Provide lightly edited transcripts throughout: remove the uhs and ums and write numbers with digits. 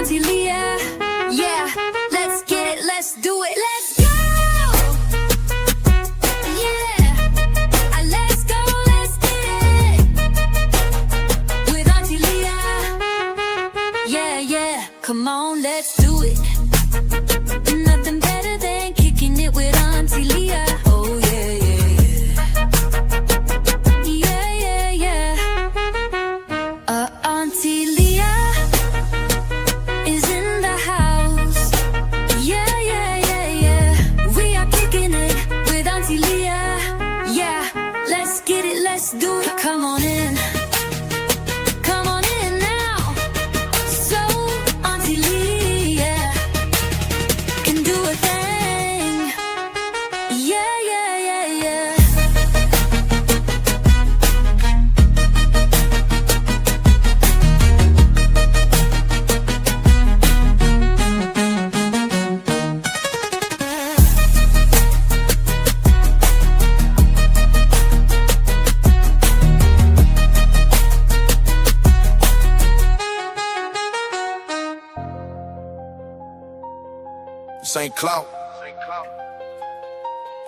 Auntie Leah. Yeah, let's get it, let's do it, let's go. Yeah, let's go, let's get it with Auntie Leah. Yeah, come on, let's do it. Nothing better than kicking it with Auntie Leah. Oh yeah. Auntie Leah is in the house. Yeah. We are kicking it with Auntie Leah. Yeah, let's get it, let's do it. Come on in. Come on in now. So Auntie Leah can do a thing. Yeah. This ain't clout.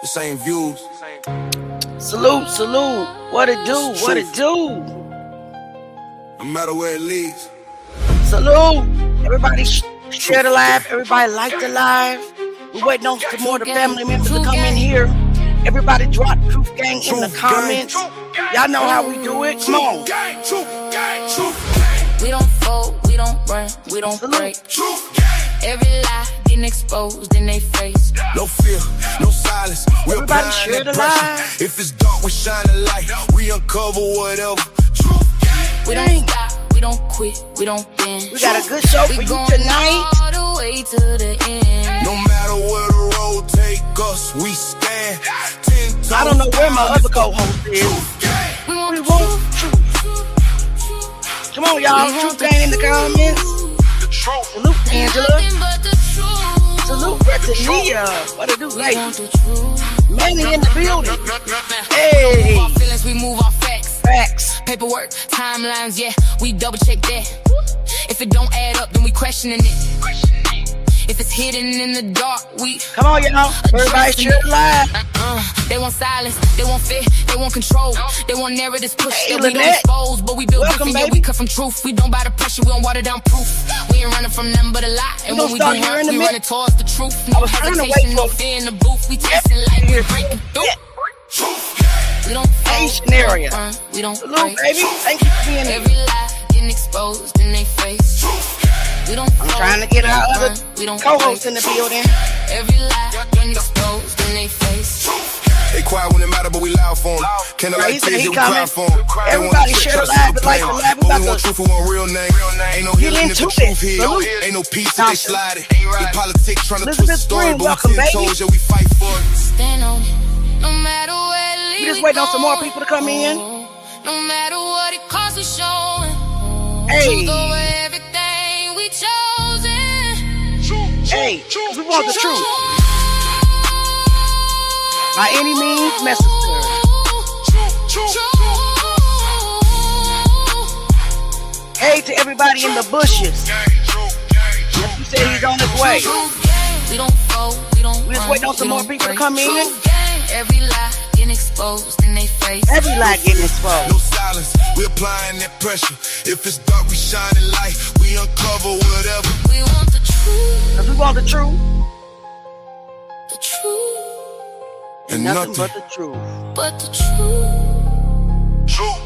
This ain't views. Salute. What it do? No matter where it leads. Salute. Everybody share the live. Everybody like the live. We're waiting on some more of the family members to come in here. Everybody drop Truth Gang in the comments. Y'all know how we do it. Come on. We don't fold, we don't run, we don't break. Every lie getting exposed in their face. No fear, no silence. We're Everybody share the live. If it's dark, we shine a light. We uncover whatever. We don't stop, we don't quit, we don't bend. We got a good show for you tonight. All the way to the end. No matter where the road take us, we stand 10 I don't know where my other co-host is. We want truth. Come on, y'all. Truth Gang in the comments. Salute, Angela. Salute, Retania. What it do, ladies? Manny in the building. Hey. Feelings, we move our facts. Paperwork, timelines, yeah, we double check that. If it don't add up, then we questioning it. If it's hidden in the dark, we come on, y'all. Everybody share the live. They want silence, they want fear, they want control, they want narratives pushed that we don't Lynette. expose, but we build different, yeah, we cut from truth. We don't buy the pressure, we don't water down proof. We ain't running from nothing but a lie, and when we do hurt, we running towards the truth. No hesitation, no fear in the booth. We tasting like we're breaking through. We don't Asian area. We don't Salute, baby. Thank you for being here. every lie getting exposed in their face. We don't I'm trying to get our other co-hosts in the building. Every lie getting exposed in their face. They quiet when it matter, but we loud for them. Can't Right, he said tears, he we cry coming. for them. Everybody share the live, like the live. But we want truth, we want real name. Ain't no Get healing if the into truth it. here. Salute. Ain't no peace if they Johnson. slide it. They politics trying to twist the Elizabeth story, Green, but welcome, we 10 baby. toes, yeah, we fight for it. Stand on it, no matter where it leads. We just waiting on some more people to come in. No matter what it costs, we showing. Hey. Truth over everything we chosen. Hey, we want the truth. By any means necessary. Hey to everybody in the bushes. He said he's on his way. We don't fold, we don't We just waiting on some more people to come in. Every lie getting exposed in their face. Every lie getting exposed. No silence, we applying that pressure. If it's dark, we shining light. We uncover whatever. We want the truth. Cause we want the truth. The truth. And Nothing but the truth. But the truth. Truth.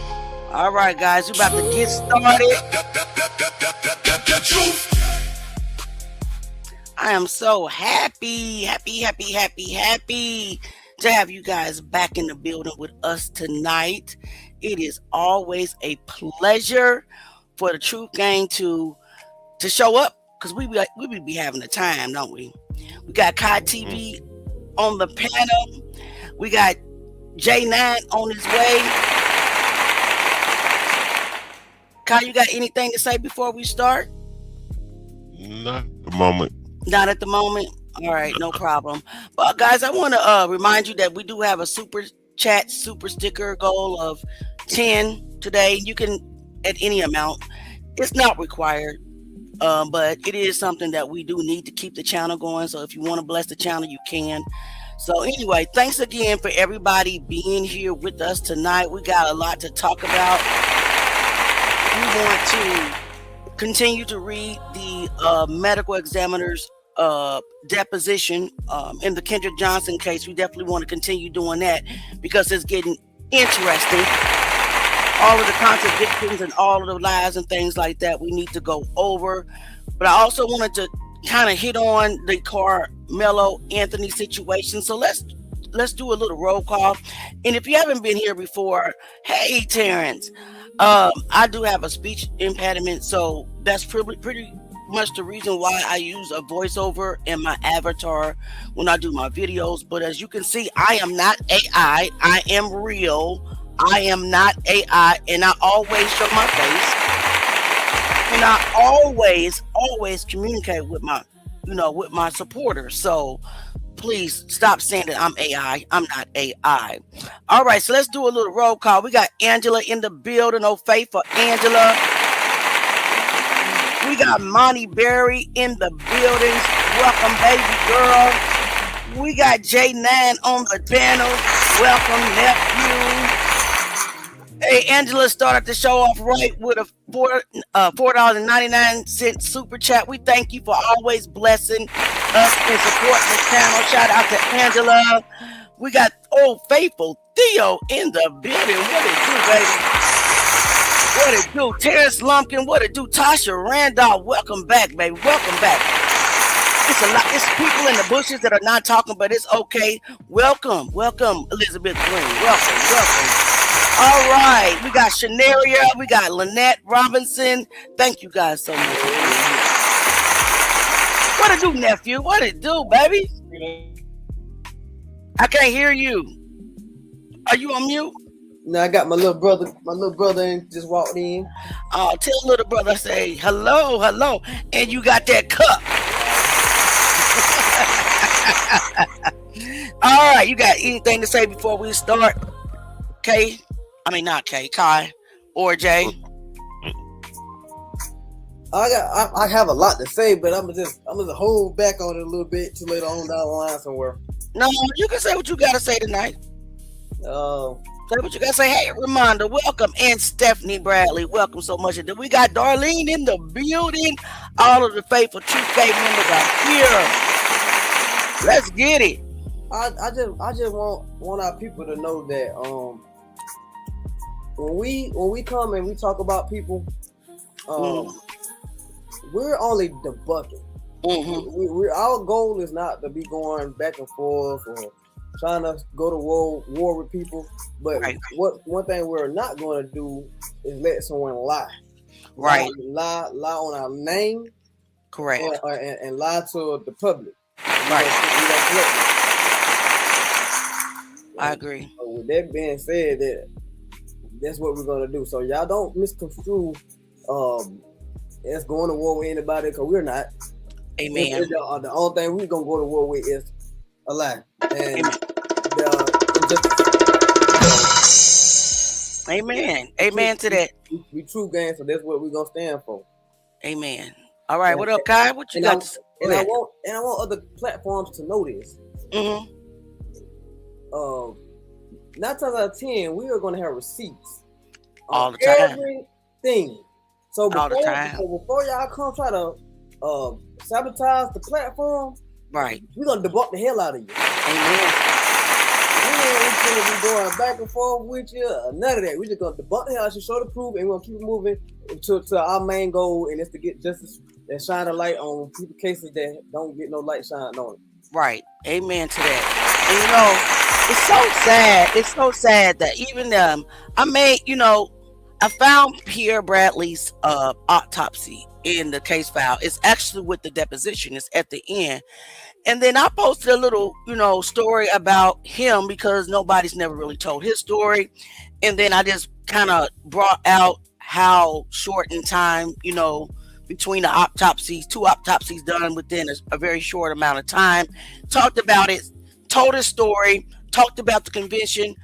All right, guys, we about to get started. I am so happy to have you guys back in the building with us tonight. It is always a pleasure for the Truth Gang to show up, because we be having a time, don't we? We got Kai TV on the panel. We got J9 on his way. Kai, you got anything to say before we start? Not at the moment. Not at the moment. All right, no problem. But guys, I want to remind you that we do have a super chat, super sticker goal of 10 today. You can at any amount. It's not required. But it is something that we do need to keep the channel going. So if you want to bless the channel, you can. So anyway, thanks again for everybody being here with us tonight. We got a lot to talk about. We want to continue to read the medical examiner's deposition in the Kendrick Johnson case. We definitely want to continue doing that because it's getting interesting. All of the contradictions and all of the lies and things like that we need to go over. But I also wanted to kind of hit on the Karmelo Anthony situation. So let's do a little roll call. And if you haven't been here before, hey Terrence, I do have a speech impediment, so that's pretty much the reason why I use a voiceover in my avatar when I do my videos. But as you can see, I am not AI. I am real. I am not AI, and I always show my face, and I always communicate with my, with my supporters. So please stop saying that I'm AI. I'm not AI. All right, so let's do a little roll call. We got Angela in the building. Oh, faith for Angela. We got Monty Berry in the building. Welcome, baby girl. We got J9 on the panel. Welcome, nephew. Hey, Angela started the show off right with a $4.99 super chat. We thank you for always blessing us and supporting the channel. Shout out to Angela. We got old faithful Theo in the building. What it do, baby? What it do? Terrence Lumpkin. What it do? Tasha Randolph. Welcome back, baby. Welcome back. It's a lot. It's people in the bushes that are not talking, but it's okay. Welcome, Elizabeth Green. Welcome. All right, we got Shanaria, we got Lynette Robinson. Thank you guys so much for being here. What it do, nephew? What it do, baby? I can't hear you. Are you on mute? No, I got my little brother in, just walked in. Oh, tell little brother, say hello, and you got that cup. All right, you got anything to say before we start? Kay? I mean, not Kay, Kai or Jay. I have a lot to say, but I'm gonna hold back on it a little bit till later on down the line somewhere. No, you can say what you gotta say tonight. Say what you gotta say. Hey, Ramonda, welcome, and Stephanie Bradley, welcome so much. And then we got Darlene in the building. All of the faithful True Faith members are here. Let's get it. I just want our people to know that when we come and we talk about people, we're only debunking. Mm-hmm. Our goal is not to be going back and forth or trying to go to war with people. But right. One thing we're not going to do is let someone lie. Right. Lie on our name. Correct. And lie to the public. Right. I agree. So with that being said, that's what we're gonna do. So y'all don't misconstrue us going to war with anybody, because we're not. Amen. The only thing we're gonna go to war with is a lie. And Amen. Amen to that. We true gang, so that's what we're gonna stand for. Amen. All right, what up, Kai? What you got to say? I want other platforms to know this. Mm-hmm. 9 times out of 10, we are going to have receipts all the time. Everything. So before y'all come try to sabotage the platform, right? We're gonna debunk the hell out of you. Amen. We ain't gonna be going back and forth with you. None of that. We're just gonna debunk the hell out of you, show the proof, and we're gonna keep moving to our main goal, and it's to get justice and shine a light on people cases that don't get no light shine on it. Right. Amen to that. And it's so sad. It's so sad that even I found Pierre Bradley's autopsy in the case file. It's actually with the deposition. It's at the end. And then I posted a little, story about him because nobody's never really told his story. And then I just kind of brought out how short in time, between the autopsies, 2 autopsies done within a very short amount of time, talked about it, told his story, talked about the conviction,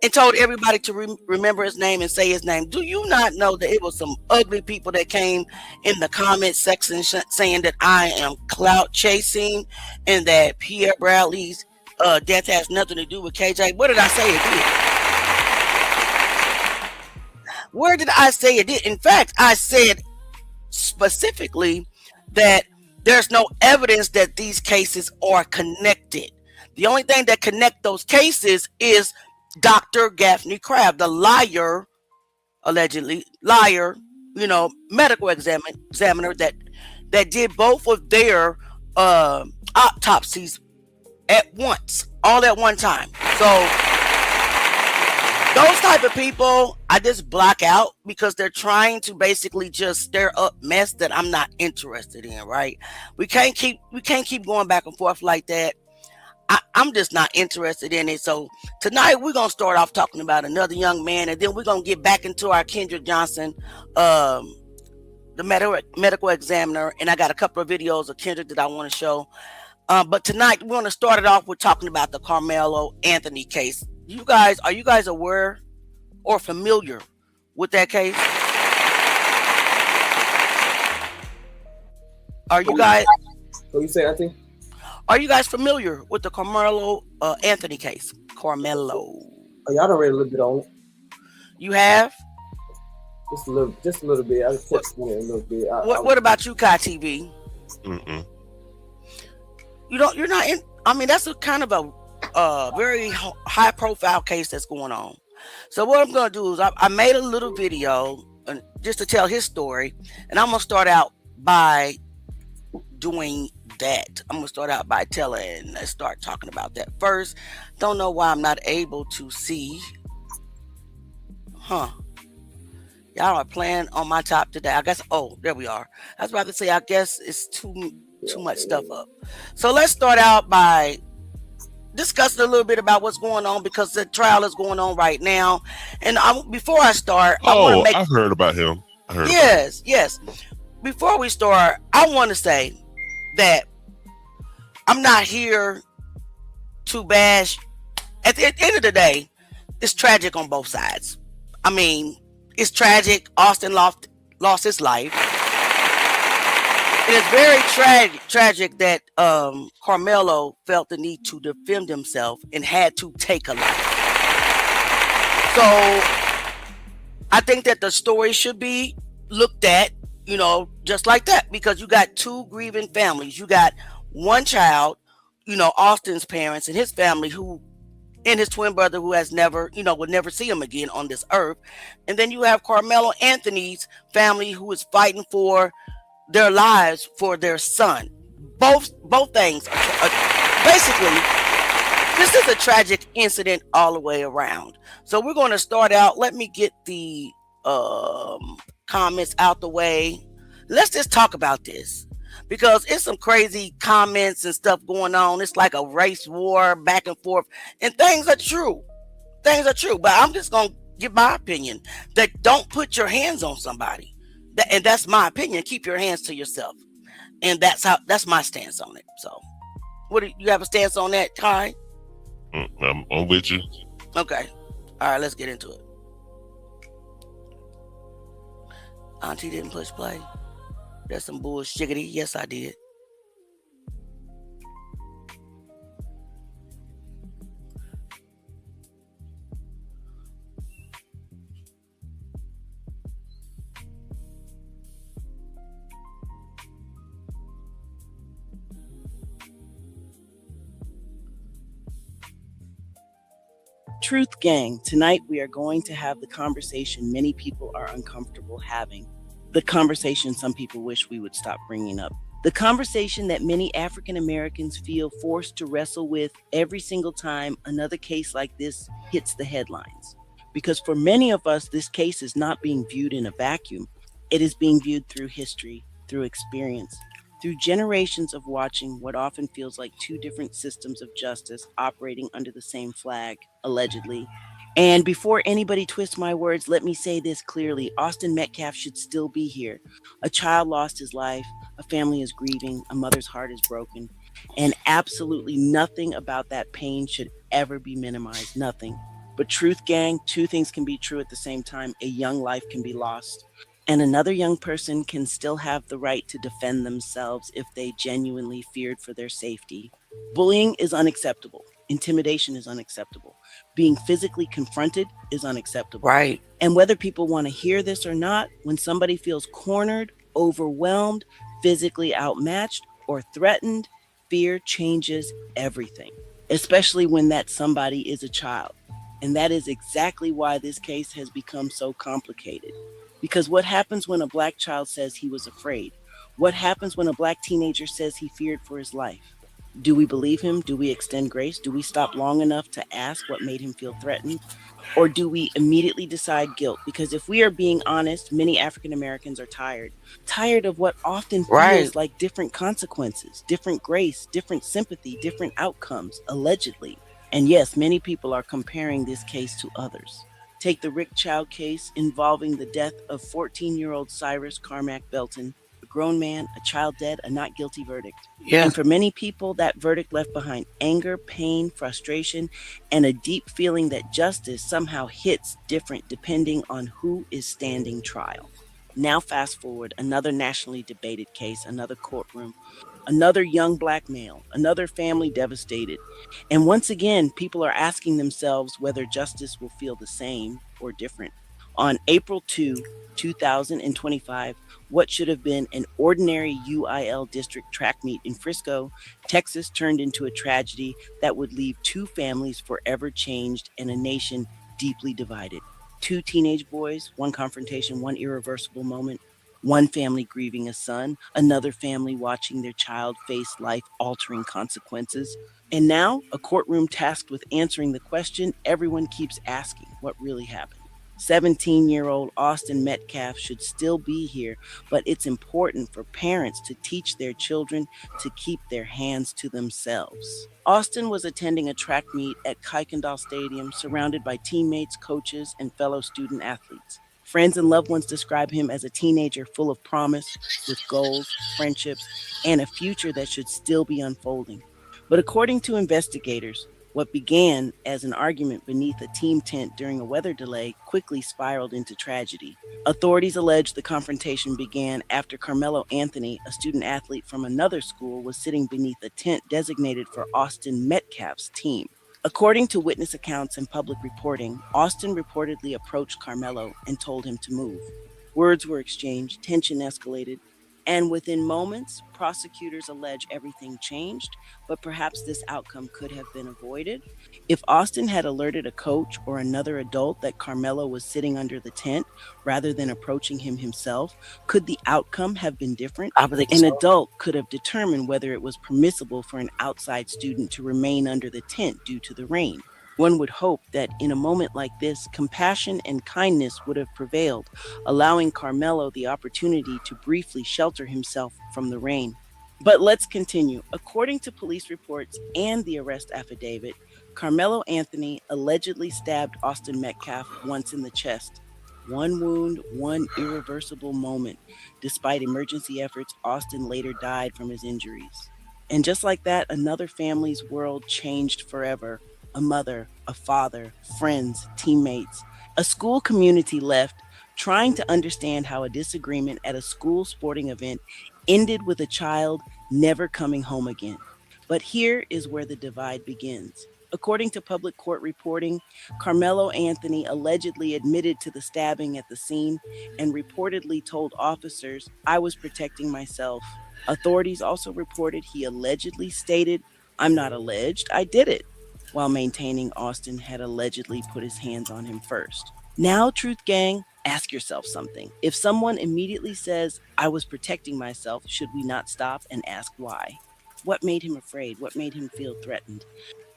and told everybody to remember his name and say his name. Do you not know that it was some ugly people that came in the comment section saying that I am clout chasing and that Pierre Bradley's death has nothing to do with KJ? What did I say it did? Where did I say it did? In fact, I said specifically that there's no evidence that these cases are connected. The only thing that connect those cases is Dr. Gaffney-Kraft, the liar, allegedly liar, medical examiner that did both of their autopsies at once, all at one time. So those type of people, I just block out because they're trying to basically just stir up mess that I'm not interested in. Right? We can't keep going back and forth like that. I'm just not interested in it. So tonight we're going to start off talking about another young man, and then we're going to get back into our Kendrick Johnson, the medical examiner. And I got a couple of videos of Kendrick that I want to show. But tonight we're going to start it off with talking about the Karmelo Anthony case. Are you guys aware or familiar with that case? Are you guys? What you say, Auntie? Are you guys familiar with the Karmelo Anthony case? Karmelo. Oh, y'all done read a little bit on it. You have? Just a little bit. I just touched on it a little bit. What about you, Kai TV? Mm-mm. You're not in. I mean, that's a kind of a very high profile case that's going on. So what I'm going to do is I made a little video just to tell his story, and I'm going to start out by doing that. I'm going to start out by let's start talking about that first. Don't know why I'm not able to see. Y'all are playing on my top today. I guess, there we are. I was about to say, I guess it's too much stuff up. So let's start out by discussing a little bit about what's going on, because the trial is going on right now. And before I start, I've heard about him. Yes. Before we start, I want to say that I'm not here to bash. At the end of the day, it's tragic on both sides. I mean, it's tragic. Austin lost his life. It is very tragic that Karmelo felt the need to defend himself and had to take a life. So I think that the story should be looked at, just like that, because you got two grieving families. You got one child, Austin's parents and his family, and his twin brother who has never, will never see him again on this earth. And then you have Karmelo Anthony's family who is fighting for their lives for their son. Both things are basically, this is a tragic incident all the way around. So we're going to start out. Let me get the comments out the way. Let's just talk about this, because it's some crazy comments and stuff going on. It's like a race war back and forth, and things are true, but I'm just going to give my opinion that don't put your hands on somebody. And that's my opinion. Keep your hands to yourself. And that's my stance on it. So what do you have a stance on that, Kai? I'm with you. Okay. All right, let's get into it. Auntie didn't push play. That's some bullshiggity. Yes, I did. Truth Gang, tonight we are going to have the conversation many people are uncomfortable having. The conversation some people wish we would stop bringing up. The conversation that many African Americans feel forced to wrestle with every single time another case like this hits the headlines. Because for many of us, this case is not being viewed in a vacuum. It is being viewed through history, through experience, through generations of watching what often feels like two different systems of justice operating under the same flag, allegedly. And before anybody twists my words, let me say this clearly. Austin Metcalf should still be here. A child lost his life, a family is grieving, a mother's heart is broken, and absolutely nothing about that pain should ever be minimized, nothing. But truth gang, two things can be true at the same time. A young life can be lost, and another young person can still have the right to defend themselves if they genuinely feared for their safety. Bullying is unacceptable. Intimidation is unacceptable. Being physically confronted is unacceptable. Right. And whether people want to hear this or not, when somebody feels cornered, overwhelmed, physically outmatched, or threatened, fear changes everything, especially when that somebody is a child. And that is exactly why this case has become so complicated. Because what happens when a Black child says he was afraid? What happens when a Black teenager says he feared for his life? Do we believe him? Do we extend grace? Do we stop long enough to ask what made him feel threatened? Or do we immediately decide guilt? Because if we are being honest, many African Americans are tired of what often feels Right. like different consequences, different grace, different sympathy, different outcomes, allegedly. And yes, many people are comparing this case to others. Take the Rick Chow case involving the death of 14-year-old Cyrus Carmack Belton, a grown man, a child dead, a not guilty verdict. Yeah. And for many people, that verdict left behind anger, pain, frustration, and a deep feeling that justice somehow hits different depending on who is standing trial. Now, fast forward, another nationally debated case, another courtroom, another young Black male, another family devastated. And once again, people are asking themselves whether justice will feel the same or different. On April 2, 2025, what should have been an ordinary UIL district track meet in Frisco, Texas, turned into a tragedy that would leave two families forever changed and a nation deeply divided. Two teenage boys, one confrontation, one irreversible moment, one family grieving a son, another family watching their child face life altering consequences. And now, a courtroom tasked with answering the question everyone keeps asking: what really happened? 17-year-old Austin Metcalf should still be here, but it's important for parents to teach their children to keep their hands to themselves. Austin was attending a track meet at Kuykendall Stadium surrounded by teammates, coaches, and fellow student athletes. Friends and loved ones describe him as a teenager full of promise, with goals, friendships, and a future that should still be unfolding. But according to investigators, what began as an argument beneath a team tent during a weather delay quickly spiraled into tragedy. Authorities allege the confrontation began after Karmelo Anthony, a student athlete from another school, was sitting beneath a tent designated for Austin Metcalf's team. According to witness accounts and public reporting, Austin reportedly approached Karmelo and told him to move. Words were exchanged, tension escalated, and within moments, prosecutors allege everything changed, but perhaps this outcome could have been avoided. If Austin had alerted a coach or another adult that Karmelo was sitting under the tent rather than approaching him himself, could the outcome have been different? I think An so. adult could have determined whether it was permissible for an outside student to remain under the tent due to the rain. One would hope that in a moment like this, compassion and kindness would have prevailed, allowing Karmelo the opportunity to briefly shelter himself from the rain. But let's continue. According to police reports and the arrest affidavit, Karmelo Anthony allegedly stabbed Austin Metcalf once in the chest. One wound, one irreversible moment. Despite emergency efforts, Austin later died from his injuries. And just like that, another family's world changed forever. A mother, a father, friends, teammates. A school community left, trying to understand how a disagreement at a school sporting event ended with a child never coming home again. But here is where the divide begins. According to public court reporting, Karmelo Anthony allegedly admitted to the stabbing at the scene and reportedly told officers, "I was protecting myself." Authorities also reported he allegedly stated, "I'm not alleged, I did it," while maintaining Austin had allegedly put his hands on him first. Now, Truth Gang, ask yourself something. If someone immediately says, "I was protecting myself," should we not stop and ask why? What made him afraid? What made him feel threatened?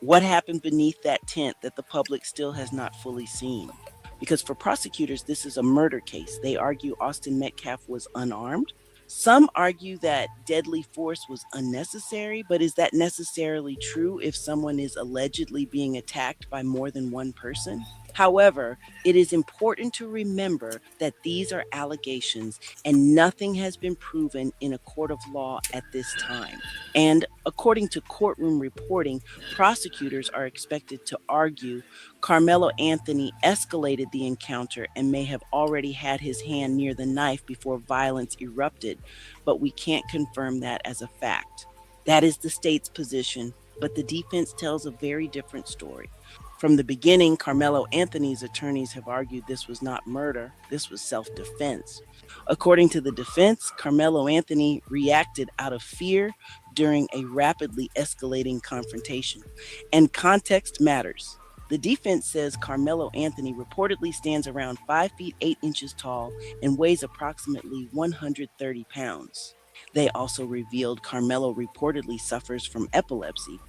What happened beneath that tent that the public still has not fully seen? Because for prosecutors, this is a murder case. They argue Austin Metcalf was unarmed. Some argue that deadly force was unnecessary, but is that necessarily true if someone is allegedly being attacked by more than one person? However, it is important to remember that these are allegations and nothing has been proven in a court of law at this time. And according to courtroom reporting, prosecutors are expected to argue Karmelo Anthony escalated the encounter and may have already had his hand near the knife before violence erupted, but we can't confirm that as a fact. That is the state's position, but the defense tells a very different story. From the beginning, Karmelo Anthony's attorneys have argued this was not murder, this was self-defense. According to the defense, Karmelo Anthony reacted out of fear during a rapidly escalating confrontation. And context matters. The defense says Karmelo Anthony reportedly stands around 5 feet 8 inches tall and weighs approximately 130 pounds. They also revealed Karmelo reportedly suffers from epilepsy.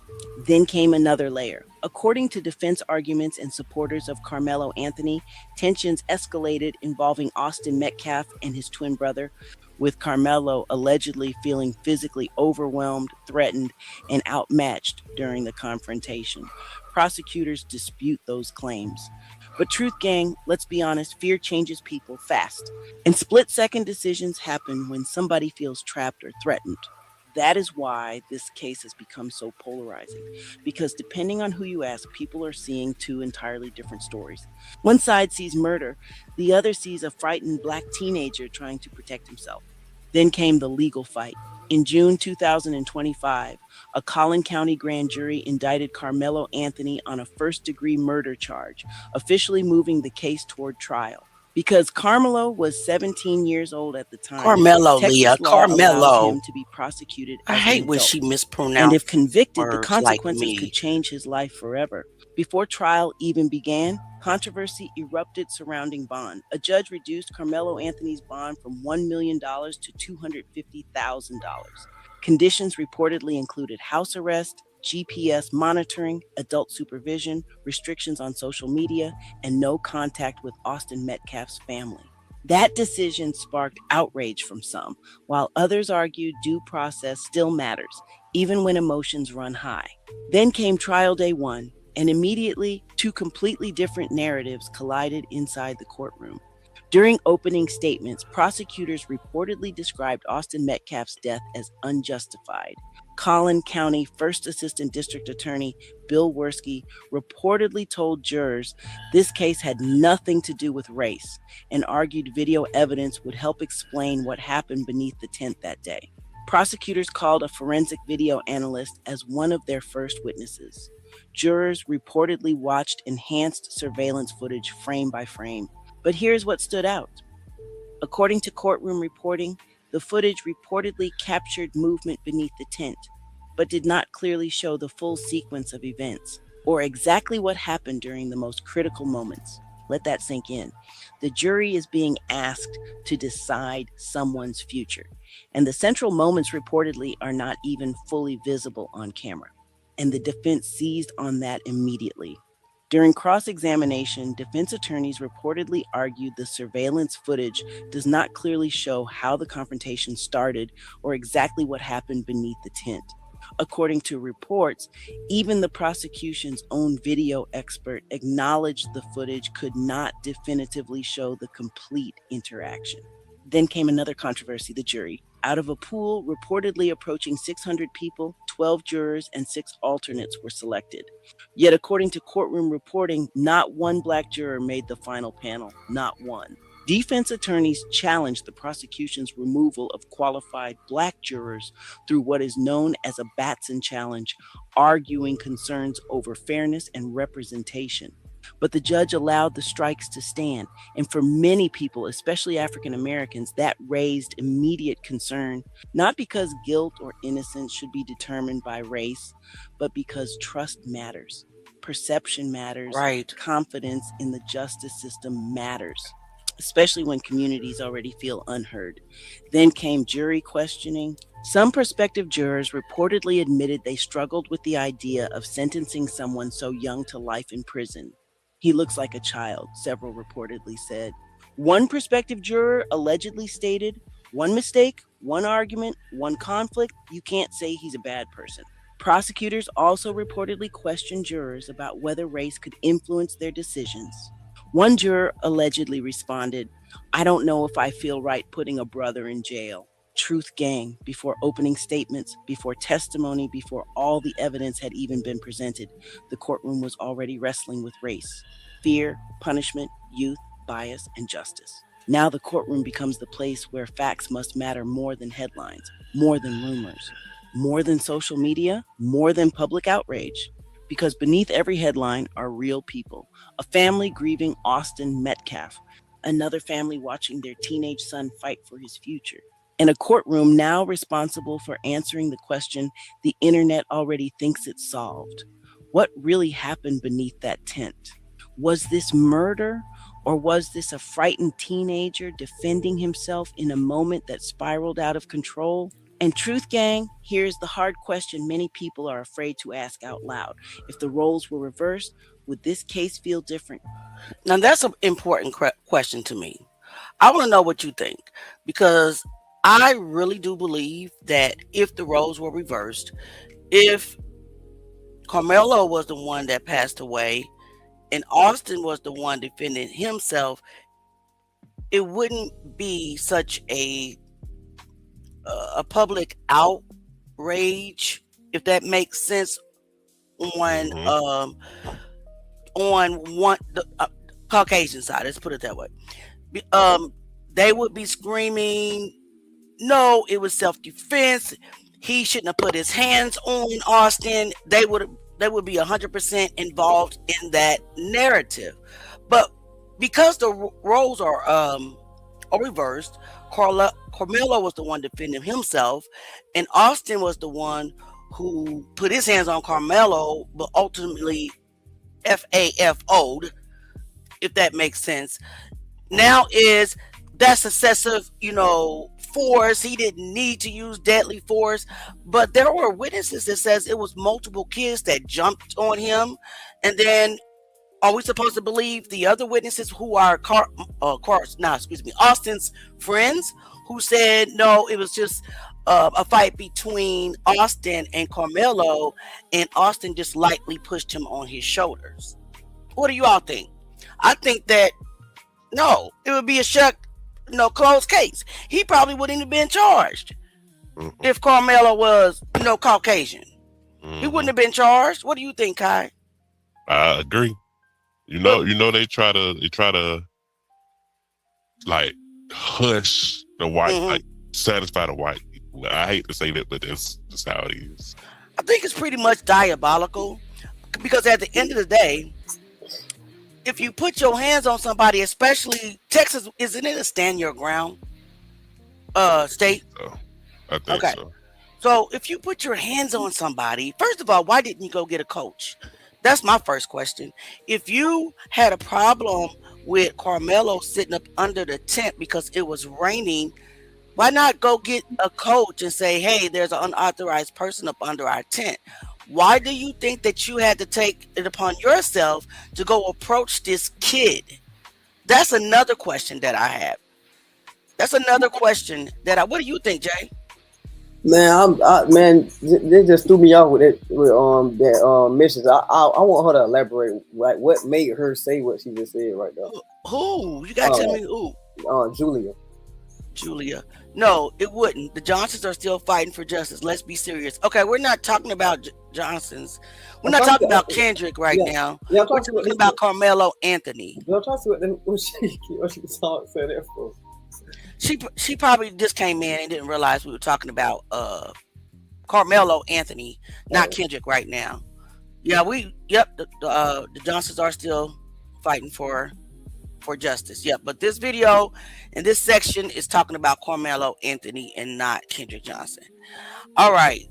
Then came another layer. According to defense arguments and supporters of Karmelo Anthony, tensions escalated involving Austin Metcalf and his twin brother, with Karmelo allegedly feeling physically overwhelmed, threatened, and outmatched during the confrontation. Prosecutors dispute those claims. But Truth Gang, let's be honest, fear changes people fast. And split-second decisions happen when somebody feels trapped or threatened. That is why this case has become so polarizing, because depending on who you ask, people are seeing two entirely different stories. One side sees murder, the other sees a frightened Black teenager trying to protect himself. Then came the legal fight. In June 2025, a Collin County grand jury indicted Karmelo Anthony on a first-degree murder charge, officially moving the case toward trial. Because Karmelo was 17 years old at the time, Carmelo, Texas Leah, law allows Carmelo. him to be prosecuted I as hate an when adult. she And mispronounced if convicted, the words like consequences me. could change his life forever. Before trial even began, controversy erupted surrounding bond. A judge reduced Karmelo Anthony's bond from $1 million to $250,000. Conditions reportedly included house arrest, GPS monitoring, adult supervision, restrictions on social media, and no contact with Austin Metcalf's family. That decision sparked outrage from some, while others argued due process still matters, even when emotions run high. Then came trial day one, and immediately two completely different narratives collided inside the courtroom. During opening statements, prosecutors reportedly described Austin Metcalf's death as unjustified. Collin County First Assistant District Attorney Bill Werski reportedly told jurors this case had nothing to do with race and argued video evidence would help explain what happened beneath the tent that day. Prosecutors called a forensic video analyst as one of their first witnesses. Jurors reportedly watched enhanced surveillance footage frame by frame. But here's what stood out. According to courtroom reporting, the footage reportedly captured movement beneath the tent, but did not clearly show the full sequence of events or exactly what happened during the most critical moments. Let that sink in. The jury is being asked to decide someone's future, and the central moments reportedly are not even fully visible on camera. And the defense seized on that immediately. During cross-examination, defense attorneys reportedly argued the surveillance footage does not clearly show how the confrontation started or exactly what happened beneath the tent. According to reports, even the prosecution's own video expert acknowledged the footage could not definitively show the complete interaction. Then came another controversy, the jury. Out of a pool reportedly approaching 600 people, 12 jurors and 6 alternates were selected. Yet according to courtroom reporting, not one Black juror made the final panel, not one. Defense attorneys challenged the prosecution's removal of qualified Black jurors through what is known as a Batson challenge, arguing concerns over fairness and representation. But the judge allowed the strikes to stand. And for many people, especially African Americans, that raised immediate concern, not because guilt or innocence should be determined by race, but because trust matters, perception matters, Right. confidence in the justice system matters, especially when communities already feel unheard. Then came jury questioning. Some prospective jurors reportedly admitted they struggled with the idea of sentencing someone so young to life in prison. He looks like a child, several reportedly said. One prospective juror allegedly stated, one mistake, one argument, one conflict, you can't say he's a bad person. Prosecutors also reportedly questioned jurors about whether race could influence their decisions. One juror allegedly responded, "I don't know if I feel right putting a brother in jail." Truth gang, before opening statements, before testimony, before all the evidence had even been presented, the courtroom was already wrestling with race, fear, punishment, youth, bias, and justice. Now the courtroom becomes the place where facts must matter more than headlines, more than rumors, more than social media, more than public outrage. Because beneath every headline are real people. A family grieving Austin Metcalf, another family watching their teenage son fight for his future, and a courtroom now responsible for answering the question the internet already thinks it's solved. What really happened beneath that tent? Was this murder, or was this a frightened teenager defending himself in a moment that spiraled out of control? And Truth Gang, here's the hard question many people are afraid to ask out loud. If the roles were reversed, would this case feel different? Now, that's an important question to me. I want to know what you think, because I really do believe that if the roles were reversed, if Karmelo was the one that passed away and Austin was the one defending himself, it wouldn't be such a public outrage, if that makes sense, on one the Caucasian side. Let's put it that way. They would be screaming, "No, it was self-defense. He shouldn't have put his hands on Austin." They would be 100% involved in that narrative. But because the roles are reversed, Karmelo was the one defending himself, and Austin was the one who put his hands on Karmelo, but ultimately FAFO'd, if that makes sense. Now that's excessive, force. He didn't need to use deadly force, but there were witnesses that says it was multiple kids that jumped on him. And then, are we supposed to believe the other witnesses who are Austin's friends, who said no, it was just a fight between Austin and Karmelo, and Austin just lightly pushed him on his shoulders? What do you all think? I think that no, it would be a closed case. He probably wouldn't have been charged if Karmelo was, Caucasian. He wouldn't have been charged. What do you think, Kai? I agree. They try to like hush the white, like satisfy the white people. I hate to say that, but that's just how it is. I think it's pretty much diabolical, because at the end of the day, if you put your hands on somebody, especially Texas, isn't it a stand your ground state? So, I think so. So if you put your hands on somebody, first of all, why didn't you go get a coach? That's my first question. If you had a problem with Karmelo sitting up under the tent because it was raining, why not go get a coach and say, "Hey, there's an unauthorized person up under our tent"? Why do you think that you had to take it upon yourself to go approach this kid? That's another question that I have. What do you think, Jay? Man, they just threw me off with it with that missions. I want her to elaborate, like what made her say what she just said right now. Who? You gotta tell me who. Julia. No, it wouldn't. The Johnsons are still fighting for justice. Let's be serious. Okay, we're not talking about Johnsons. We're not talking about Kendrick right now. Yeah, we're talking about Karmelo Anthony. I'm trying to see what she said that for. She probably just came in and didn't realize we were talking about Karmelo Anthony, not Kendrick right now. Yeah, the Johnsons are still fighting for justice. Yep, but this video and this section is talking about Karmelo Anthony and not Kendrick Johnson. All right.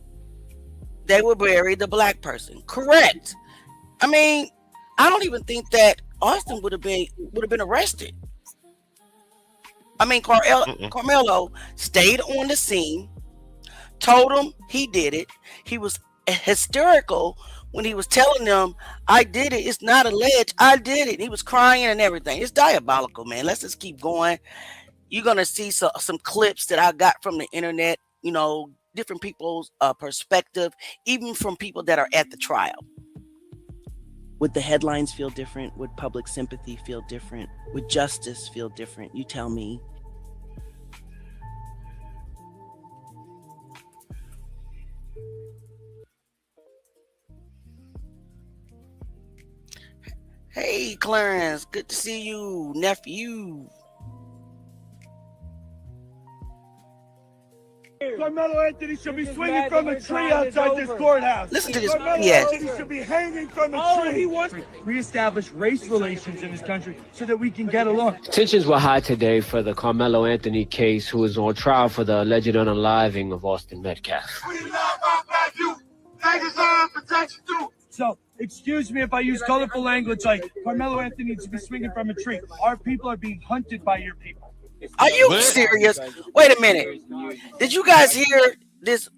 They would bury the black person. Correct. I mean, I don't even think that Austin would have been arrested. I mean, Karmelo stayed on the scene, told him he did it. He was hysterical when he was telling them, "I did it. It's not alleged. I did it." He was crying and everything. It's diabolical, man. Let's just keep going. You're going to see some clips that I got from the internet, different people's perspective, even from people that are at the trial. Would the headlines feel different? Would public sympathy feel different? Would justice feel different? You tell me. Hey, Clarence, good to see you, nephew. Karmelo Anthony should be swinging from a tree outside this courthouse. Listen to this. Karmelo Yes. Anthony should be hanging from a tree. He wants to reestablish race relations in this country so that we can get along. Tensions were high today for the Karmelo Anthony case, who is on trial for the alleged unaliving of Austin Metcalf. We love our black youth. They deserve protection too. So, excuse me if I use colorful language like Karmelo Anthony needs to be swinging from a tree. Our people are being hunted by your people. Are you serious? Wait a minute. Did you guys hear this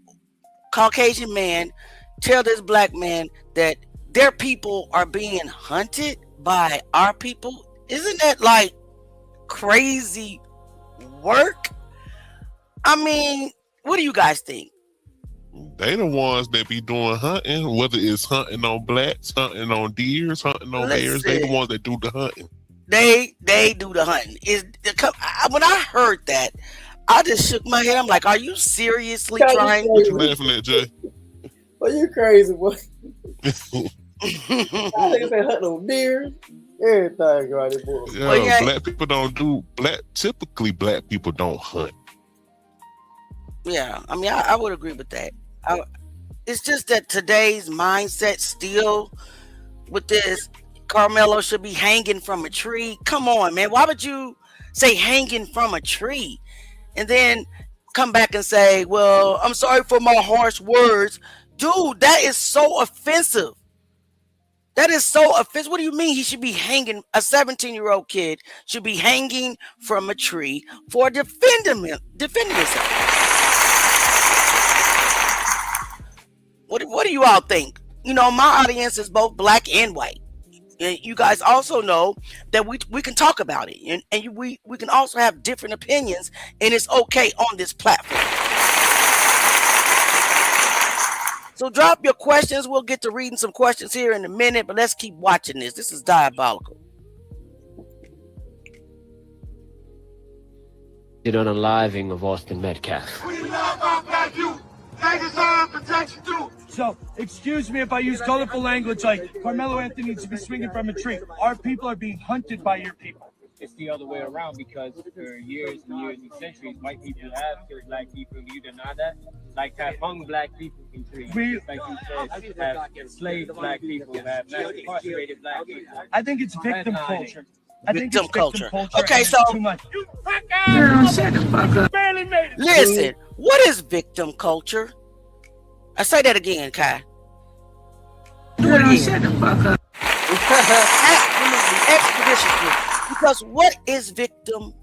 Caucasian man tell this black man that their people are being hunted by our people? Isn't that like crazy work? I mean, what do you guys think? They the ones that be doing hunting, whether it's hunting on blacks, hunting on deers, hunting on bears. They the ones that do the hunting. They do the hunting. When I heard that, I just shook my head. I'm like, are you seriously trying? What you laughing at, Jay? Well, you crazy, boy. I think it's hunting on deer. Everything, right, boy. Yeah, Well, yeah. Black people don't do typically black people don't hunt. Yeah, I mean, I would agree with that. It's just that today's mindset still with this Karmelo should be hanging from a tree. Come on, man. Why would you say hanging from a tree and then come back and say, well, I'm sorry for my harsh words? Dude, that is so offensive. That is so offensive. What do you mean he should be hanging? A 17-year-old kid should be hanging from a tree for defending himself. What do you all think? You know, my audience is both black and white. And you guys also know that we can talk about it. And we can also have different opinions. And it's okay on this platform. So drop your questions. We'll get to reading some questions here in a minute. But let's keep watching this. This is diabolical. The unaliving of Austin Metcalf. We love our black youth. They deserve protection too. So, excuse me if I use colorful language like Karmelo Anthony needs to be swinging from a tree. Our people are being hunted by your people. It's the other way around because for years and years and centuries, white people have killed black people. You deny that? Like have hung black people in trees. Like you said, have enslaved black people, have incarcerated black people. I think it's victim culture. Victim culture. Okay, so too much. listen, what is victim culture? I say that again, Kai. Do it again. Expeditiously. Because what is victim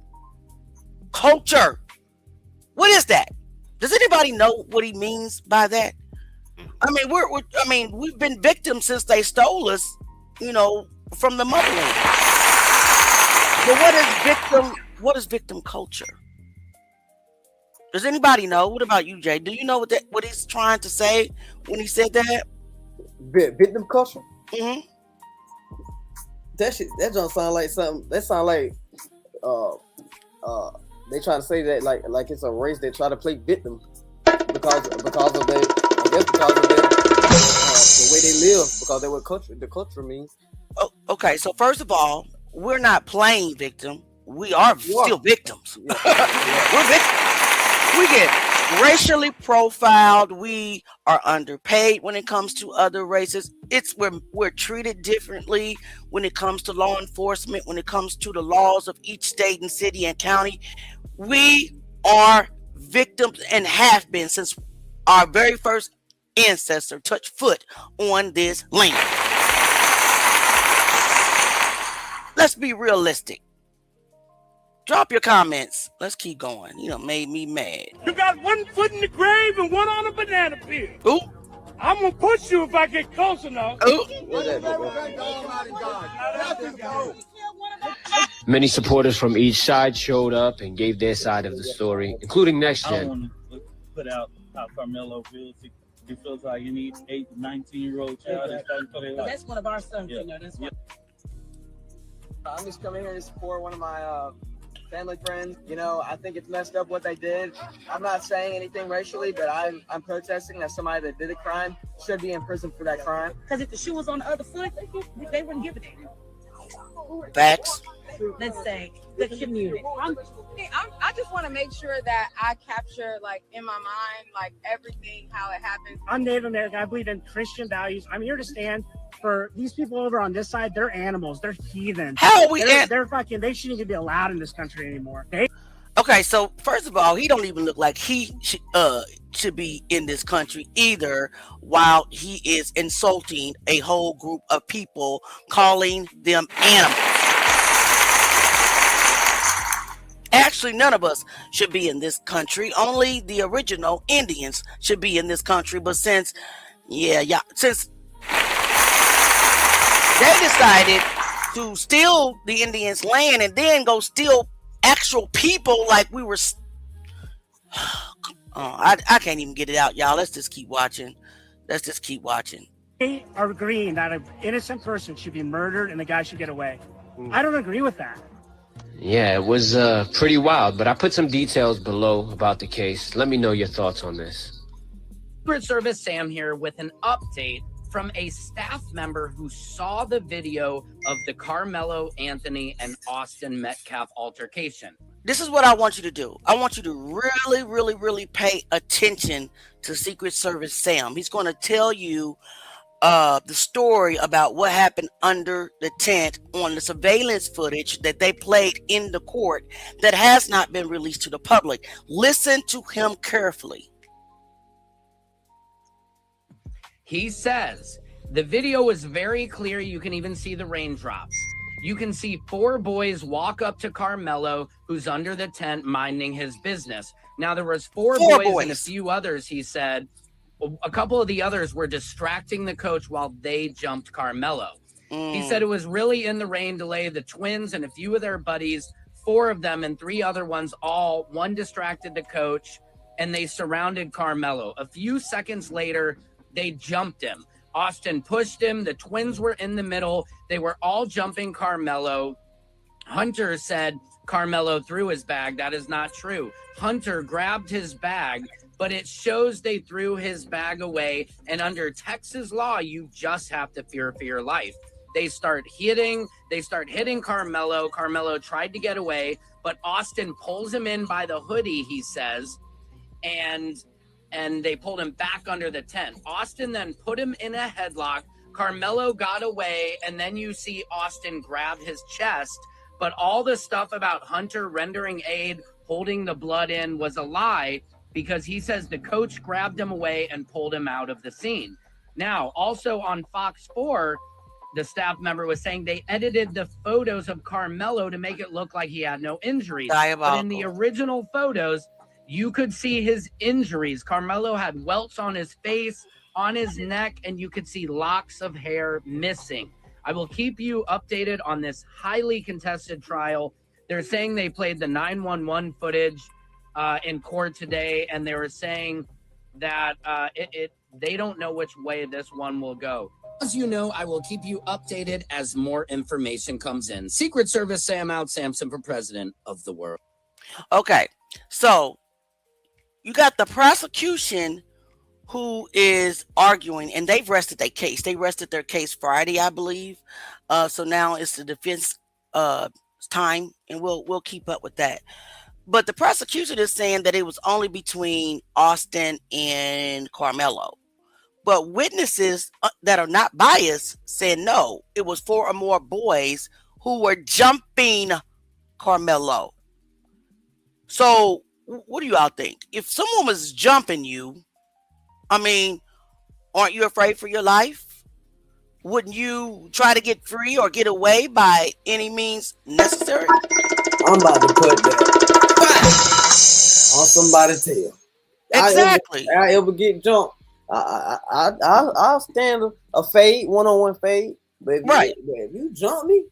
culture? What is that? Does anybody know what he means by that? I mean, we've been victims since they stole us, you know, from the motherland. But what is victim culture? Does anybody know? What about you, Jay? Do you know what he's trying to say when he said that? Victim culture? Mm-hmm. That don't sound like something. That sound like they trying to say that like it's a race that try to play victim because of their, I guess because of their the way they live, because they what the culture means. Oh, okay, so first of all, we're not playing victim. We are still victims. Yeah. We're victims. We get racially profiled. We are underpaid when it comes to other races. We're treated differently when it comes to law enforcement, when it comes to the laws of each state and city and county. We are victims and have been since our very first ancestor touched foot on this land. Let's be realistic. Drop your comments. Let's keep going. You know, made me mad. You got one foot in the grave and one on a banana peel. Ooh. I'm gonna push you if I get close enough. Ooh. Many supporters from each side showed up and gave their side of the story, including Next I Gen. don't want to put out how Karmelo feels. He feels like you need 8 to 19-year-old child that's starting to their life. That's one of our sons, Yeah. you know. That's Yeah. I'm just coming here to support one of my family friends. You know, I think it's messed up what they did. I'm not saying anything racially, but I'm protesting that somebody that did a crime should be in prison for that crime. because if the shoe was on the other foot, they wouldn't give a damn. Facts. Let's say the community. I just want to make sure that I capture, like, in my mind, like, everything, how it happened. I'm Native American. I believe in Christian values. I'm here to stand for these people over on this side. They're animals. They're heathens. How are we They're fucking. They shouldn't even be allowed in this country anymore. Okay, so first of all, he don't even look like he should be in this country either, while he is insulting a whole group of people, calling them animals. Actually, none of us should be in this country. Only the original Indians should be in this country. But since they decided to steal the Indians' land and then go steal actual people like we were. I can't even get it out, y'all. Let's just keep watching. They are agreeing that an innocent person should be murdered and the guy should get away. I don't agree with that. Yeah, it was pretty wild, but I put some details below about the case. Let me know your thoughts on this. Secret Service Sam here with an update from a staff member who saw the video of the Karmelo Anthony and Austin Metcalf altercation. This is what I want you to do. I want you to really, really, really pay attention to Secret Service Sam. He's going to tell you the story about what happened under the tent on the surveillance footage that they played in the court that has not been released to the public. Listen to him carefully. He says the video is very clear. You can even see the raindrops. You can see 4 boys walk up to Karmelo, who's under the tent minding his business. Now, there was four boys and a few others, he said. A couple of the others were distracting the coach while they jumped Karmelo. He said it was really in the rain delay. The twins and a few of their buddies, 4 of them and 3 other ones, one distracted the coach, and they surrounded Karmelo. A few seconds later, they jumped him. Austin pushed him. The twins were in the middle. They were all jumping Karmelo. Hunter said Karmelo threw his bag. That is not true. Hunter grabbed his bag, but it shows they threw his bag away. And under Texas law, you just have to fear for your life. They start hitting Karmelo. Karmelo tried to get away, but Austin pulls him in by the hoodie, he says, and they pulled him back under the tent. Austin then put him in a headlock. Karmelo got away, and then you see Austin grab his chest. But all the stuff about Hunter rendering aid, holding the blood in, was a lie, because he says the coach grabbed him away and pulled him out of the scene. Now, also on Fox 4, the staff member was saying they edited the photos of Karmelo to make it look like he had no injuries. But in the original photos, you could see his injuries. Karmelo had welts on his face, on his neck, and you could see locks of hair missing. I will keep you updated on this highly contested trial. They're saying they played the 911 footage in court today, and they were saying that they don't know which way this one will go. As you know, I will keep you updated as more information comes in. Secret Service Sam out, Samson for president of the world. Okay, so you got the prosecution who is arguing, and they've rested their case. They rested their case Friday, I believe. So now it's the defense time, and we'll keep up with that. But the prosecution is saying that it was only between Austin and Karmelo. But witnesses that are not biased said no, it was 4 or more boys who were jumping Karmelo. So what do you all think? If someone was jumping you, I mean, aren't you afraid for your life? Wouldn't you try to get free or get away by any means necessary? I'm about to put that on somebody's tail. Exactly. I ever get jumped, I'll stand a fade, one-on-one fade. But if you jump me,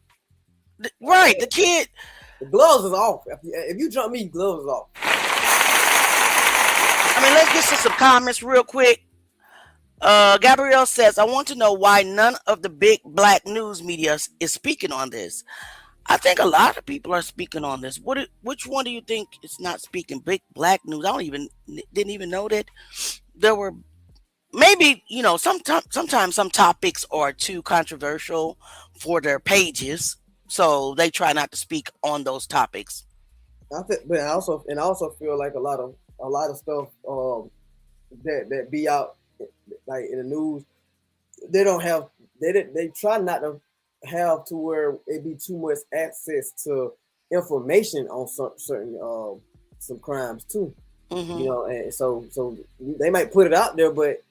the kid, the gloves is off. If you jump me, gloves is off. I mean, let's get to some comments real quick. Gabrielle says, I want to know why none of the big black news media is speaking on this. I think a lot of people are speaking on this. Which one do you think is not speaking? Big black news. I didn't even know that there were maybe sometimes some topics are too controversial for their pages, so they try not to speak on those topics. I think, but I also feel like a lot of stuff that be out like in the news, they don't have they try not to have to where it be too much access to information on certain some crimes too. Mm-hmm. And so they might put it out there, but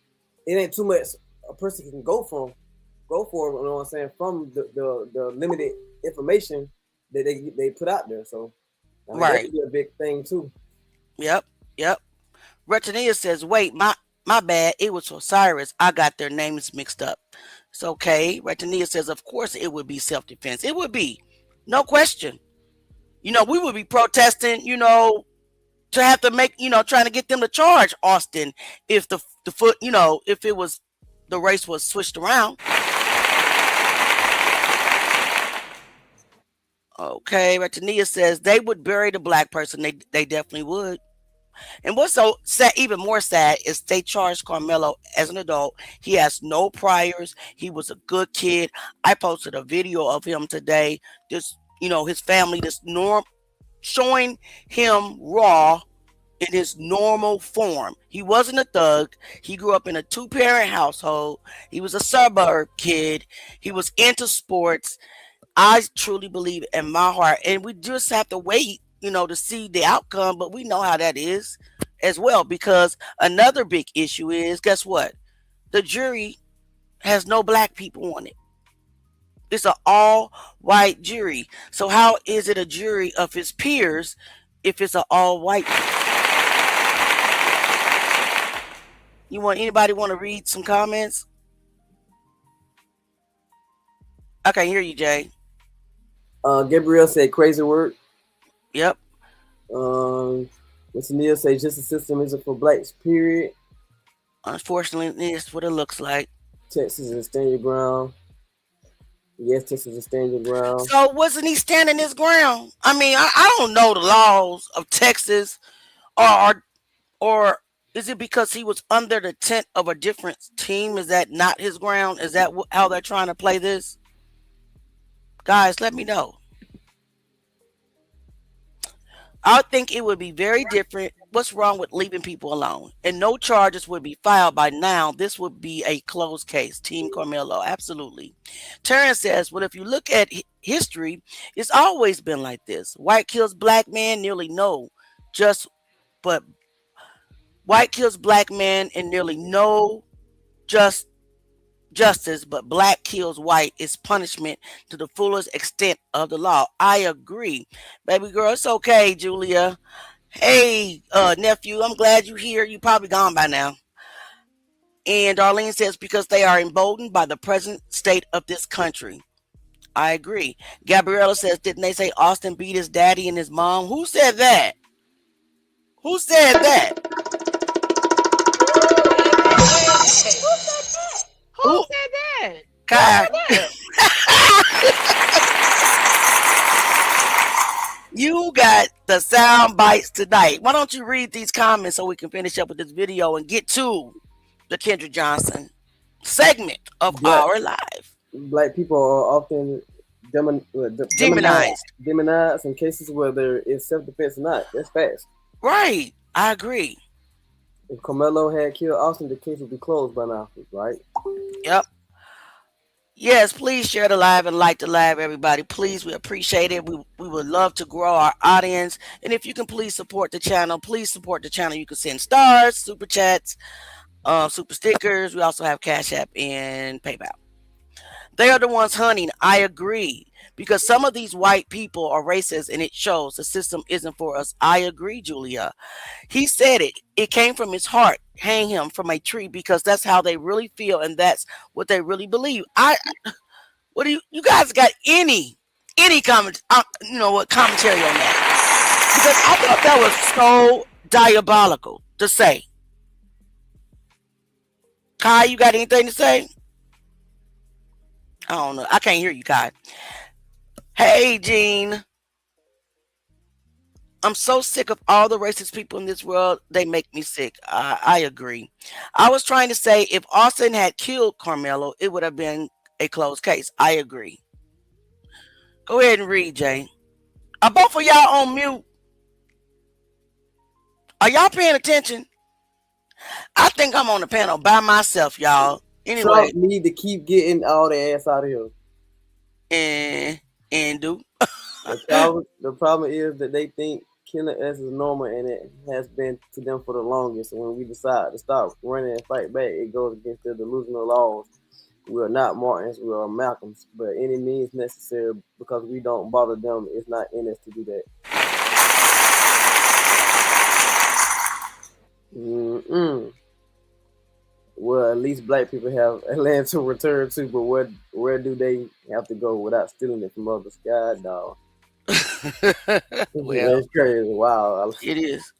it ain't too much a person can go for, you know what I'm saying, from the limited information that they put out there. So right, that could be a big thing too. Yep. Retania says, wait, my bad, it was Osiris. I got their names mixed up. It's okay. Retania says, of course it would be self-defense. It would be, no question. We would be protesting, to have to make, trying to get them to charge Austin if the foot, if it was the race was switched around. Okay, Retania says they would bury the black person. They definitely would. And what's so sad, even more sad, is they charged Karmelo as an adult. He has no priors. He was a good kid. I posted a video of him today. Just, his family, showing him raw in his normal form. He wasn't a thug. He grew up in a 2-parent household. He was a suburb kid. He was into sports. I truly believe in my heart, and we just have to wait, to see the outcome, but we know how that is as well, because another big issue is, guess what? The jury has no black people on it. It's an all-white jury. So how is it a jury of his peers if it's an all-white? Anybody want to read some comments? I can't hear you, Jay. Gabrielle said crazy word. Yep. Mr. Neal say justice system isn't for blacks, period. Unfortunately, that's what it looks like. Texas is stand your ground. Yes, Texas is stand your ground. So wasn't he standing his ground? I mean, I don't know the laws of Texas, or is it because he was under the tent of a different team? Is that not his ground? Is that how they're trying to play this? Guys, let me know. I think it would be very different. What's wrong with leaving people alone? And no charges would be filed by now. This would be a closed case. Team Karmelo, absolutely. Terrence says, well, if you look at history, it's always been like this. White kills black man, nearly no. But white kills black man and nearly no justice, but black kills white is punishment to the fullest extent of the law. I agree. Baby girl, it's okay, Julia. Hey, nephew, I'm glad you're here. You probably gone by now. And Darlene says, because they are emboldened by the present state of this country. I agree. Gabriella says, didn't they say Austin beat his daddy and his mom? Who said that? Who said that? Who said that? God. You got the sound bites tonight. Why don't you read these comments so we can finish up with this video and get to the Kendrick Johnson segment of our live. Black people are often demonized in cases whether it's self-defense or not. That's facts. Right. I agree. If Karmelo had killed Austin, the case would be closed by now, right? Yep. Yes, please share the live and like the live, everybody. Please, we appreciate it. We would love to grow our audience. And if you can please support the channel, please support the channel. You can send stars, super chats, super stickers. We also have Cash App and PayPal. They are the ones hunting. I agree. Because some of these white people are racist and it shows the system isn't for us. I agree, Julia. He said it. It came from his heart. Hang him from a tree because that's how they really feel and that's what they really believe. What do you guys got any comment, commentary on that? Because I thought that was so diabolical to say. Kai, you got anything to say? I don't know. I can't hear you, Kai. Hey, Gene. I'm so sick of all the racist people in this world. They make me sick. I agree. I was trying to say if Austin had killed Karmelo, it would have been a closed case. I agree. Go ahead and read, Jay. Are both of y'all on mute? Are y'all paying attention? I think I'm on the panel by myself, y'all. Anyway. Trump need to keep getting all the ass out of here. And do. The problem is that they think killing us is normal, and it has been to them for the longest. So when we decide to stop running and fight back, it goes against their delusional laws. We are not Martins, we are Malcolms, but any means necessary because we don't bother them. It's not in us to do that. Well, at least black people have a land to return to, but where do they have to go without stealing it from others? God, dog. Well, that's crazy. Wow. It is.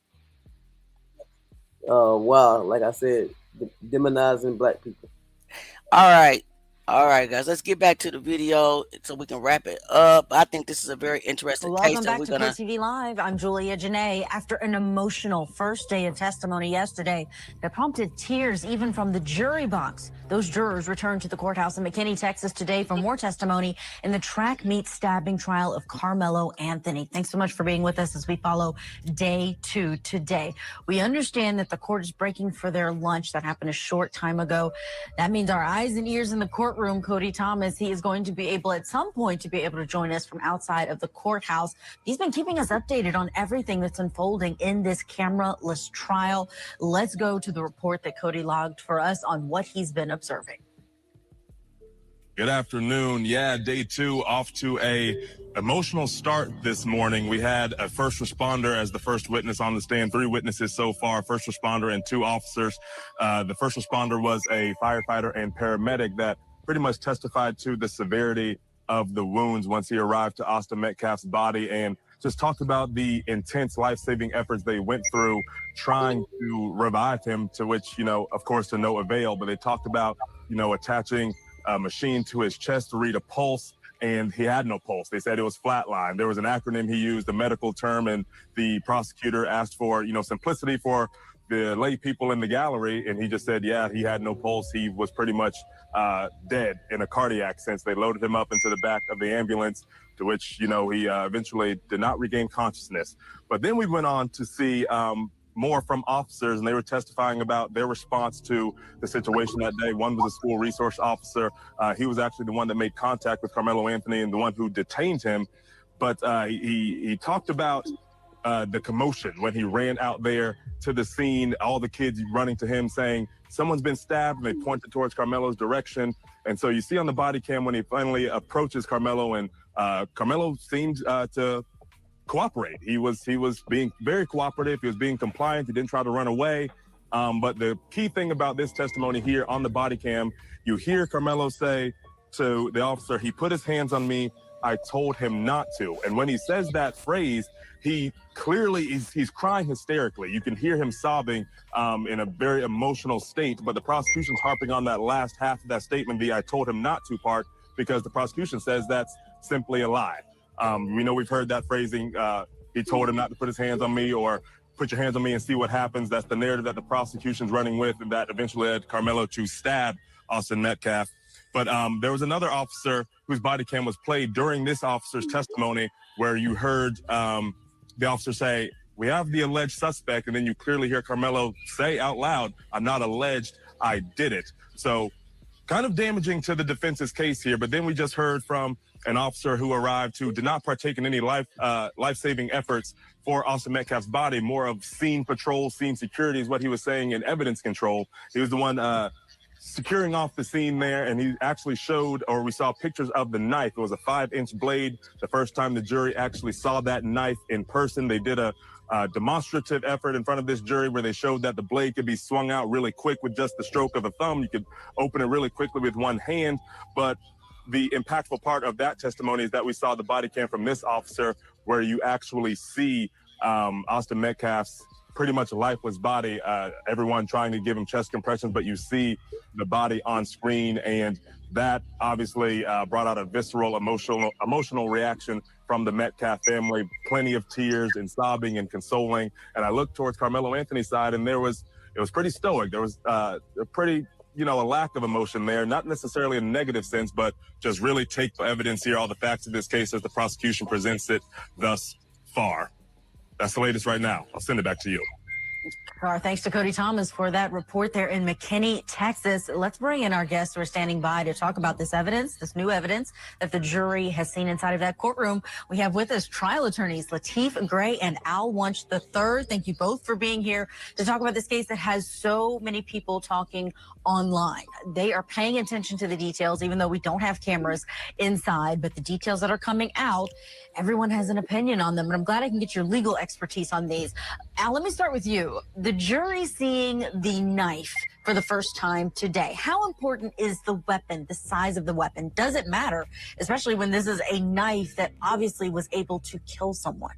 Wow. Like I said, demonizing black people. All right, guys. Let's get back to the video so we can wrap it up. I think this is a very interesting case. Welcome back to KTV Live. I'm Julia Janae. After an emotional first day of testimony yesterday that prompted tears even from the jury box, those jurors returned to the courthouse in McKinney, Texas today for more testimony in the track meet stabbing trial of Karmelo Anthony. Thanks so much for being with us as we follow day 2 today. We understand that the court is breaking for their lunch. That happened a short time ago. That means our eyes and ears in the courtroom, Cody Thomas, he is going to be able at some point to be able to join us from outside of the courthouse. He's been keeping us updated on everything that's unfolding in this camera-less trial. Let's go to the report that Cody logged for us on what he's been observing. Good afternoon. Yeah, day 2 off to a emotional start this morning. We had a first responder as the first witness on the stand, 3 witnesses so far, first responder and 2 officers. The first responder was a firefighter and paramedic that pretty much testified to the severity of the wounds once he arrived to Austin Metcalf's body and just talked about the intense life-saving efforts they went through trying to revive him, to which, of course, to no avail. But they talked about, attaching a machine to his chest to read a pulse, and he had no pulse. They said it was flatline. There was an acronym he used, a medical term, and the prosecutor asked for, simplicity for the lay people in the gallery, and he just said, yeah, he had no pulse. He was pretty much dead in a cardiac sense. They loaded him up into the back of the ambulance, to which, he eventually did not regain consciousness. But then we went on to see more from officers, and they were testifying about their response to the situation that day. One was a school resource officer. He was actually the one that made contact with Karmelo Anthony and the one who detained him. But he talked about the commotion when he ran out there to the scene, all the kids running to him saying, someone's been stabbed, and they pointed towards Karmelo's direction. And so you see on the body cam when he finally approaches Karmelo, and Karmelo seemed to cooperate. He was being very cooperative. He was being compliant. He didn't try to run away. But the key thing about this testimony here on the body cam, you hear Karmelo say to the officer, he put his hands on me. I told him not to. And when he says that phrase, he clearly he's crying hysterically. You can hear him sobbing in a very emotional state. But the prosecution's harping on that last half of that statement, the I told him not to part, because the prosecution says that's simply a lie. We know we've heard that phrasing, he told him not to put his hands on me, or put your hands on me and see what happens. That's the narrative that the prosecution's running with, and that eventually led Karmelo to stab Austin Metcalf. But there was another officer whose body cam was played during this officer's testimony, where you heard the officer say, we have the alleged suspect, and then you clearly hear Karmelo say out loud, I'm not alleged, I did it. So kind of damaging to the defense's case here. But then we just heard from an officer who arrived who did not partake in any life-saving efforts for Austin Metcalf's body, more of scene patrol, scene security is what he was saying, and evidence control. He was the one securing off the scene there, and he actually showed, or we saw pictures of the knife. It was a 5-inch blade. The first time the jury actually saw that knife in person, they did a demonstrative effort in front of this jury where they showed that the blade could be swung out really quick with just the stroke of a thumb. You could open it really quickly with one hand. But the impactful part of that testimony is that we saw the body cam from this officer, where you actually see Austin Metcalf's pretty much a lifeless body. Everyone trying to give him chest compressions, but you see the body on screen, and that obviously brought out a visceral, emotional reaction from the Metcalf family. Plenty of tears and sobbing and consoling. And I looked towards Karmelo Anthony's side, and it was pretty stoic. There was a pretty, a lack of emotion there, not necessarily in a negative sense, but just really take the evidence here, all the facts of this case as the prosecution presents it thus far. That's the latest right now. I'll send it back to you. Our thanks to Cody Thomas for that report there in McKinney, Texas. Let's bring in our guests who are standing by to talk about this evidence, this new evidence that the jury has seen inside of that courtroom. We have with us trial attorneys Lateef Gray and Al Wunsch III. Thank you both for being here to talk about this case that has so many people talking online. They are paying attention to the details, even though we don't have cameras inside, but the details that are coming out, everyone has an opinion on them. And I'm glad I can get your legal expertise on these. Al, let me start with you. The jury seeing the knife for the first time today. How important is the weapon, the size of the weapon? Does it matter, especially when this is a knife that obviously was able to kill someone?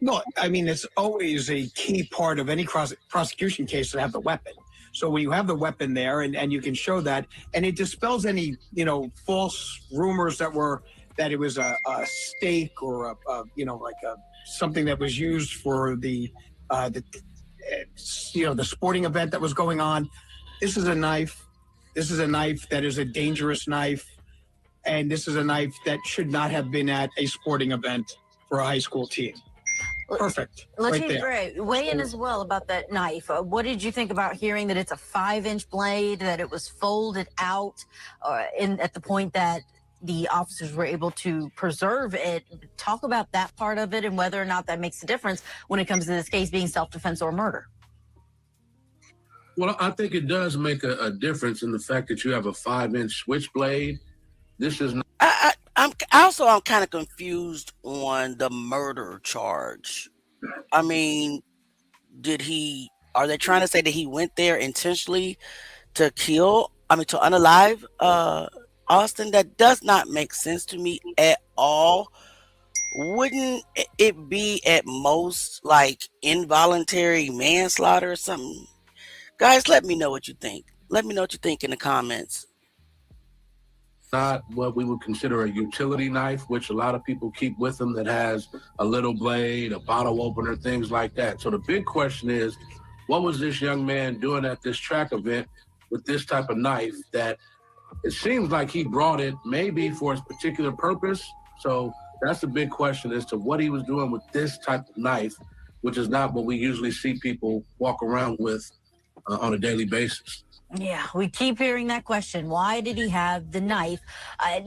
No, I mean, it's always a key part of any prosecution case to have the weapon. So when you have the weapon there and you can show that, and it dispels any, false rumors that it was a stake or something that was used for the sporting event that was going on. This is a knife. This is a knife that is a dangerous knife. And this is a knife that should not have been at a sporting event for a high school team. Perfect. Right there. Gray, weigh in as well about that knife. What did you think about hearing that it's a 5-inch blade, that it was folded out at the point that the officers were able to preserve it? Talk about that part of it and whether or not that makes a difference when it comes to this case being self-defense or murder. Well, I think it does make a difference in the fact that you have a 5-inch switchblade. This is not. I'm kind of confused on the murder charge. I mean, are they trying to say that he went there intentionally to unalive Austin? That does not make sense to me at all. Wouldn't it be at most like involuntary manslaughter or something? Guys, let me know what you think. Let me know what you think in the comments. Not what we would consider a utility knife, which a lot of people keep with them, that has a little blade, a bottle opener, things like that. So the big question is, what was this young man doing at this track event with this type of knife that it seems like he brought it maybe for his particular purpose? So that's the big question as to what he was doing with this type of knife, which is not what we usually see people walk around with on a daily basis. Yeah, we keep hearing that question. Why did he have the knife?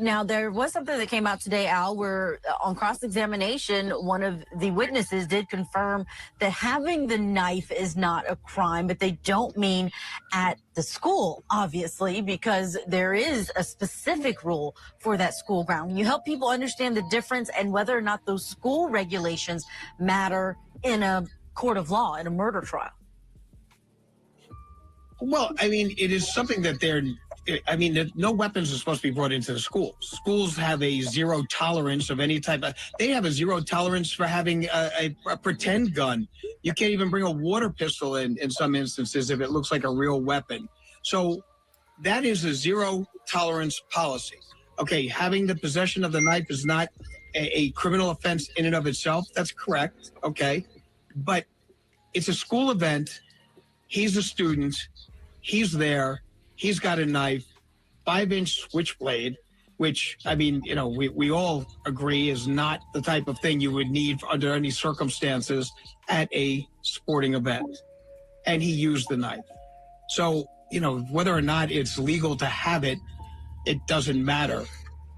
Now, there was something that came out today, Al, where on cross-examination, one of the witnesses did confirm that having the knife is not a crime, but they don't mean at the school, obviously, because there is a specific rule for that school ground. You help people understand the difference and whether or not those school regulations matter in a court of law, in a murder trial. Well, I mean, it is something that no weapons are supposed to be brought into the schools. Schools have a zero tolerance of any type of, they have a zero tolerance for having a pretend gun. You can't even bring a water pistol in some instances if it looks like a real weapon. So that is a zero tolerance policy. Okay, having the possession of the knife is not a criminal offense in and of itself. That's correct, okay? But it's a school event. He's a student. He's there. He's got a knife, 5-inch switchblade, which, I mean, we all agree is not the type of thing you would need under any circumstances at a sporting event. And he used the knife. So, whether or not it's legal to have it, it doesn't matter.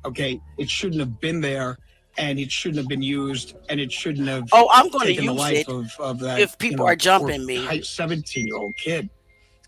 Okay. It shouldn't have been there, and it shouldn't have been used, and it shouldn't have I'm going to taken the use life it of that. if people are jumping me. 17-year-old kid.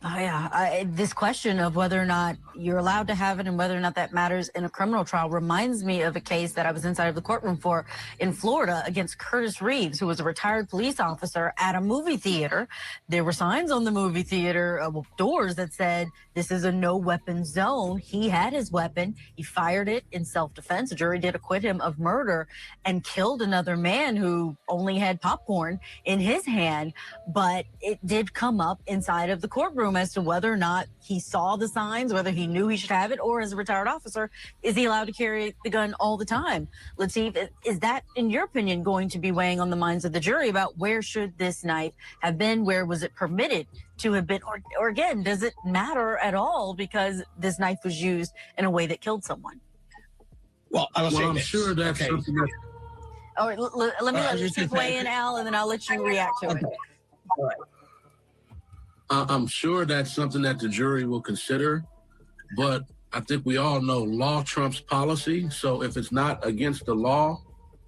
Oh, yeah. This question of whether or not you're allowed to have it and whether or not that matters in a criminal trial reminds me of a case that I was inside of the courtroom for in Florida against Curtis Reeves, who was a retired police officer at a movie theater. There were signs on the movie theater doors that said, "This is a no weapon zone." He had his weapon. He fired it in self-defense. The jury did acquit him of murder and killed another man who only had popcorn in his hand. But it did come up inside of the courtroom as to whether or not he saw the signs, whether he knew he should have it, or as a retired officer, is he allowed to carry the gun all the time? Lateef, is that, in your opinion, going to be weighing on the minds of the jury about where should this knife have been? Where was it permitted to have been? Or again, does it matter at all because this knife was used in a way that killed someone? Well, I will say I'm this. sure that's something that All right, let me let Lateef weigh in, Al, and then I'll let you react to it. All right. I'm sure that's something that the jury will consider, but I think we all know law trumps policy. So if it's not against the law,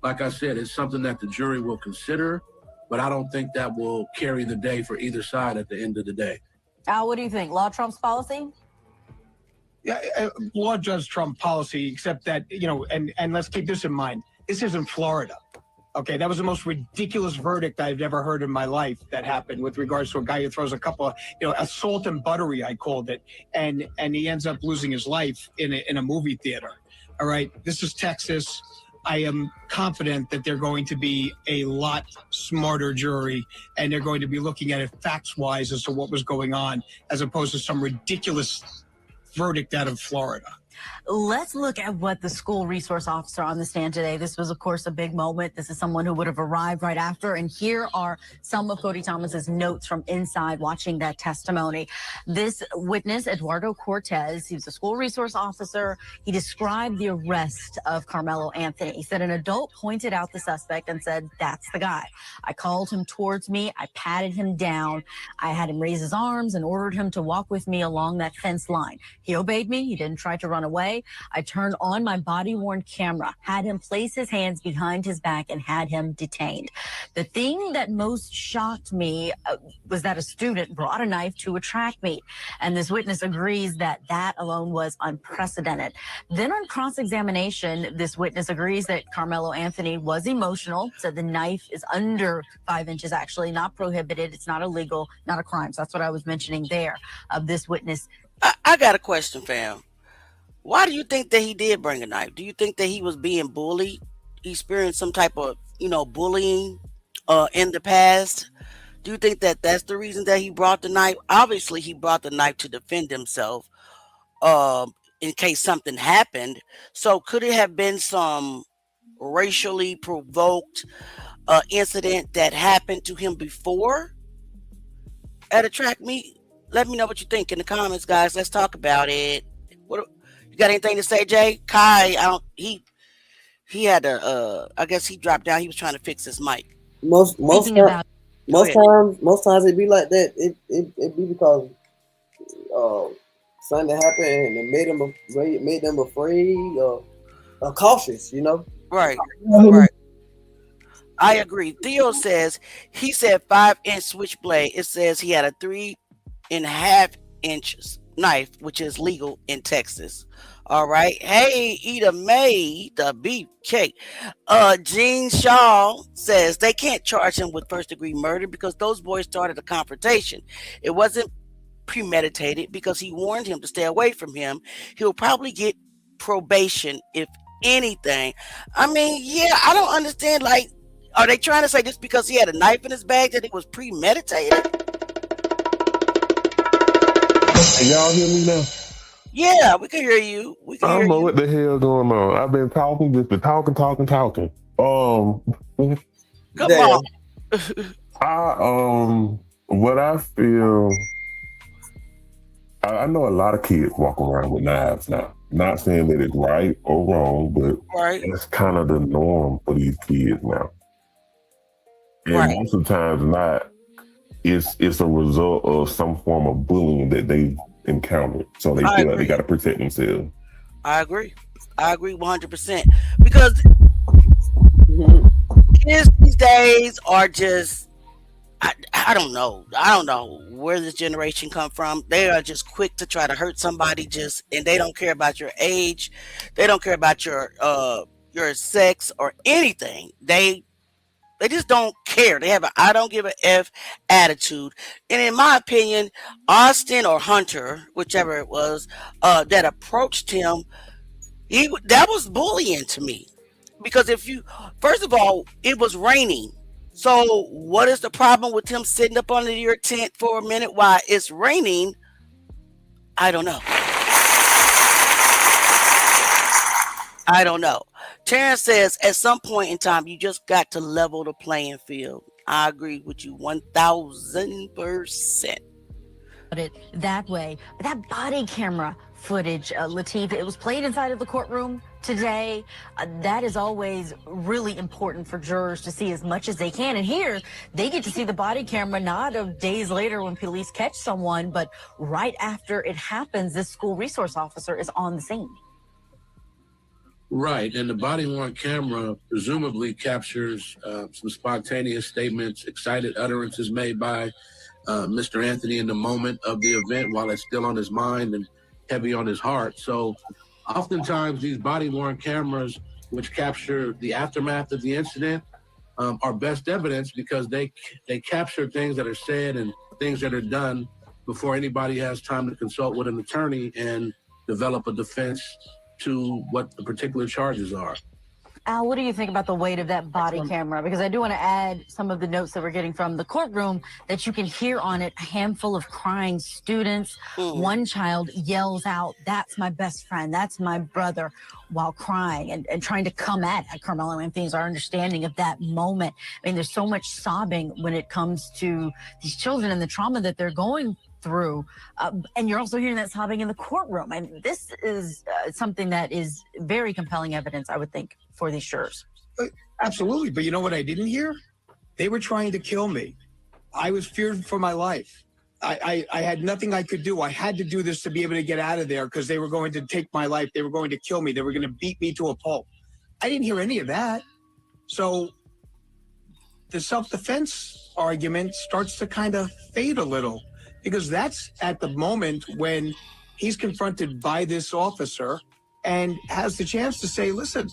like I said, it's something that the jury will consider, but I don't think that will carry the day for either side at the end of the day. Al, what do you think? Law trumps policy? Yeah, law does trump policy, except that, and let's keep this in mind. This is in Florida. Okay, that was the most ridiculous verdict I've ever heard in my life that happened with regards to a guy who throws a couple of, assault and buttery, I called it, and he ends up losing his life in a movie theater. All right, this is Texas. I am confident that they're going to be a lot smarter jury, and they're going to be looking at it facts-wise as to what was going on, as opposed to some ridiculous verdict out of Florida. Let's look at what the school resource officer on the stand today. This was, of course, a big moment. This is someone who would have arrived right after. And here are some of Cody Thomas's notes from inside watching that testimony. This witness, Eduardo Cortez, he was a school resource officer. He described the arrest of Karmelo Anthony. He said an adult pointed out the suspect and said, "That's the guy. I called him towards me. I patted him down. I had him raise his arms and ordered him to walk with me along that fence line. He obeyed me. He didn't try to run away. I turned on my body-worn camera, had him place his hands behind his back, and had him detained." The thing that most shocked me was that a student brought a knife to a track meet, and this witness agrees that that alone was unprecedented. Then on cross-examination, this witness agrees that Karmelo Anthony was emotional, said the knife is under 5 inches, actually, not prohibited, it's not illegal, not a crime. So that's what I was mentioning there of this witness. I got a question, fam. Why do you think that he did bring a knife? Do you think that he was being bullied? He experienced some type of, bullying in the past? Do you think that that's the reason that he brought the knife? Obviously, he brought the knife to defend himself in case something happened. So could it have been some racially provoked incident that happened to him before at a track meet? Let me know what you think in the comments, guys. Let's talk about it. You got anything to say, Jay? Kai, he had to I guess he dropped down. He was trying to fix his mic. Most times it be like that. It be because something happened and it made them afraid or cautious, Right. Right. I agree. Theo says he said 5-inch switchblade. It says he had a 3.5 inches knife, which is legal in Texas. All right. Hey, Eda May, the beefcake. Gene Shaw says they can't charge him with first-degree murder because those boys started a confrontation. It wasn't premeditated because he warned him to stay away from him. He'll probably get probation, if anything. I mean, yeah, I don't understand. Like, are they trying to say just because he had a knife in his bag that it was premeditated? Can y'all hear me now? Yeah, we can hear you. I don't know what the hell going on. I've been talking, just been talking. Come on. What I feel, I know a lot of kids walk around with knives now. Not saying that it's right or wrong, but it's kind of the norm for these kids now. And most of the times not, it's a result of some form of bullying that they encountered. So they feel like they got to protect themselves. I agree 100%. Because kids these days are just I don't know. I don't know where this generation come from. They are just quick to try to hurt somebody, and they don't care about your age. They don't care about your sex or anything. They just don't care. They have a I don't give a F attitude. And in my opinion, Austin or Hunter, whichever it was, that approached him, that was bullying to me. Because first of all, it was raining. So what is the problem with him sitting up under your tent for a minute while it's raining? I don't know. I don't know. Terrence says, at some point in time, you just got to level the playing field. I agree with you 1,000%. It that way. But that body camera footage, Lateef, it was played inside of the courtroom today. That is always really important for jurors to see as much as they can. And here, they get to see the body camera not of days later when police catch someone, but right after it happens, this school resource officer is on the scene. Right, and the body-worn camera presumably captures some spontaneous statements, excited utterances made by Mr. Anthony in the moment of the event while it's still on his mind and heavy on his heart. So oftentimes these body-worn cameras, which capture the aftermath of the incident, are best evidence because they capture things that are said and things that are done before anybody has time to consult with an attorney and develop a defense to what the particular charges are. Al, what do you think about the weight of that body camera? Because I do want to add some of the notes that we're getting from the courtroom that you can hear on it, a handful of crying students. One child yells out, "That's my best friend, that's my brother," while crying and trying to come at Karmelo Anthony is our understanding of that moment. I mean, there's so much sobbing when it comes to these children and the trauma that they're going through. And you're also hearing that sobbing in the courtroom. And this is something that is very compelling evidence, I would think, for these jurors. Absolutely. But you know what I didn't hear? They were trying to kill me. I was feared for my life. I had nothing I could do. I had to do this to be able to get out of there because they were going to take my life. They were going to kill me. They were going to beat me to a pulp. I didn't hear any of that. So the self-defense argument starts to kind of fade a little, because that's at the moment when he's confronted by this officer and has the chance to say, listen,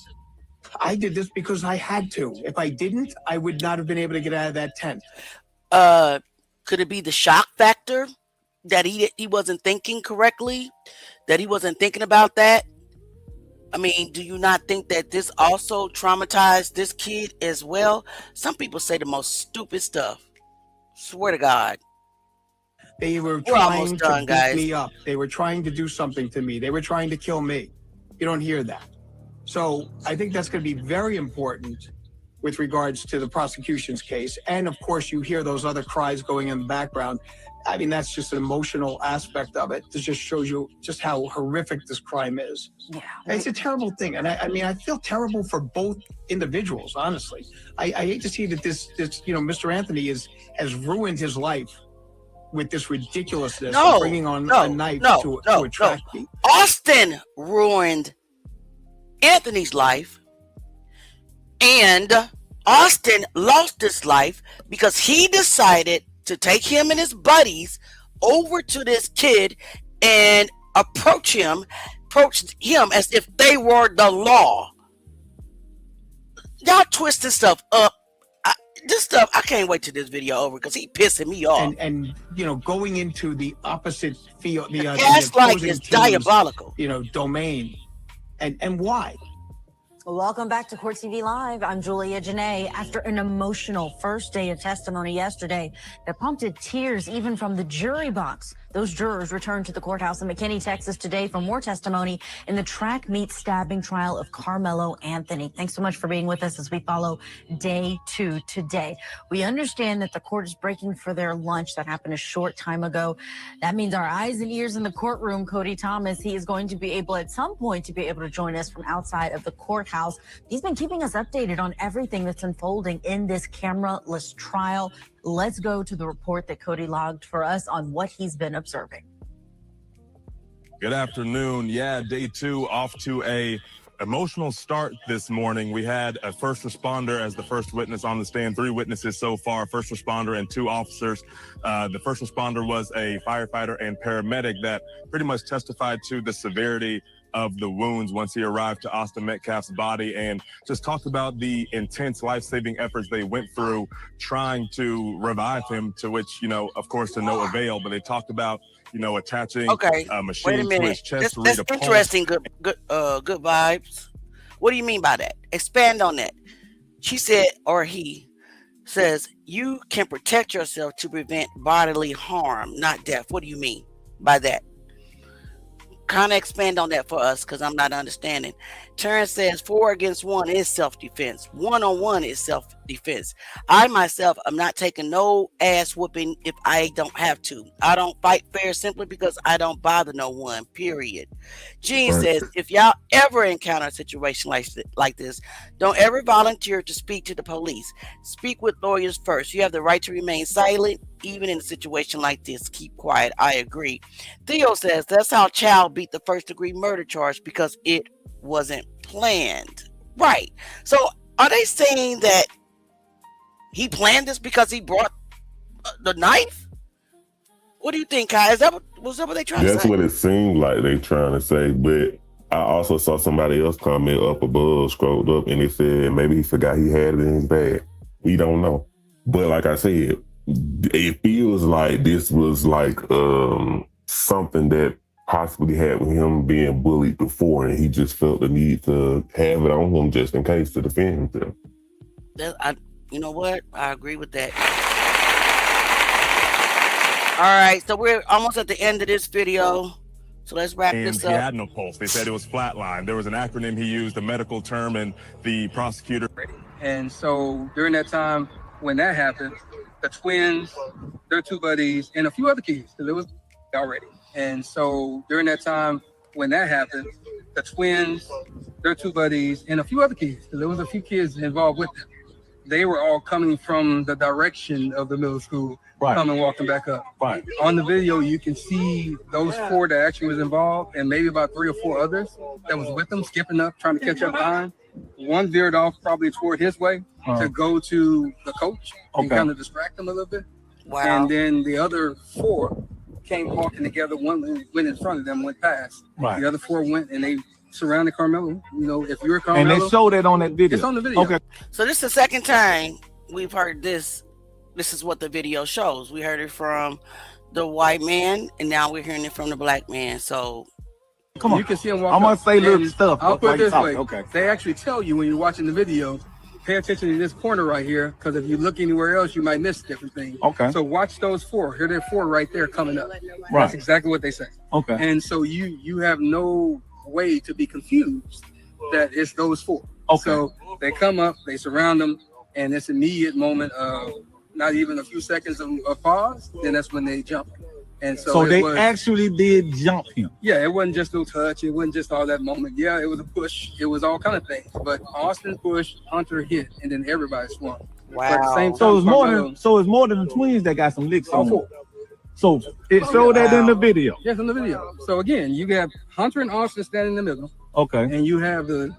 I did this because I had to. If I didn't, I would not have been able to get out of that tent. Could it be the shock factor that he wasn't thinking correctly, that he wasn't thinking about that? I mean, do you not think that this also traumatized this kid as well? Some people say the most stupid stuff. Swear to God. They were trying to beat me up. They were trying to do something to me. They were trying to kill me. You don't hear that. So I think that's going to be very important with regards to the prosecution's case. And of course, you hear those other cries going in the background. I mean, that's just an emotional aspect of it. It just shows you just how horrific this crime is. Yeah. It's a terrible thing. And I mean, I feel terrible for both individuals, honestly. I hate to see that this Mr. Anthony has ruined his life with this ridiculousness of bringing on a knife to a track meet. Austin ruined Anthony's life, and Austin lost his life because he decided to take him and his buddies over to this kid and approached him as if they were the law. Y'all twisting stuff up. This stuff, I can't wait till this video over because he pissing me off. And going into the opposite field, the gaslight is diabolical. Domain, and why? Welcome back to Court TV Live. I'm Julia Janae. After an emotional first day of testimony yesterday that prompted tears even from the jury box, those jurors returned to the courthouse in McKinney, Texas today for more testimony in the track meet stabbing trial of Karmelo Anthony. Thanks so much for being with us as we follow day 2 today. We understand that the court is breaking for their lunch. That happened a short time ago. That means our eyes and ears in the courtroom, Cody Thomas, he is going to be able at some point to be able to join us from outside of the courthouse. He's been keeping us updated on everything that's unfolding in this camera-less trial. Let's go to the report that Cody logged for us on what he's been observing. Good afternoon. Yeah, day 2 off to a emotional start this morning. We had a first responder as the first witness on the stand, 3 witnesses so far, first responder and 2 officers. The first responder was a firefighter and paramedic that pretty much testified to the severity of the wounds once he arrived to Austin Metcalf's body, and just talked about the intense life-saving efforts they went through trying to revive him, to which, you know, of course, to no avail. But they talked about, you know, attaching a machine to his chest to read a pulse. Interesting. Good vibes. What do you mean by that? Expand on that. She said, or he says, you can protect yourself to prevent bodily harm, not death. What do you mean by that? Kind of expand on that for us, because I'm not understanding. Terrence says 4 against 1 is self-defense. 1-on-1 is self-defense. I myself am not taking no ass whooping if I don't have to. I don't fight fair simply because I don't bother no one, period. Gene says, if y'all ever encounter a situation like this, don't ever volunteer to speak to the police. Speak with lawyers first. You have the right to remain silent, even in a situation like this. Keep quiet. I agree. Theo says that's how Child beat the first-degree murder charge, because it wasn't planned. Right. So are they saying that he planned this because he brought the knife? What do you think, Kai? Was that what they trying to say? That's what it seemed like they trying to say. But I also saw somebody else comment up above, scrolled up, and they said maybe he forgot he had it in his bag. We don't know. But like I said, it feels like this was like something that possibly had with him being bullied before, and he just felt the need to have it on him just in case to defend himself. You know what? I agree with that. All right, so we're almost at the end of this video. So let's wrap this up. He had no pulse. They said it was flatline. There was an acronym he used, a medical term, and the prosecutor. And so during that time when that happened, the twins, their 2 buddies, and a few other kids, because it was already. And so during that time when that happened, the twins, their 2 buddies, and a few other kids, because there was a few kids involved with them, they were all coming from the direction of the middle school, coming walking back up. On the video, you can see those 4 that actually was involved, and maybe about 3 or 4 others that was with them, skipping up, trying to catch up behind. One veered off probably toward his way to go to the coach and kind of distract him a little bit. Wow. And then the other 4 came walking together. One went in front of them, went past. The other 4 went and they surrounded Karmelo. You know, if you're Karmelo. And they showed it on that video. It's on the video. Okay. So this is the second time we've heard this. This is what the video shows. We heard it from the white man, and now we're hearing it from the black man. So come on. You can see him walk I'm gonna up, say little stuff. I'll put it this way. Okay. They actually tell you when you're watching the video, pay attention to this corner right here, because if you look anywhere else, you might miss different things. Okay. So watch those 4. Here, there are 4 right there coming up. Right. That's exactly what they say. Okay. And so you have no way to be confused that it's those 4. Okay. So they come up, they surround them, and this immediate moment of not even a few seconds of pause, then that's when they jump. And so they actually did jump him. Yeah, it wasn't just no touch. It wasn't just all that moment. Yeah, it was a push. It was all kind of things. But Austin pushed, Hunter hit, and then everybody swung. Wow. At the same time, So it's more than the twins that got some licks on. 4. So it showed that in the video. Yes, in the video. So again, you have Hunter and Austin standing in the middle. Okay. And you have the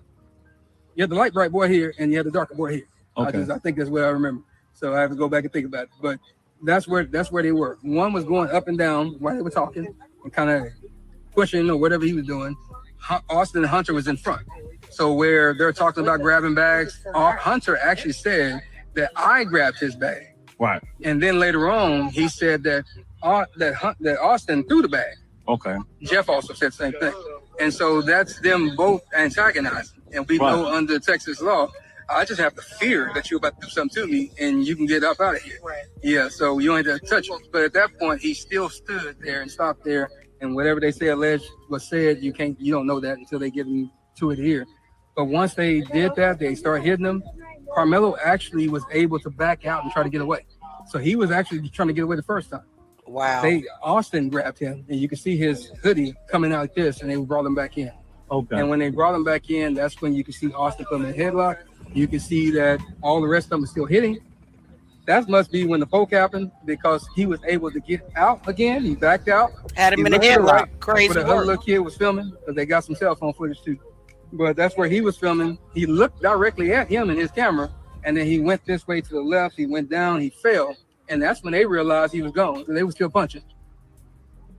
light bright boy here, and you have the darker boy here. Okay. I think that's what I remember. So I have to go back and think about it. But that's where they were. One was going up and down while they were talking and kind of pushing or whatever he was doing. Austin and Hunter was in front. So where they're talking about grabbing bags, Hunter actually said that I grabbed his bag. Right. And then later on, he said that Austin threw the bag. Okay. Jeff also said the same thing. And so that's them both antagonizing. And we know under Texas law, I just have to fear that you're about to do something to me and you can get up out of here. Right. Yeah, so you don't have to touch me. But at that point, he still stood there and stopped there. And whatever they say alleged was said, you don't know that until they get into it here. But once they did that, they started hitting him. Karmelo actually was able to back out and try to get away. So he was actually trying to get away the first time. Wow. Austin grabbed him, and you can see his hoodie coming out like this, and they brought him back in. Okay. And when they brought him back in, that's when you can see Austin put him in a headlock. You can see that all the rest of them are still hitting. That must be when the poke happened, because he was able to get out again. He backed out. Had him in a headlock. Crazy but the other little kid was filming, because they got some cell phone footage too. but that's where he was filming. He looked directly at him in his camera, and then he went this way to the left. He went down, he fell, and that's when they realized he was gone. So they were still punching.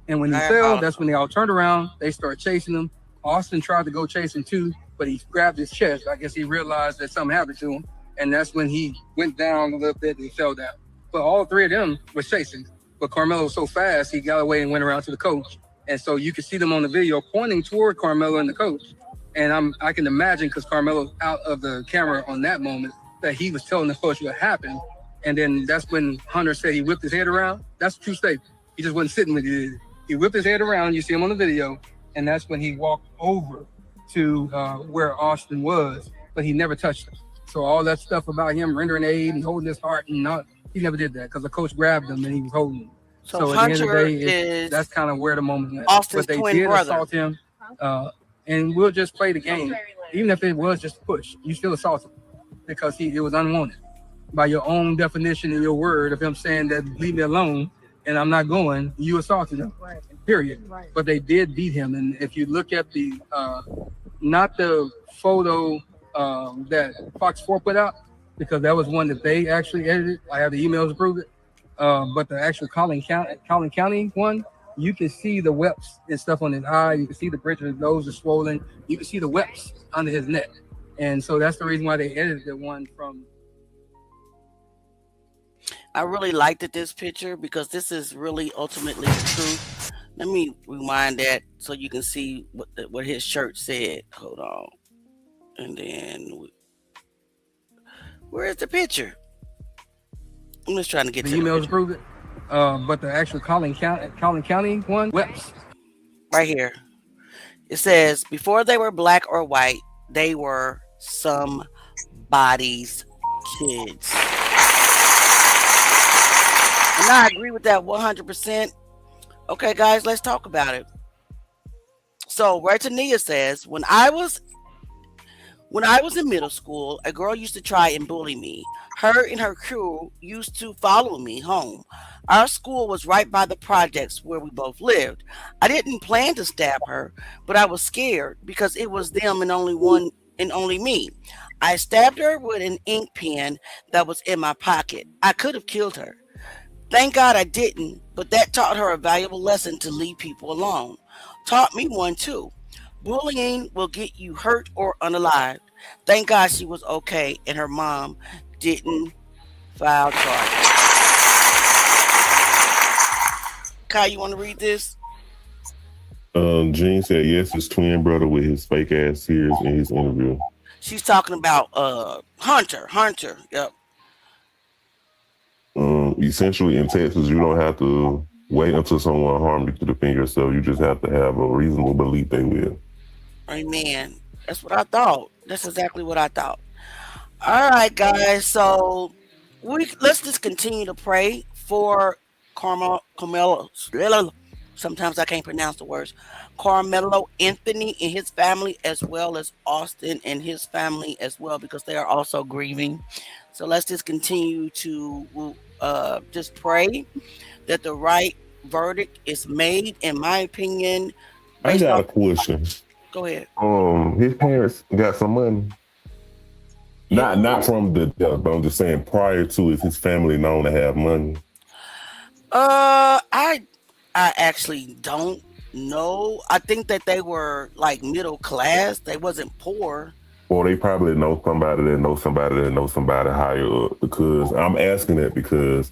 And when he fell, that's when they all turned around. They started chasing him. Austin tried to go chase him too, but he grabbed his chest. I guess he realized that something happened to him, and that's when he went down a little bit and he fell down. But all three of them were chasing. But Karmelo was so fast, he got away and went around to the coach. And so you can see them on the video pointing toward Karmelo and the coach. And I can imagine, because Karmelo's out of the camera on that moment, that he was telling the coach what happened. And then that's when Hunter said he whipped his head around. That's a true statement. He just wasn't sitting with you. He whipped his head around. You see him on the video. And that's when he walked over to where Austin was, but he never touched him. So all that stuff about him rendering aid and holding his heart, and not, he never did that, because the coach grabbed him and he was holding him. So at the end of the day, that's kind of where the moment is. Austin's but they twin did brother. assault him, and we'll just play the game. Even if it was just a push, you still assault him, because it was unwanted. By your own definition and your word of him saying that leave me alone and I'm not going, you assaulted him, period. But they did beat him. And if you look at the, not the photo that Fox 4 put out, because that was one that they actually edited. I have the emails to prove it. But the actual Collin County one, you can see the webs and stuff on his eye. You can see the bridge of his nose is swollen. You can see the webs under his neck. And so that's the reason why they edited the one from. I really liked this picture because this is really ultimately the truth. Let me rewind that so you can see what his shirt said. Hold on. And then, where is the picture? I'm just trying to get the to emails to prove it. But the actual Collin County one, webs. Right here. It says, before they were black or white, they were somebody's kids. And I agree with that 100%. Okay, guys, let's talk about it. So, Retania says, when I was in middle school, a girl used to try and bully me. Her and her crew used to follow me home. Our school was right by the projects where we both lived. I didn't plan to stab her, but I was scared because it was them and only me. I stabbed her with an ink pen that was in my pocket. I could have killed her. Thank God I didn't, but that taught her a valuable lesson to leave people alone. Taught me one too. Bullying will get you hurt or unalived. Thank God she was okay and her mom didn't file charges. Kai, you want to read this? Gene said yes, his twin brother with his fake ass tears in his interview. She's talking about Hunter. Yep. Essentially in Texas, you don't have to wait until someone harmed you to defend yourself. You just have to have a reasonable belief they will. Amen. That's what I thought. That's exactly what I thought. All right, guys. So let's just continue to pray for Karmelo. Sometimes I can't pronounce the words. Karmelo Anthony and his family, as well as Austin and his family as well, because they are also grieving. So let's just continue to just pray that the right verdict is made. In my opinion, I got a question. Go ahead. His parents got some money. Not from the death, but I'm just saying prior to it, his family known to have money. I actually don't know. I think that they were like middle class. They wasn't poor. Well, they probably know somebody that knows somebody that knows somebody higher up, because I'm asking that because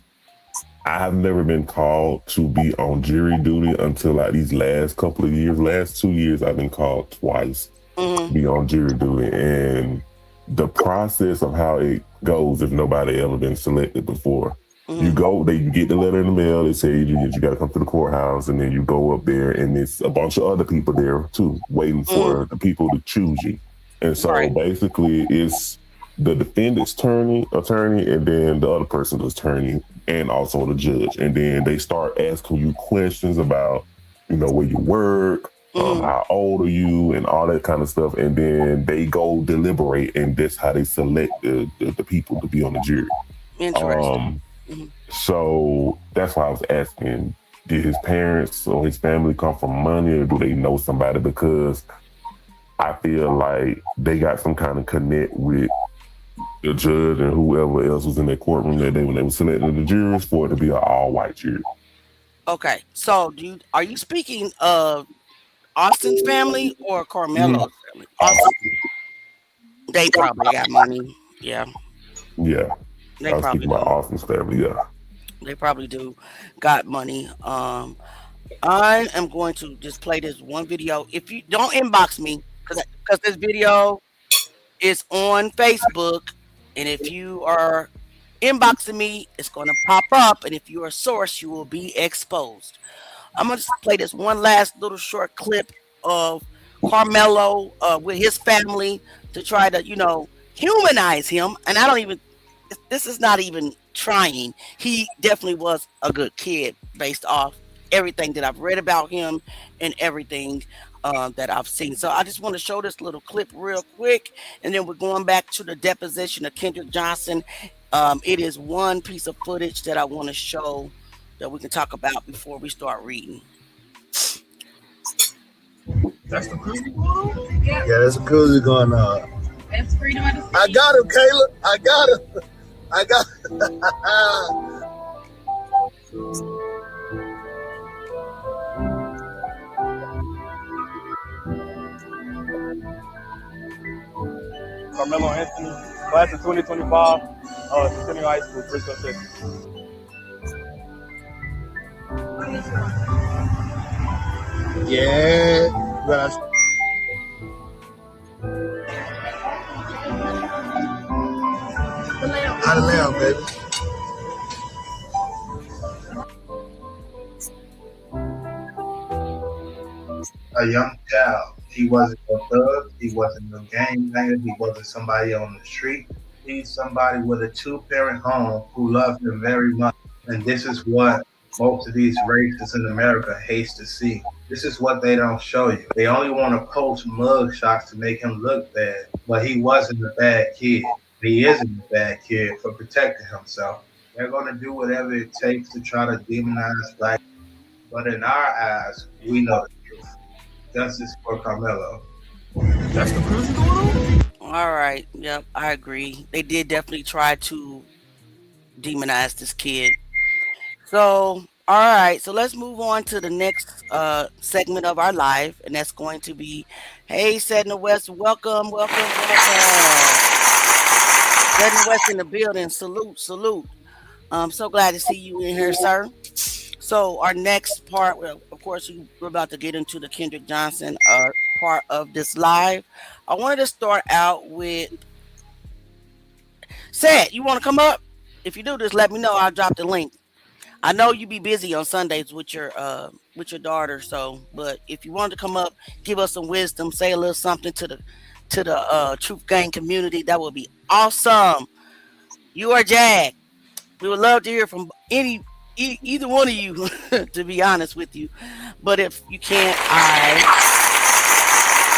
I have never been called to be on jury duty until like these last couple of years. Last 2 years, I've been called twice to be on jury duty. And the process of how it goes, if nobody ever been selected before, you go, you get the letter in the mail, they say you got to come to the courthouse, and then you go up there and it's a bunch of other people there too, waiting for the people to choose you. And so basically it's the defendant's attorney, and then the other person's attorney, and also the judge. And then they start asking you questions about, where you work, how old are you, and all that kind of stuff. And then they go deliberate, and that's how they select the people to be on the jury. Interesting. So that's why I was asking, did his parents or his family come from money, or do they know somebody? Because I feel like they got some kind of connect with the judge and whoever else was in that courtroom that day when they were selecting the jurors for it to be an all-white jury. Okay, so are you speaking of Austin's family or Carmelo's family? Austin, they probably got money. Yeah. Yeah. They I was probably speaking about do. Austin's family, yeah. They probably do got money. I am going to just play this one video. If you don't inbox me, because this video is on Facebook, and if you are inboxing me, it's going to pop up, and if you're a source, you will be exposed. I'm going to play this one last little short clip of Carmelo with his family to try to, humanize him. And I don't even, this is not even trying. He definitely was a good kid based off everything that I've read about him and everything that I've seen. So I just want to show this little clip real quick, and then we're going back to the deposition of Kendrick Johnson. It is one piece of footage that I want to show that we can talk about before we start reading. That's the cruise going on? Yeah, there's a cruise going on. That's freedom of the sea. I got him, Kayla. I got him. I got him. Karmelo Anthony, class of 2025, Centennial High School, Frisco, Texas. Yeah, but out of now, baby. A young child. He wasn't a thug. He wasn't a gangbanger. He wasn't somebody on the street. He's somebody with a two-parent home who loved him very much. And this is what most of these racists in America hates to see. This is what they don't show you. They only want to post mug shots to make him look bad. But he wasn't a bad kid. He isn't a bad kid for protecting himself. They're going to do whatever it takes to try to demonize black. But in our eyes, we know the truth. Justice for Carmelo. That's the cruise going on? All right. Yep, I agree. They did definitely try to demonize this kid. So, all right. So let's move on to the next segment of our live, and that's going to be, hey, Set in the West, welcome. Set in the West in the building. Salute. I'm so glad to see you in here, sir. So our next part, well, of course, we're about to get into the Kendrick Johnson part of this live. I wanted to start out with Sad. You want to come up? If you do, just let me know. I'll drop the link. I know you be busy on Sundays with your daughter, so but if you want to come up, give us some wisdom, say a little something to the Truth Gang community, that would be awesome. You are Jag. We would love to hear from either one of you, to be honest with you. But if you can't, I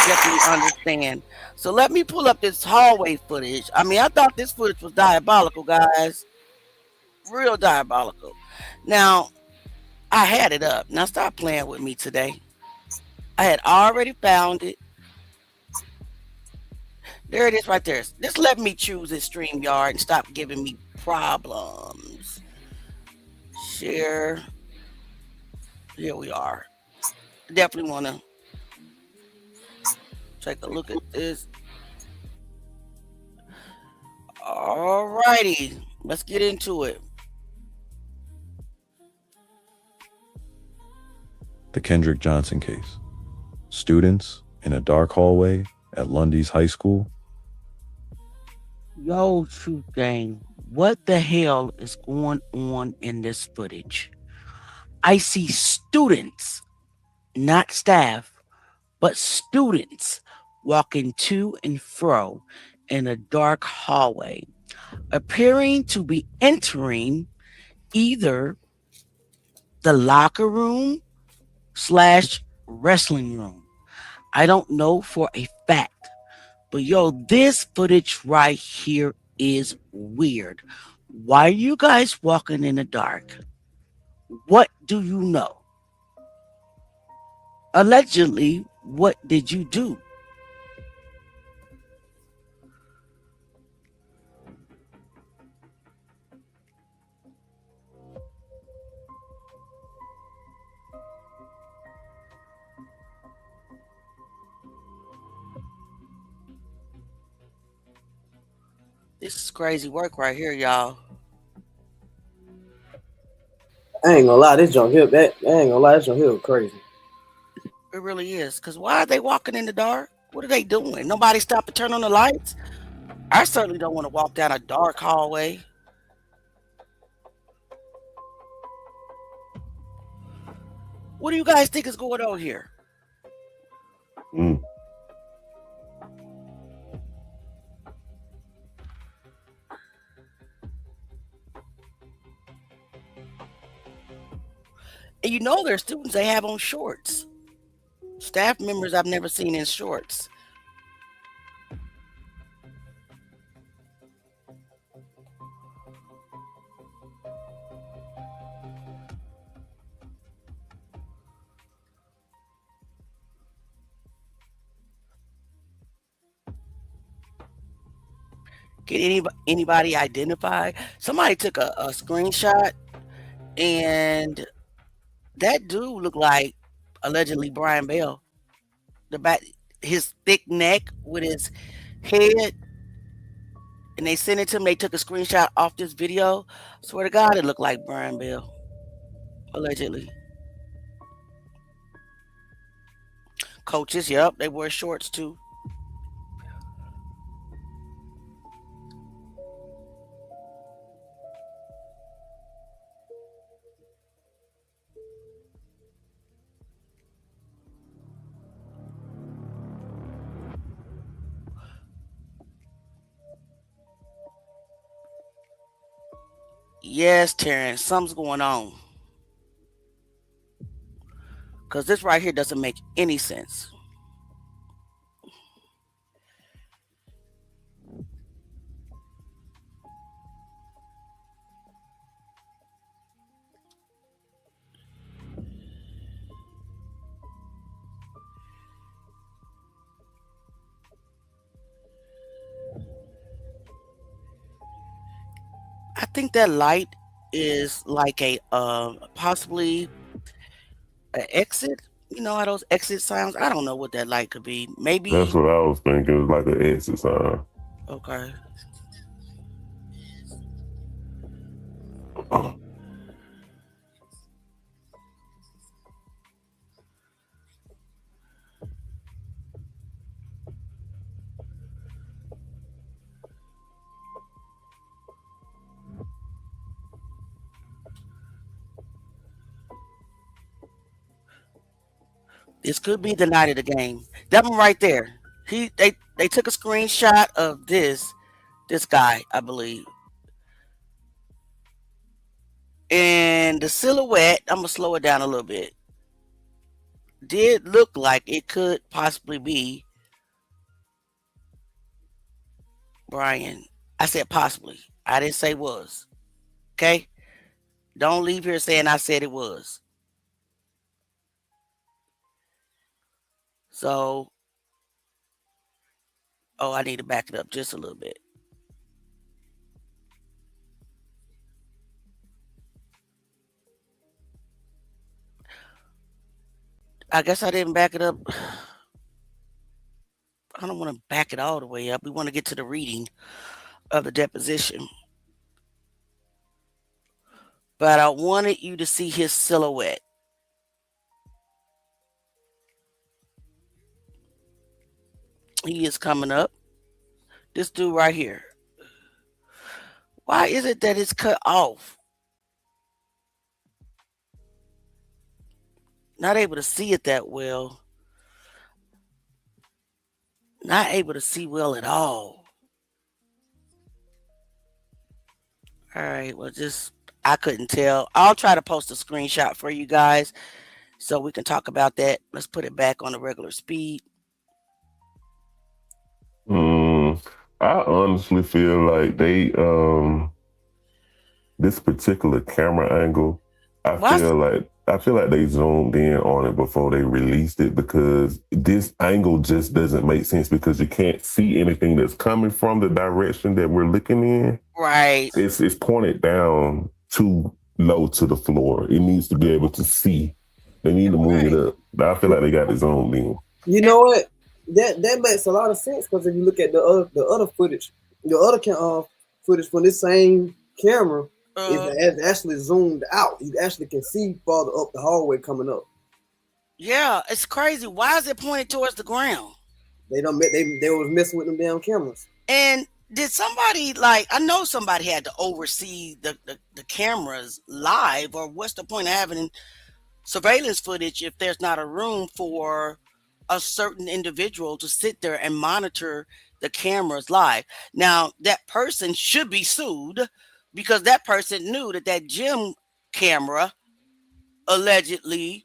definitely understand. So let me pull up this hallway footage. I mean, I thought this footage was diabolical, guys. Real diabolical. Now, I had it up. Now stop playing with me today. I had already found it. There it is right there. Just let me choose this StreamYard and stop giving me problems. Share. Here we are. Definitely want to take a look at this. All righty. Let's get into it. The Kendrick Johnson case. Students in a dark hallway at Lundy's High School. Yo, Truth Gang, what the hell is going on in this footage? I see students, not staff, but students walking to and fro in a dark hallway, appearing to be entering either the locker room / wrestling room. I don't know for a fact. But yo, this footage right here is weird. Why are you guys walking in the dark? What do you know? Allegedly, what did you do? crazy work right here, y'all. I ain't gonna lie, this junk here, this junk here was crazy. It really is. Cause why are they walking in the dark? What are they doing? Nobody stopped to turn on the lights? I certainly don't want to walk down a dark hallway. What do you guys think is going on here? Mm. And you know there's students they have on shorts. Staff members I've never seen in shorts. Can anybody identify? Somebody took a screenshot, and that dude looked like allegedly Brian Bell. The back, his thick neck with his head, and they sent it to him. They took a screenshot off this video. Swear to God, it looked like Brian Bell, allegedly. Coaches, yep, they wear shorts too. Yes, Terrence, something's going on. Because this right here doesn't make any sense. I think that light is like a possibly an exit. You know how those exit signs? I don't know what that light could be. Maybe. That's what I was thinking. It was like an exit sign. Okay. This could be the night of the game. That one right there. They took a screenshot of this guy, I believe. And the silhouette, I'm gonna slow it down a little bit, did look like it could possibly be Brian. I said possibly. I didn't say was. Okay? Don't leave here saying I said it was. So, I need to back it up just a little bit. I guess I didn't back it up. I don't want to back it all the way up. We want to get to the reading of the deposition. But I wanted you to see his silhouette. He is coming up. This dude right here. Why is it that it's cut off? Not able to see it that well. Not able to see well at all. All right, well, I couldn't tell. I'll try to post a screenshot for you guys so we can talk about that. Let's put it back on the regular speed. I honestly feel like they this particular camera angle, I feel like they zoomed in on it before they released it, because this angle just doesn't make sense, because you can't see anything that's coming from the direction that we're looking in. Right. It's pointed down too low to the floor. It needs to be able to see. They need to move it up. But I feel like they got it zoomed in. You know what? That makes a lot of sense, because if you look at the other footage, the other footage from this same camera is actually zoomed out. You actually can see farther up the hallway coming up. Yeah, it's crazy. Why is it pointed towards the ground? They was messing with them damn cameras. And did somebody, like, I know somebody had to oversee the cameras live, or what's the point of having surveillance footage if there's not a room for a certain individual to sit there and monitor the cameras live? Now, that person should be sued because that person knew that gym camera allegedly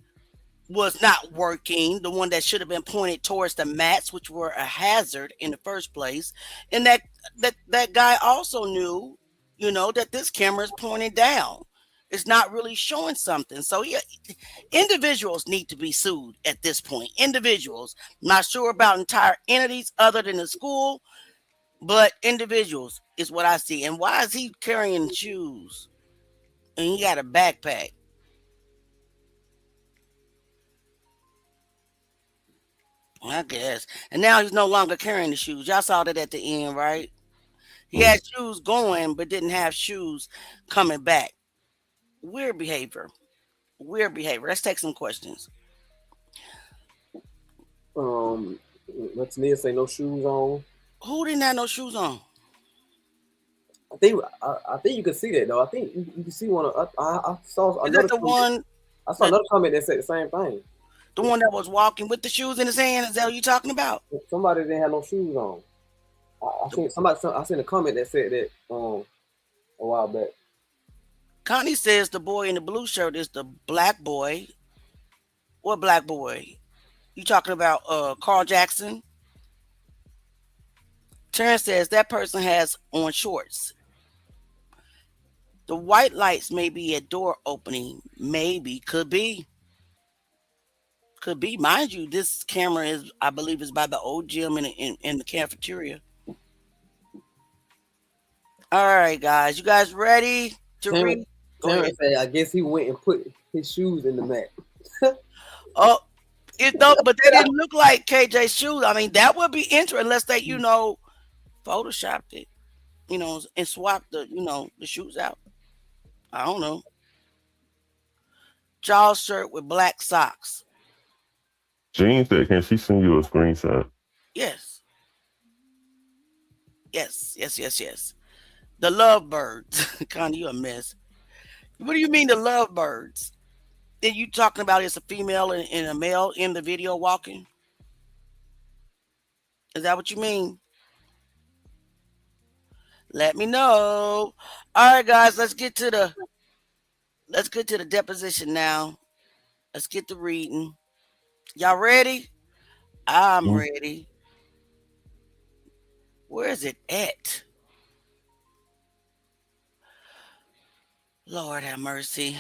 was not working, the one that should have been pointed towards the mats, which were a hazard in the first place. And that guy also knew, that this camera is pointing down. It's not really showing something. So individuals need to be sued at this point. Individuals. Not sure about entire entities other than the school, but individuals is what I see. And why is he carrying shoes? And he got a backpack. I guess. And now he's no longer carrying the shoes. Y'all saw that at the end, right? He had shoes going, but didn't have shoes coming back. Weird behavior. Let's take some questions. Let's Nia say no shoes on. Who didn't have no shoes on? I think you can see that though. I think you can see one. I saw Is that the one? I saw another comment that said the same thing. The one that was walking with the shoes in his hand? Is that what you're talking about? Somebody didn't have no shoes on. I seen a comment that said that a while back. Connie says the boy in the blue shirt is the black boy. What black boy? You talking about Carl Jackson? Terrence says that person has on shorts. The white lights may be a door opening. Maybe. Could be. Mind you, this camera I believe is by the old gym in the cafeteria. All right, guys. You guys ready to read? Terrence said, I guess he went and put his shoes in the mat. But they didn't look like KJ's shoes. I mean, that would be interesting unless they, photoshopped it, and swapped the shoes out. I don't know. Jaws shirt with black socks. Jean said, can she send you a screenshot? Yes. The lovebirds. Connie, you a mess. What do you mean the lovebirds? Then you talking about it's a female and a male in the video walking? Is that what you mean? Let me know. All right, guys, let's get to the deposition now. Let's get to reading. Y'all ready? I'm ready. Where is it at? Lord have mercy.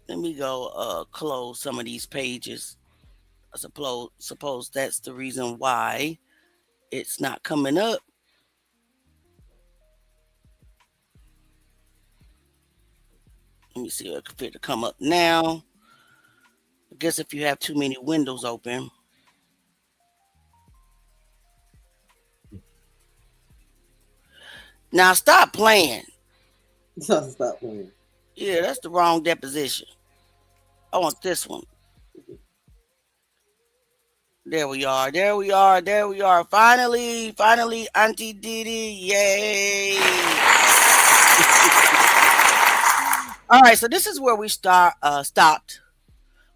Let me go close some of these pages. I suppose that's the reason why it's not coming up. Let me see if it can fit to come up now. I guess if you have too many windows open. Now stop playing. Stop playing. Yeah, that's the wrong deposition. I want this one. There we are. Finally, Auntie Didi. Yay. All right, so this is where we stopped.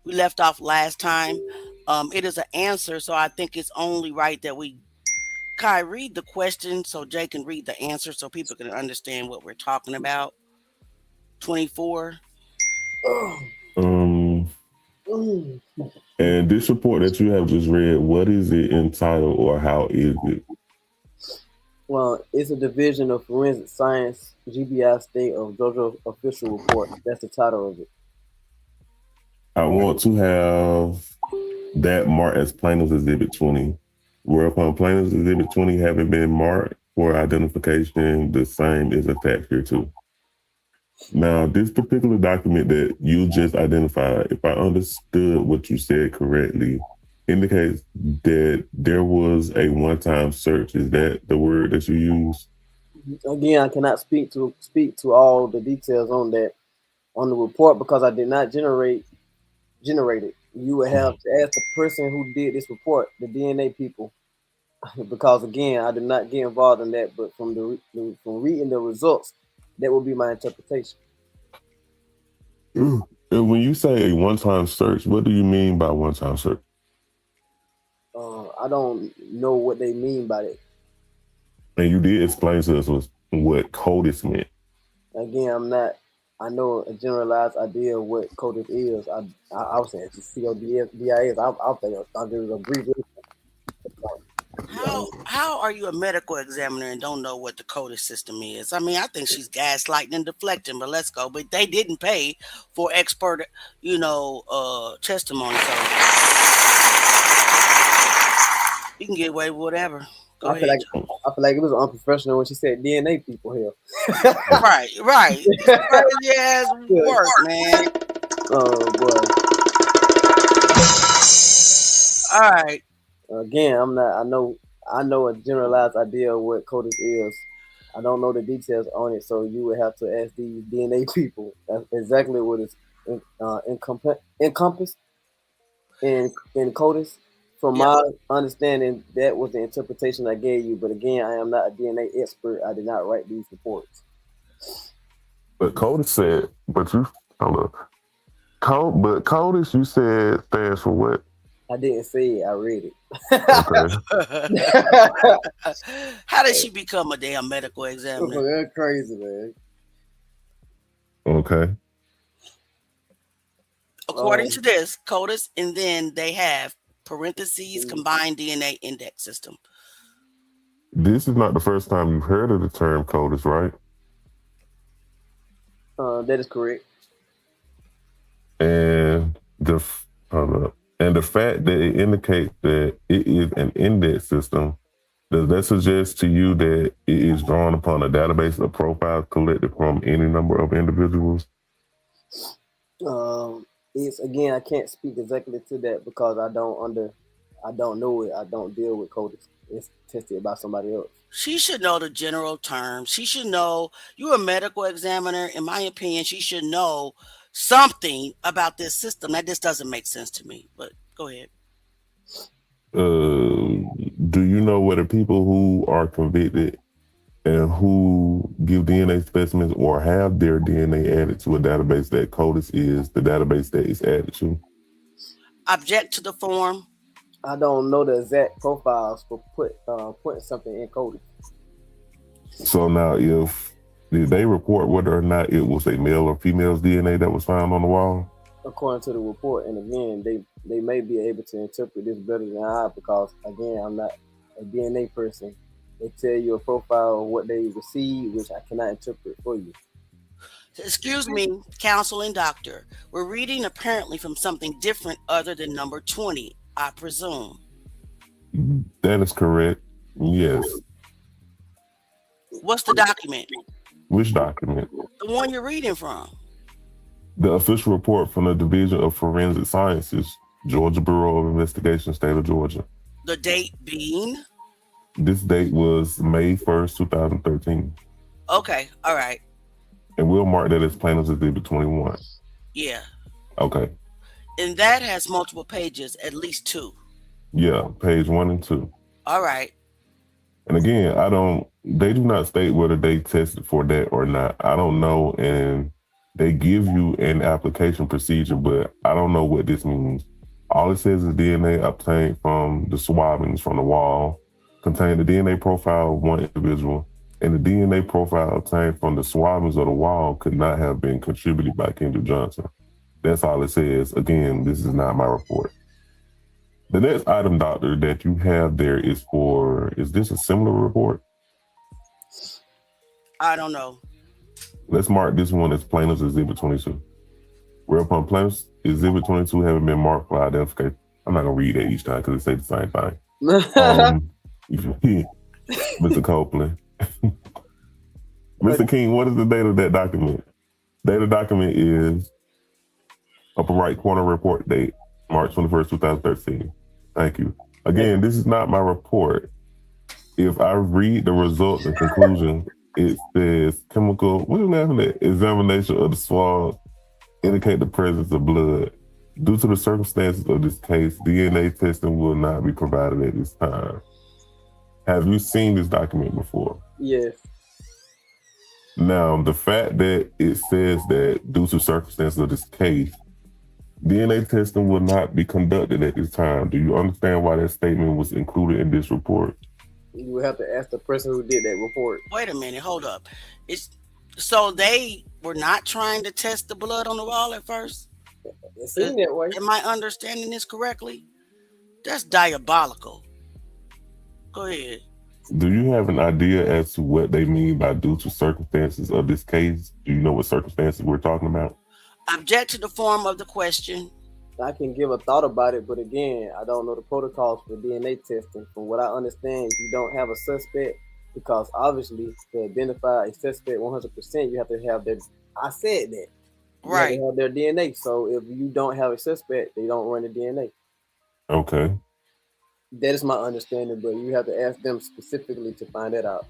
We left off last time. It is an answer, so I think it's only right that we Kai read the question so Jay can read the answer so people can understand what we're talking about. 24. And this report that you have just read, what is it entitled or how is it? Well, it's a division of forensic science, GBI State of Georgia official report. That's the title of it. I want to have that marked as Plaintiff's Exhibit 20. Whereupon Plaintiff's Exhibit 20 having been marked for identification, the same is attached here too. Now, this particular document that you just identified, if I understood what you said correctly, indicates that there was a one-time search. Is that the word that you use? Again, I cannot speak to all the details on the report because I did not generate it. You would have to ask the person who did this report, the DNA people, because again, I did not get involved in that. But from from reading the results, that would be my interpretation. And when you say a one-time search, what do you mean by one-time search? I don't know what they mean by that. And you did explain to us what CODIS meant. Again, I know a generalized idea of what CODIS is. I was saying CODIS. I'll think I'll give it a brief. How are you a medical examiner and don't know what the CODIS system is? I mean, I think she's gaslighting and deflecting, but let's go. But they didn't pay for expert, testimony. So you can get away with whatever. I feel like it was unprofessional when she said DNA people here. right. Crazy ass work, man. Oh boy. All right. Again, I know a generalized idea of what CODIS is. I don't know the details on it, so you would have to ask these DNA people. That's exactly what is encompassed in CODIS. From my understanding, that was the interpretation I gave you. But again, I am not a DNA expert. I did not write these reports. But CODIS said, but CODIS, you said stands for what? I didn't say it. I read it. Okay. How did she become a damn medical examiner? That's crazy, man. Okay. According to this, CODIS, and then they have parentheses combined DNA index system. This is not the first time you've heard of the term CODIS, right? That is correct. And the fact that it indicates that it is an index system, does that suggest to you that it is drawn upon a database of profiles collected from any number of individuals? It's again, I can't speak exactly to that because I don't know it. I don't deal with CODIS. It's tested by somebody else. She should know the general terms. She should know. You're a medical examiner. In my opinion, she should know something about this system. That just doesn't make sense to me. But go ahead. Do you know whether people who are convicted and who give DNA specimens or have their DNA added to a database that CODIS is the database that is added to? Object to the form. I don't know the exact profiles for putting something in CODIS. So now, did they report whether or not it was a male or female's DNA that was found on the wall? According to the report, and again, they may be able to interpret this better than I because again, I'm not a DNA person. They tell you a profile of what they received, which I cannot interpret for you. Excuse me, counsel and doctor. We're reading apparently from something different other than number 20, I presume. That is correct. Yes. What's the document? Which document? The one you're reading from. The official report from the Division of Forensic Sciences, Georgia Bureau of Investigation, State of Georgia. The date being? This date was May 1st, 2013. Okay, all right. And we'll mark that as Plaintiff's Exhibit 21. Yeah. Okay. And that has multiple pages, at least 2. Yeah, page 1 and 2. All right. And again, they do not state whether they tested for that or not. I don't know. And they give you an application procedure, but I don't know what this means. All it says is DNA obtained from the swabbings from the wall, contained the DNA profile of one individual, and the DNA profile obtained from the swabbings of the wall could not have been contributed by Kendrick Johnson. That's all it says. Again, this is not my report. The next item, doctor, that you have there is this a similar report? I don't know. Let's mark this one as Plaintiff's Exhibit 22. Whereupon Plaintiff's Exhibit 22 having been marked for identification. I'm not going to read that each time because it says the same thing. Mr. Copeland. Mr. King, what is the date of that document? Date of the document is upper right corner report date, March 21st, 2013. Thank you. Again, this is not my report. If I read the results and conclusions it says chemical. What are you laughing at? Examination of the swab indicate the presence of blood. Due to the circumstances of this case, DNA testing will not be provided at this time. Have you seen this document before? Yes. Now, the fact that it says that due to circumstances of this case, DNA testing will not be conducted at this time. Do you understand why that statement was included in this report? You would have to ask the person who did that report. Wait a minute, hold up. So they were not trying to test the blood on the wall at first? It seemed that way. Am I understanding this correctly? That's diabolical. Go ahead. Do you have an idea as to what they mean by due to circumstances of this case? Do you know what circumstances we're talking about? Object to the form of the question. I can give a thought about it, but again, I don't know the protocols for DNA testing. From what I understand, if you don't have a suspect, because obviously to identify a suspect 100%, you have to have their. I said that. You have to have their DNA. So if you don't have a suspect, they don't run the DNA. Okay. That is my understanding, but you have to ask them specifically to find that out.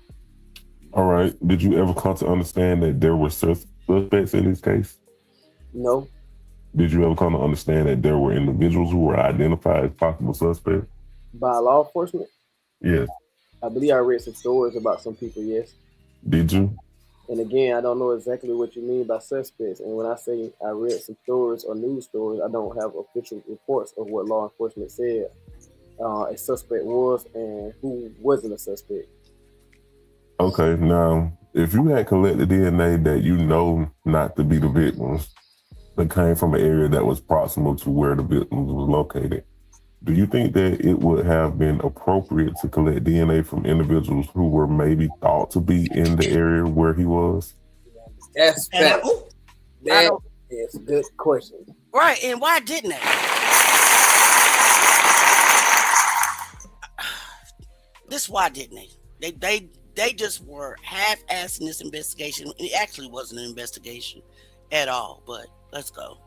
All right. Did you ever come to understand that there were suspects in this case? No. Did you ever come to understand that there were individuals who were identified as possible suspects? By law enforcement? Yes. I believe I read some stories about some people, yes. Did you? And again, I don't know exactly what you mean by suspects. And when I say I read some stories or news stories, I don't have official reports of what law enforcement said a suspect was and who wasn't a suspect. Okay. Now, if you had collected DNA that you know not to be the victims, that came from an area that was proximal to where the victims was located, do you think that it would have been appropriate to collect DNA from individuals who were maybe thought to be in the area where he was? That's fact. That is a good question. Right, and why didn't they? Why didn't they? They just were half-assing this investigation. It actually wasn't an investigation at all, but let's go.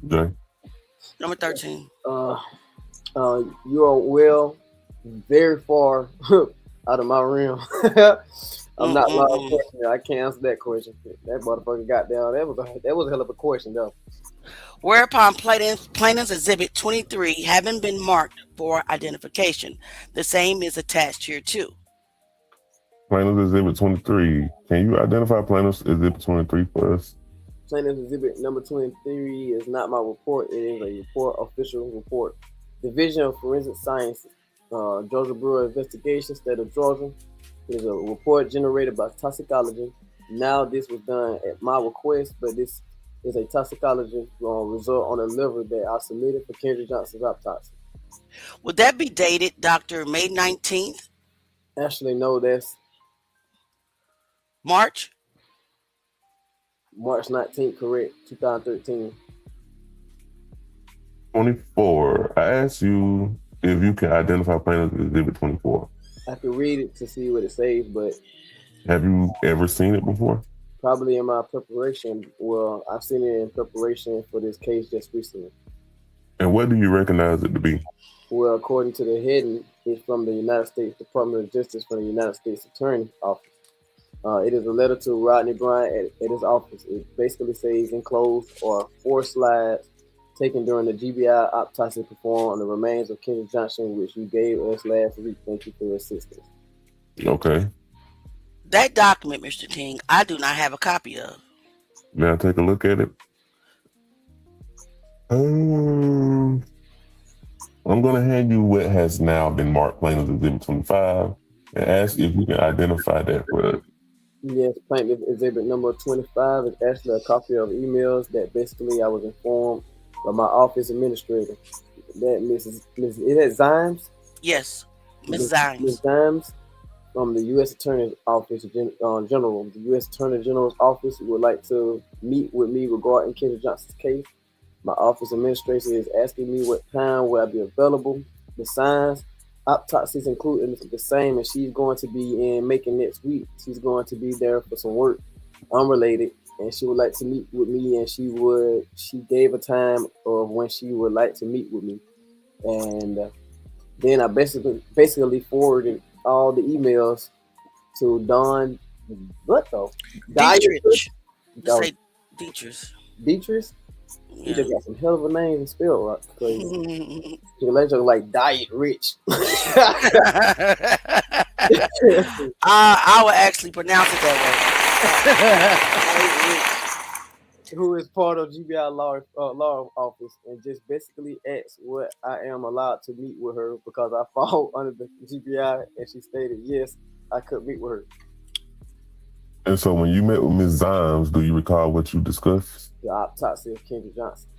Jay. Number 13. You are well, very far out of my realm. I'm not law enforcement. I can't answer that question. That motherfucker got down. That was a hell of a question, though. Whereupon plaintiff's exhibit 23 having been marked for identification, the same is attached here too. Plaintiff's exhibit 23. Can you identify plaintiff's exhibit 23 for us? Plaintiff's exhibit number 23 is not my report. It is a report, official report. Division of Forensic Sciences, Georgia Bureau of Investigation, State of Georgia. It is a report generated by toxicology. Now this was done at my request, but this is a toxicology result on the liver that I submitted for Kendrick Johnson's autopsy. Would that be dated, Dr. May 19th? Actually, no, that's March 19th, correct, 2013. 24. I asked you if you can identify plaintiff's exhibit 24. I could read it to see what it says, but have you ever seen it before? Probably in my preparation. Well, I've seen it in preparation for this case just recently. And what do you recognize it to be? Well, according to the heading, it's from the United States Department of Justice from the United States Attorney's Office. It is a letter to Rodney Bryant at his office. It basically says enclosed are 4 slides taken during the GBI autopsy performed on the remains of Kendrick Johnson, which you gave us last week. Thank you for your assistance. Okay. That document, Mr. King, I do not have a copy of. May I take a look at it? I'm going to hand you what has now been marked plaintiff's exhibit 25 and ask if you can identify that for us. Yes, plaintiff exhibit number 25 is actually a copy of emails that basically I was informed by my office administrator that is that Zimes? Yes, Ms. Zimes. Ms. Zimes from the U.S. Attorney's Office General. The U.S. Attorney General's office would like to meet with me regarding Kendrick Johnson's case. My office administrator is asking me what time will I be available. The signs, autopsies included the same, and she's going to be in Macon next week. She's going to be there for some work unrelated, and she would like to meet with me, and she gave a time of when she would like to meet with me. And then I basically forwarded all the emails to Don, what though? Dietrich. Just say Dietrich. Dietrich? He just got some hell of a name and spell right. Crazy. Let's look like Diet Rich. I would actually pronounce it that way. Who is part of GBI law office and just basically asked what I am allowed to meet with her because I fall under the GBI, and she stated yes, I could meet with her. And so when you met with Ms. Zimes, do you recall what you discussed? The autopsy of Kendrick Johnson.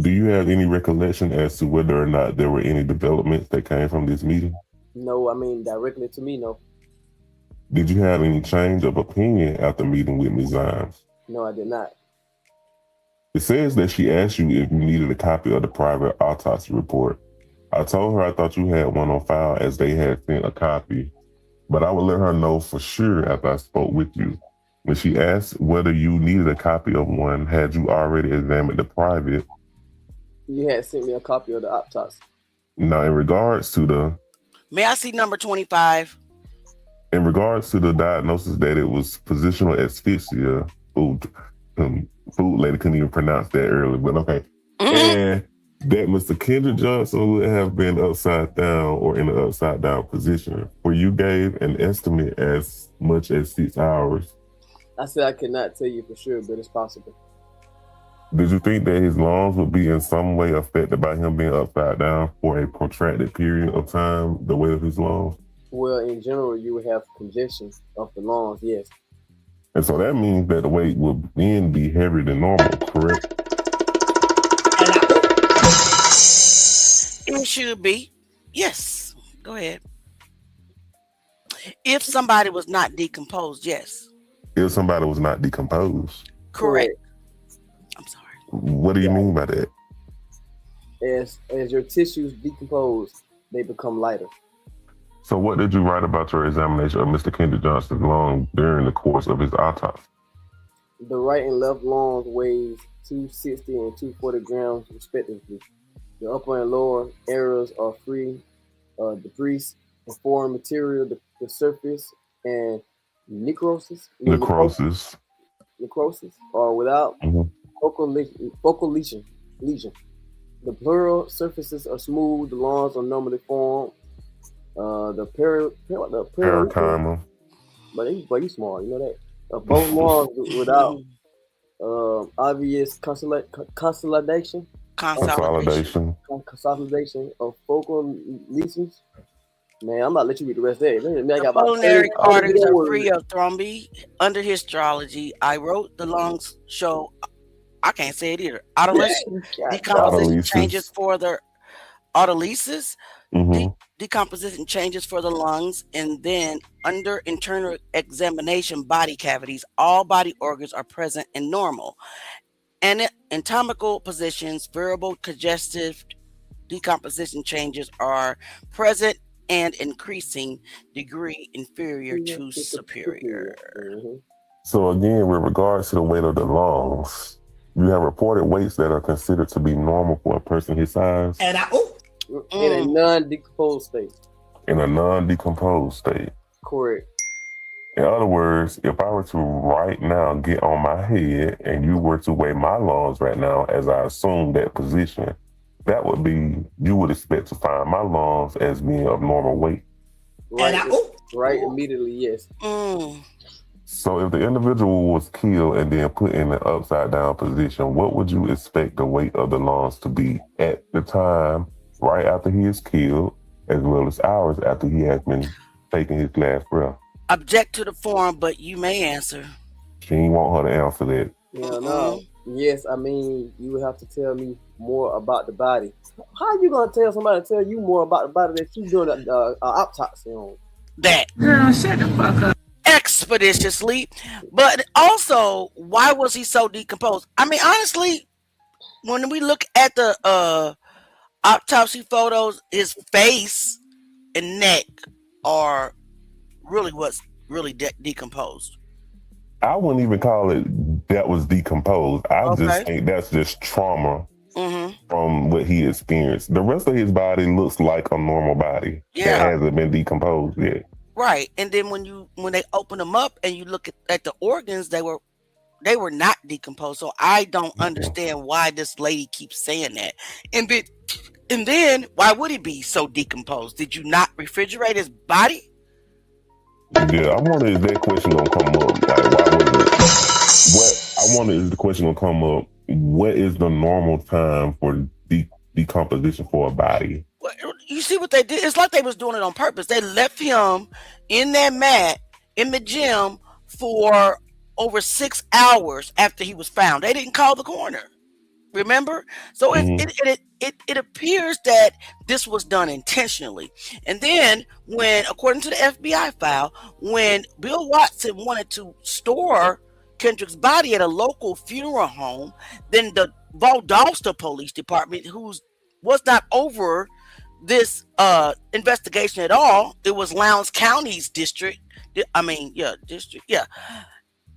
Do you have any recollection as to whether or not there were any developments that came from this meeting? No, I mean directly to me, no. Did you have any change of opinion after meeting with Ms. Zimes? No, I did not. It says that she asked you if you needed a copy of the private autopsy report. I told her I thought you had one on file as they had sent a copy, but I would let her know for sure after I spoke with you. When she asked whether you needed a copy of one, had you already examined the private? You had sent me a copy of the autopsy. Now, in regards to the... May I see number 25? In regards to the diagnosis that it was positional asphyxia, food lady couldn't even pronounce that earlier, but okay. And that Mr. Kendrick Johnson would have been upside down or in an upside down position, where you gave an estimate as much as 6 hours. I said I could not tell you for sure, but it's possible. Did you think that his lungs would be in some way affected by him being upside down for a protracted period of time, the weight of his lungs? Well, in general, you would have congestion of the lungs, yes. And so that means that the weight would then be heavier than normal, correct? It should be. Yes. Go ahead. If somebody was not decomposed, yes. If somebody was not decomposed. Correct. I'm sorry. What do you mean by that? As your tissues decompose, they become lighter. So what did you write about your examination of Mr. Kendrick Johnson's lung during the course of his autopsy? The right and left lungs weighs 260 and 240 grams respectively. The upper and lower areas are free debris and foreign material, the surface, and necrosis or without focal lesion. The pleural surfaces are smooth, the lungs are normally formed. The parenchyma. But you smart, you know that. Both lungs without obvious consolidation of focal lesions. Man, I'm about to let you read the rest of it. The pulmonary arteries are free of thrombi. Under histology, I wrote the lungs show, I can't say it either, decomposition changes for the autolysis, decomposition changes for the lungs, and then under internal examination body cavities, all body organs are present and normal. And anatomical positions, variable congestive decomposition changes are present and increasing degree inferior to superior. So again, with regards to the weight of the lungs, you have reported weights that are considered to be normal for a person his size? In a non-decomposed state. In a non-decomposed state. Correct. In other words, if I were to right now get on my head and you were to weigh my lungs right now as I assume that position, that would be, you would expect to find my lungs as being of normal weight. Right immediately, yes. So if the individual was killed and then put in an upside down position, what would you expect the weight of the lungs to be at the time, right after he is killed, as well as hours after he has been taking his last breath? Object to the form, but you may answer. She ain't want her to answer that. Yeah, no. Yes, I mean, you would have to tell me more about the body. How are you going to tell somebody to tell you more about the body that you doing an autopsy on? That. Girl, shut the fuck up. Expeditiously. But also, why was he so decomposed? I mean, honestly, when we look at the autopsy photos, his face and neck are really what's really decomposed. I wouldn't even call it that was decomposed. I just think that's just trauma from what he experienced. The rest of his body looks like a normal body that hasn't been decomposed yet. Right. And then when they open them up and you look at the organs, they were not decomposed. So I don't understand why this lady keeps saying that. And then why would he be so decomposed? Did you not refrigerate his body? Yeah, I wonder if that question gonna come up. Like, why was it? What I wonder is the question gonna come up. What is the normal time for decomposition for a body? You see what they did? It's like they was doing it on purpose. They left him in that mat in the gym for over 6 hours after he was found. They didn't call the coroner. Remember? So it appears that this was done intentionally. And then when, according to the FBI file, when Bill Watson wanted to store Kendrick's body at a local funeral home, then the Valdosta Police Department, who was not over this investigation at all, it was Lowndes County's district.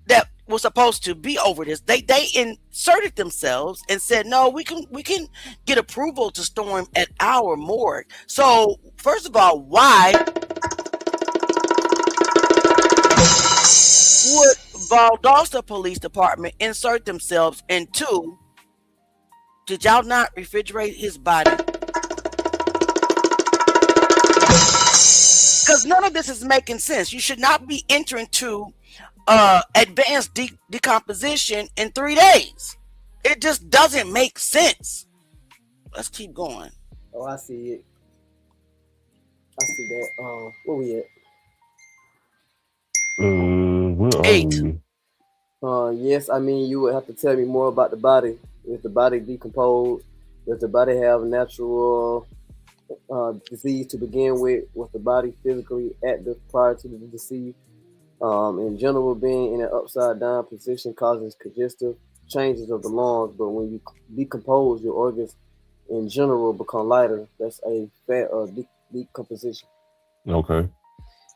That was supposed to be over this. They inserted themselves and said, no, we can get approval to store him at our morgue. So first of all, why would Valdosta Police Department insert themselves? And two, did y'all not refrigerate his body? Because none of this is making sense. You should not be entering to advanced decomposition in 3 days. It just doesn't make sense. Let's keep going. Oh, I see it. I see that. Where we at? 8. Yes, I mean, you would have to tell me more about the body. Is the body decomposed? Does the body have natural disease to begin with? Was the body physically active prior to the disease? In general, being in an upside down position causes congestive changes of the lungs, but when you decompose, your organs in general become lighter. That's a fat decomposition. Okay.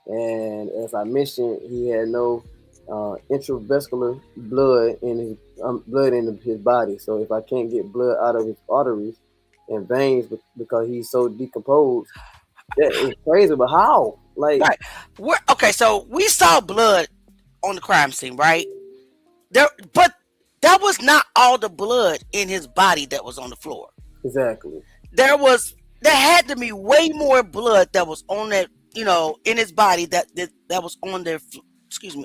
And as I mentioned, he had no intravascular blood in his body. So if I can't get blood out of his arteries and veins because he's so decomposed, that is crazy. But how? Like, right. Okay, so we saw blood on the crime scene, right? But that was not all the blood in his body that was on the floor. Exactly. There had to be way more blood that was on that, in his body that was on there.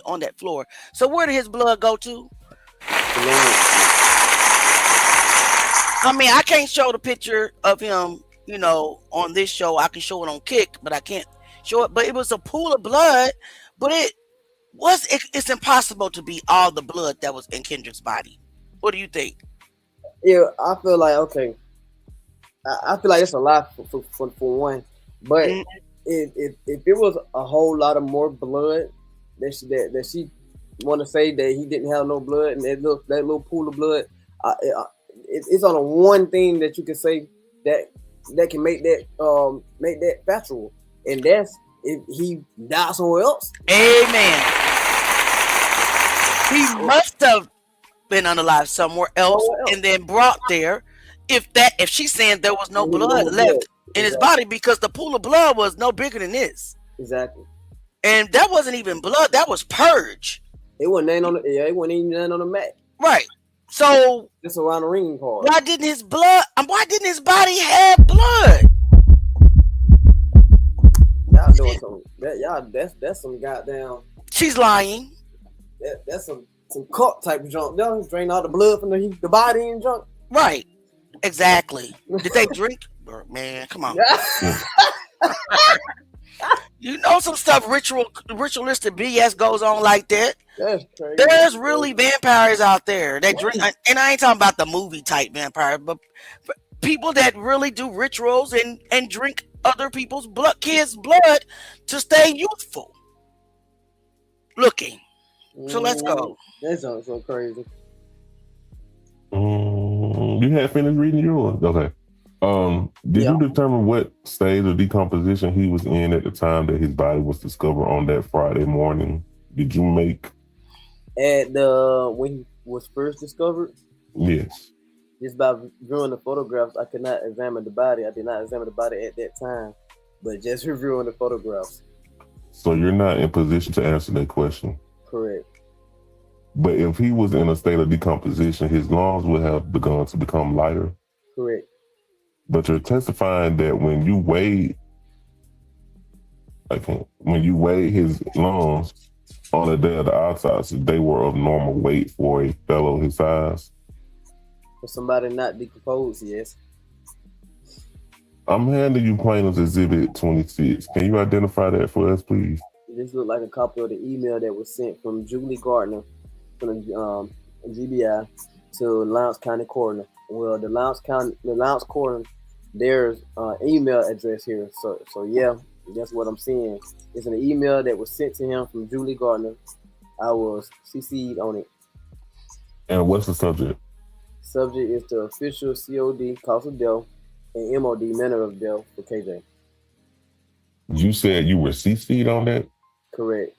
On that floor. So where did his blood go to? I mean, I can't show the picture of him, on this show. I can show it on Kick, but I can't show it. But it was a pool of blood, but it's impossible to be all the blood that was in Kendrick's body. What do you think? Yeah, I feel like, okay. I feel like it's a lot for one. But if it was a whole lot of more blood that she want to say that he didn't have no blood and that little pool of blood, it's on a one thing that you can say that can make that factual, and that's if he died somewhere else. Amen. He must have been unalive somewhere else and then brought there. If she's saying there was no blood left in his body, because the pool of blood was no bigger than this. Exactly. And that wasn't even blood. That was purge. It wasn't even on the mat. Right. So just around the ring part. Why didn't his body have blood? Y'all doing something. That's some goddamn. She's lying. That's some cult type of junk. Y'all drain all the blood from the body and junk. Right. Exactly. Did they drink? Man, come on. Some stuff ritualistic BS goes on like that. That's crazy. There's really vampires out there that drink, and I ain't talking about the movie type vampire, but people that really do rituals and drink other people's kids' blood to stay youthful looking. So let's go. That sounds so crazy. You had finished reading yours? Okay. Did you determine what stage of decomposition he was in at the time that his body was discovered on that Friday morning? Did you make when he was first discovered? Yes. Just by viewing the photographs, I could not examine the body. I did not examine the body at that time, but just reviewing the photographs. So you're not in position to answer that question. Correct. But if he was in a state of decomposition, his lungs would have begun to become lighter. Correct. But you're testifying that when you weighed his lungs on the day of the autopsy, they were of normal weight for a fellow his size. For somebody not decomposed, yes. I'm handing you plaintiff's exhibit 26. Can you identify that for us, please? This looked like a copy of the email that was sent from Julie Gardner from the GBI to Lowndes County Coroner. Well, the Lowndes Coroner, there's email address here. So yeah, that's what I'm saying. It's an email that was sent to him from Julie Gardner. I was CC'd on it. And what's the subject? Subject is the official COD, cause of death, and MOD, manner of death for KJ. You said you were CC'd on that? Correct.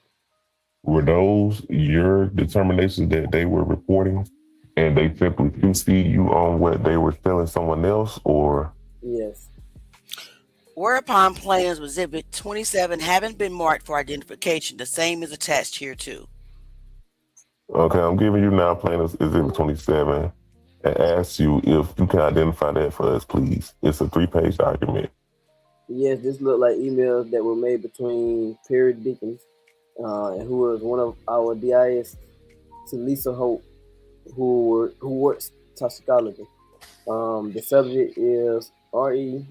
Were those your determinations that they were reporting and they simply CC'd you on what they were telling someone else, or? Yes. Whereupon plaintiff's exhibit 27 having been marked for identification, the same is attached here too. Okay, I'm giving you now plaintiff's exhibit 27 and ask you if you can identify that for us, please. It's a 3-page document. Yes, this looked like emails that were made between Perry Dickens, and who was one of our DIS, to Lisa Hope, who works toxicology. The subject is RE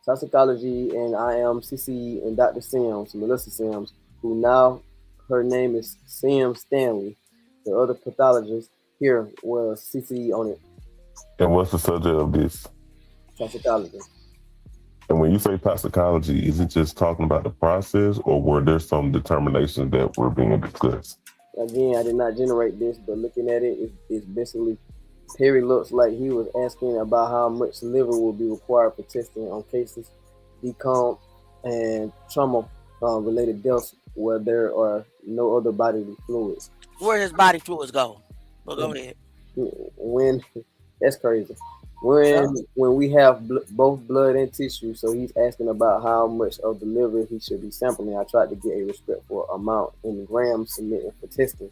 toxicology, and I am CC and Dr. Sims, Melissa Sims, who now her name is Sims Stanley. The other pathologist here was CC on it. And what's the subject of this? Toxicology. And when you say toxicology, is it just talking about the process, or were there some determinations that were being discussed? Again, I did not generate this, but looking at it, it's basically, Perry looks like he was asking about how much liver will be required for testing on cases, decomp, and trauma related deaths where there are no other bodily fluids. Where his body fluids go? Well, go ahead. That's crazy. When we have both blood and tissue, so he's asking about how much of the liver he should be sampling. I tried to get a respectful amount in grams submitted for testing.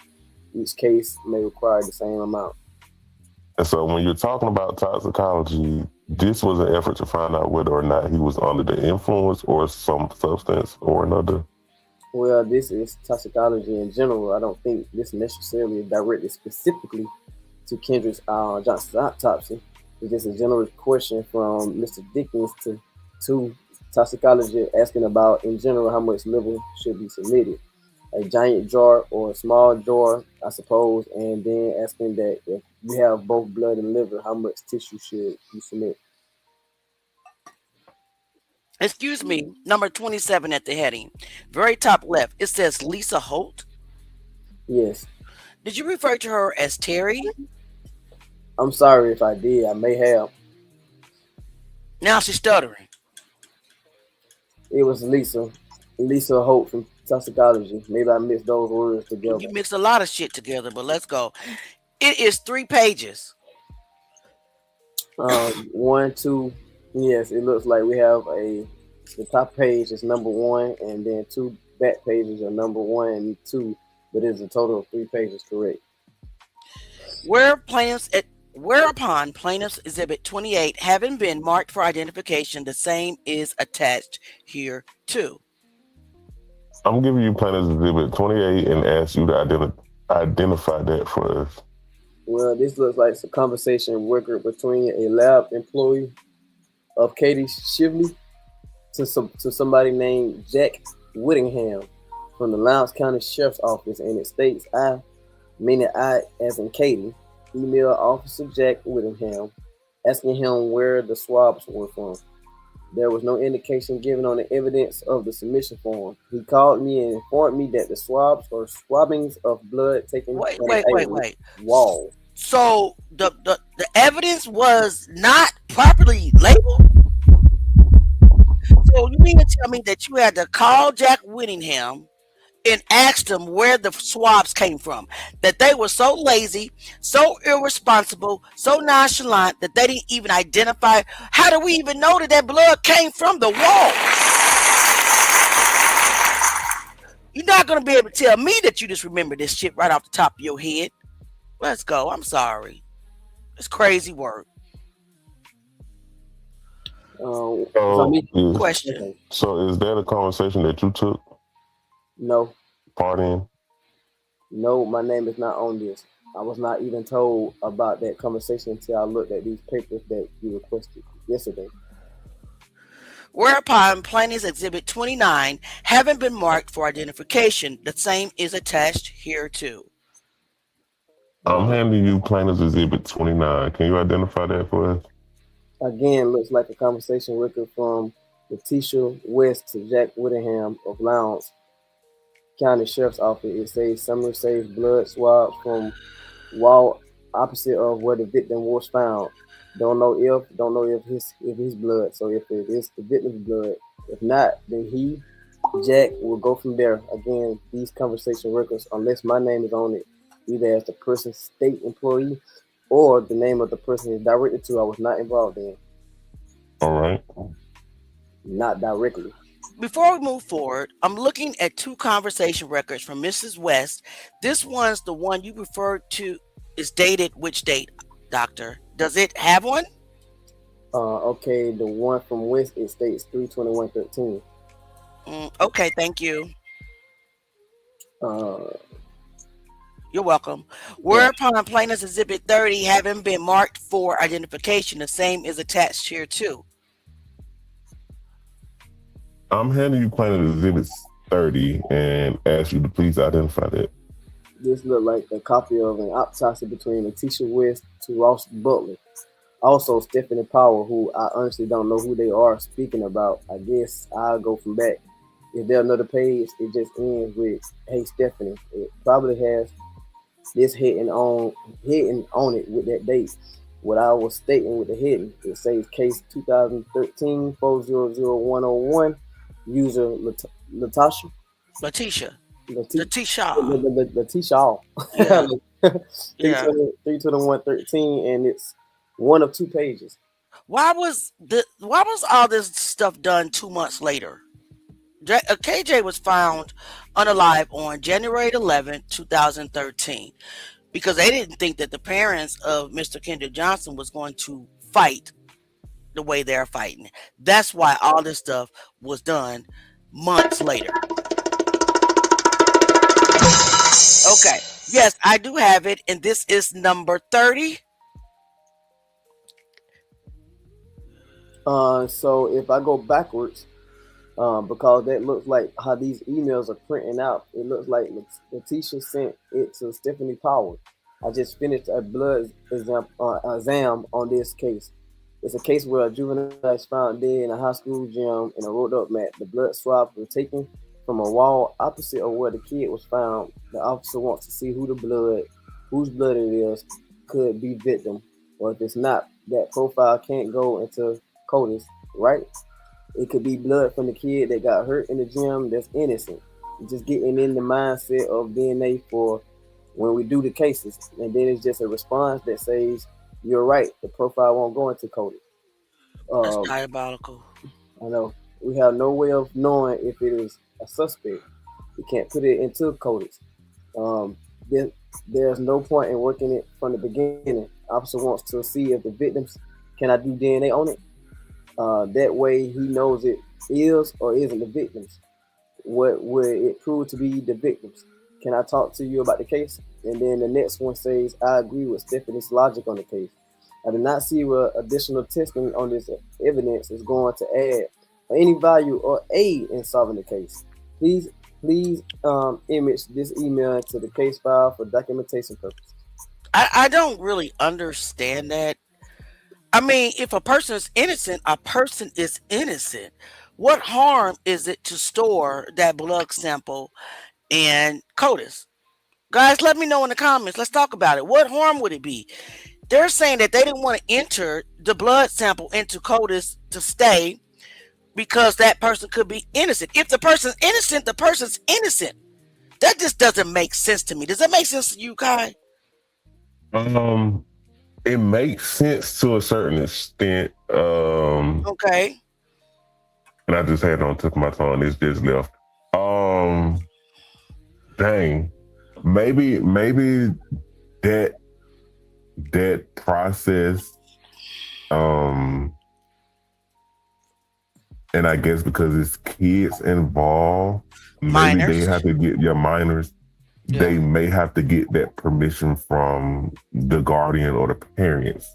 Each case may require the same amount. And so when you're talking about toxicology, this was an effort to find out whether or not he was under the influence or some substance or another. Well, this is toxicology in general. I don't think this necessarily is directed specifically to Kendrick Johnson's autopsy. It's just a general question from Mr. Dickens to toxicology, asking about in general how much liver should be submitted. A giant jar or a small jar, I suppose, and then asking that if you have both blood and liver, how much tissue should you submit? Excuse me, number 27 at the heading. Very top left, it says Lisa Holt. Yes. Did you refer to her as Terry? I'm sorry if I did. I may have. Now she's stuttering. It was Lisa Holt from toxicology. Maybe I mixed those words together. You mixed a lot of shit together, but let's go. It is 3 pages. 1, 2. Yes, it looks like we have the top page is number 1, and then 2 back pages are number 1 and 2, but it's a total of 3 pages, correct? Whereupon plaintiff's exhibit 28 having been marked for identification, the same is attached here too. I'm giving you plaintiff's exhibit 28 and ask you to identify that for us. Well, this looks like a conversation record between a lab employee of Katie Shively to somebody named Jack Whittingham from the Lowndes County Sheriff's Office, and it states I, meaning I as in Katie, email Officer Jack Whittingham asking him where the swabs were from. There was no indication given on the evidence of the submission form. He called me and informed me that the swabs or swabbings of blood taken Wait. wall. So the evidence was not properly labeled? So you mean to tell me that you had to call Jack Whittingham and asked him where the swabs came from? That they were so lazy, so irresponsible, so nonchalant that they didn't even identify. How do we even know that blood came from the wall? You're not gonna be able to tell me that you just remember this shit right off the top of your head. Let's go. I'm sorry. It's crazy work. Question. So is that a conversation that you took No. part in? No, my name is not on this. I was not even told about that conversation until I looked at these papers that you requested yesterday. Whereupon Plaintiff's Exhibit 29 having been marked for identification, the same is attached here too. I'm handing you Plaintiff's Exhibit 29. Can you identify that for us? Again, looks like a conversation record from Letitia West to Jack Whittingham of Lowndes County Sheriff's Office. It says Summer saves blood swab from wall opposite of where the victim was found. Don't know if his blood. So if it is the victim's blood, if not, then Jack will go from there. Again, these conversation records, unless my name is on it, either as the person's state employee or the name of the person is directed to, I was not involved in. All right. Not directly. Before we move forward, I'm looking at two conversation records from Mrs. West. This one's the one you referred to is dated which date, Doctor? Does it have one? Okay, the one from West, it states 3/21/13. Okay, thank you. You're welcome. Whereupon Plaintiff's Exhibit 30 having been marked for identification, the same is attached here too. I'm handing you Plaintiff's Exhibit 30 and ask you to please identify that. This looked like a copy of an autopsy between Letitia West to Ross Butler. Also, Stephanie Powell, who I honestly don't know who they are speaking about. I guess I'll go from back. Is there another page? It just ends with, "Hey, Stephanie." It probably has this hitting on it with that date. What I was stating with the heading, it says case 2013-400101, user Letitia. Yeah. 3/21/13, and it's one of two pages. Why was all this stuff done 2 months later? KJ was found unalive on January 11, 2013, because they didn't think that the parents of Mr. Kendrick Johnson was going to fight the way they're fighting. That's why all this stuff was done months later. Okay. Yes, I do have it, and this is number 30. So if I go backwards, because that looks like how these emails are printing out. It looks like Letitia sent it to Stephanie Powell. I just finished a blood exam on this case. It's a case where a juvenile is found dead in a high school gym in a rolled up mat. The blood swabs were taken from a wall opposite of where the kid was found. The officer wants to see whose blood it is, could be victim, or if it's not, that profile can't go into CODIS, right? It could be blood from the kid that got hurt in the gym that's innocent. Just getting in the mindset of DNA for when we do the cases. And then it's just a response that says, you're right, the profile won't go into CODIS. That's diabolical. I know. We have no way of knowing if it is a suspect. We can't put it into CODIS. There's no point in working it from the beginning. Officer wants to see if the victims, can I do DNA on it? That way he knows it is or isn't the victims. What would it prove to be the victims? Can I talk to you about the case? And then the next one says, I agree with Stephanie's logic on the case. I do not see what additional testing on this evidence is going to add any value or aid in solving the case. Please image this email to the case file for documentation purposes. I don't really understand that. I mean, if a person is innocent, a person is innocent. What harm is it to store that blood sample in CODIS? Guys, let me know in the comments. Let's talk about it. What harm would it be? They're saying that they didn't want to enter the blood sample into CODIS to stay because that person could be innocent. If the person's innocent, the person's innocent. That just doesn't make sense to me. Does that make sense to you, Kai? It makes sense to a certain extent. Okay. And I just had it on the tip of my tongue. It's just left. Dang. Maybe that process, and I guess because it's kids involved, maybe they have to get minors. Yeah. They may have to get that permission from the guardian or the parents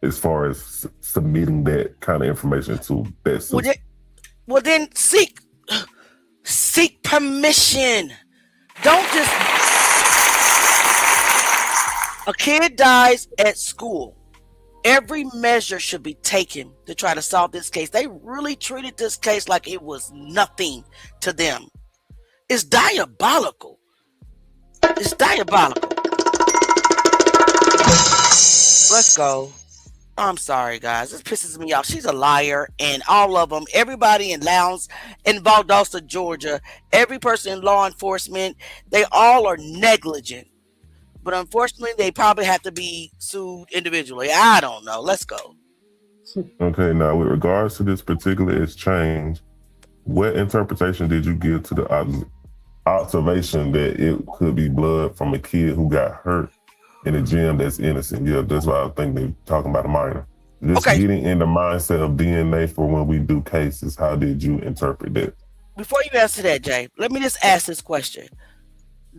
as far as submitting that kind of information to that system. Well, then seek permission. Don't just... A kid dies at school. Every measure should be taken to try to solve this case. They really treated this case like it was nothing to them. It's diabolical. It's diabolical. Let's go. I'm sorry, guys. This pisses me off. She's a liar, and all of them, everybody in Lowndes, in Valdosta, Georgia, every person in law enforcement, they all are negligent. But unfortunately, they probably have to be sued individually. I don't know. Let's go. Okay, now with regards to this particular exchange, what interpretation did you give to the observation that it could be blood from a kid who got hurt in a gym that's innocent? Yeah, that's why I think they're talking about a minor. Just getting in the mindset of DNA for when we do cases, how did you interpret that? Before you answer that, Jay, let me just ask this question.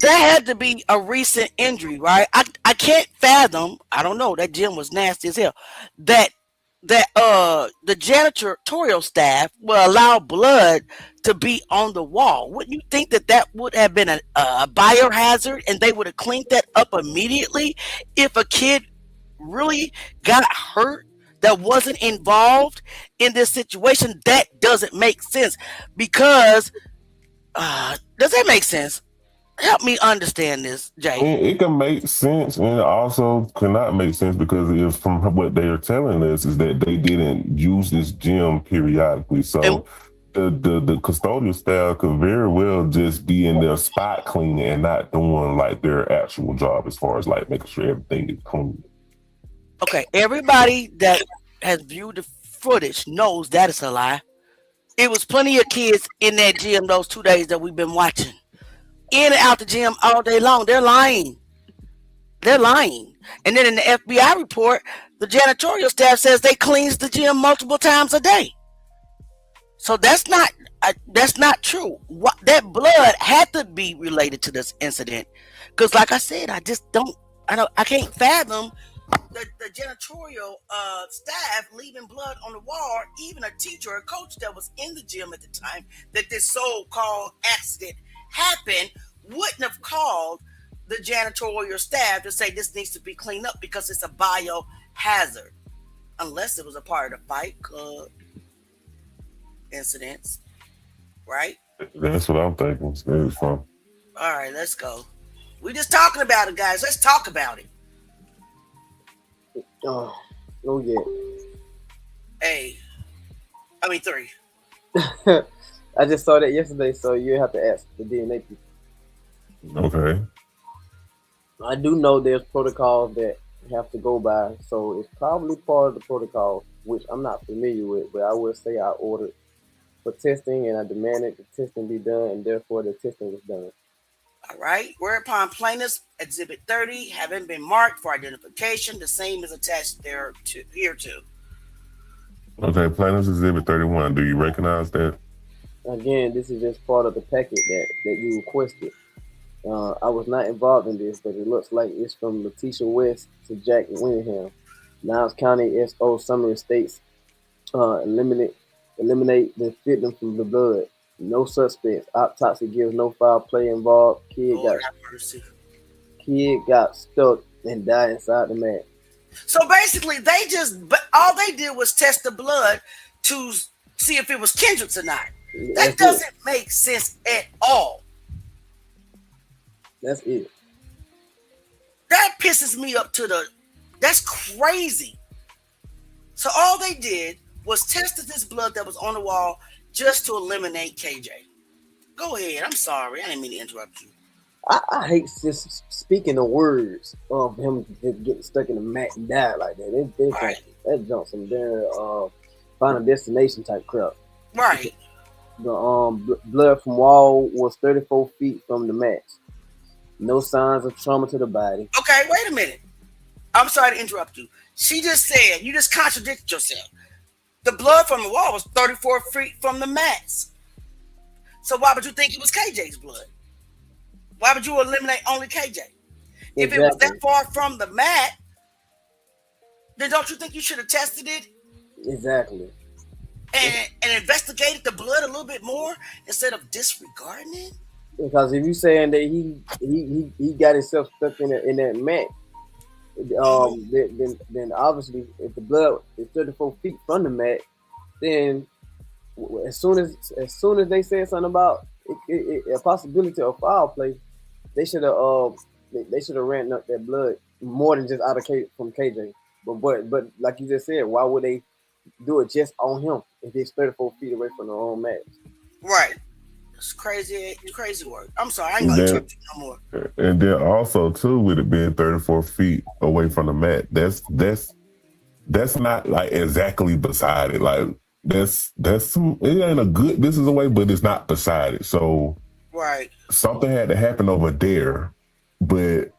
There had to be a recent injury, right? I can't fathom, I don't know, that gym was nasty as hell, that the janitorial staff will allow blood to be on the wall. Wouldn't you think that would have been a biohazard and they would have cleaned that up immediately if a kid really got hurt that wasn't involved in this situation? That doesn't make sense because does that make sense? Help me understand this, Jay. It can make sense, and it also cannot make sense because if from what they are telling us is that they didn't use this gym periodically. So the custodial staff could very well just be in their spot cleaning and not doing like their actual job as far as like making sure everything is clean. Okay, everybody that has viewed the footage knows that is a lie. It was plenty of kids in that gym those 2 days that we've been watching. In and out the gym all day long. They're lying. They're lying. And then in the FBI report, the janitorial staff says they cleans the gym multiple times a day. So that's not true. That blood had to be related to this incident. Because like I said, I can't fathom the janitorial staff leaving blood on the wall. Even a teacher or a coach that was in the gym at the time that this so-called accident happened wouldn't have called the janitorial staff to say this needs to be cleaned up because it's a biohazard, unless it was a part of the Fight Club incidents, right? That's what I'm thinking. It's fun. All right, let's go. We're just talking about it, guys. Let's talk about it. Oh yeah. Three. I just saw that yesterday, so you have to ask the DNA people. Okay. I do know there's protocols that have to go by, so it's probably part of the protocol, which I'm not familiar with, but I will say I ordered for testing and I demanded the testing be done, and therefore the testing was done. All right. Whereupon plaintiffs Exhibit 30 having been marked for identification, the same is attached here too. Okay, plaintiffs Exhibit 31. Do you recognize that? Again, this is just part of the packet that you requested. I was not involved in this, but it looks like it's from Letitia West to Jack Winningham. Niles County SO summary states eliminate the victim from the blood. No suspects. Autopsy gives no foul play involved. Kid got stuck and died inside the mat. So basically, all they did was test the blood to see if it was Kendrick's or not. That doesn't make sense at all. That's it. That pisses me up that's crazy. So all they did was tested this blood that was on the wall just to eliminate KJ. Go ahead. I'm sorry. I didn't mean to interrupt you. I hate just speaking the words of him getting stuck in the mat and die like that. That jumps some damn Final Destination type crap. Right. The blood from wall was 34 feet from the mat. No signs of trauma to the body. Okay, wait a minute. I'm sorry to interrupt you. She just said, you just contradicted yourself. The blood from the wall was 34 feet from the mats. So why would you think it was KJ's blood? Why would you eliminate only KJ? If it was that far from the mat, then don't you think you should have tested it? Exactly. And investigated the blood a little bit more instead of disregarding it? Because if you saying that he got himself stuck in that mat, then obviously if the blood is 34 feet from the mat, then as soon as they said something about a possibility of foul play, they should have ran up that blood more than just out of from KJ. But like you just said, why would they do it just on him if he's 34 feet away from the own mat? Right. It's crazy work. I'm sorry, I ain't gonna interrupt you no more. And then also too, with it being 34 feet away from the mat, that's not like exactly beside it. Like that's some, it ain't a good distance away, but it's not beside it. So right, something had to happen over there. But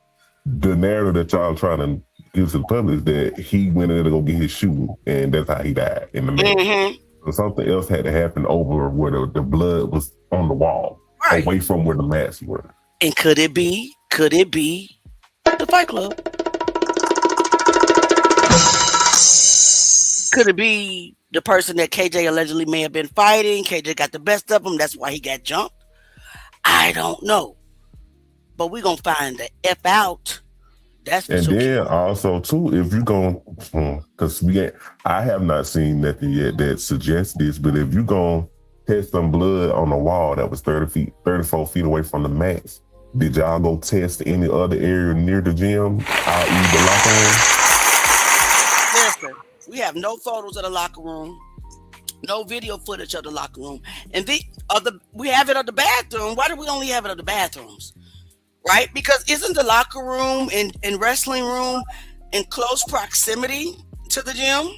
the narrative that y'all trying to give to the public is that he went in there to go get his shoe, and that's how he died in the mat. Mm-hmm. So something else had to happen over where the blood was on the wall, right, away from where the mats were. And could it be the Fight Club? Could it be the person that KJ allegedly may have been fighting? KJ got the best of him. That's why he got jumped. I don't know. But we're going to find the F out. That's for sure. And then also, too, if you're going, because I have not seen nothing yet that suggests this, but if you're going to test some blood on the wall that was 34 feet away from the mats, did y'all go test any other area near the gym, i.e. the locker room? Listen, we have no photos of the locker room, no video footage of the locker room, and we have it of the bathroom. Why do we only have it of the bathrooms? Right? Because isn't the locker room and wrestling room in close proximity to the gym?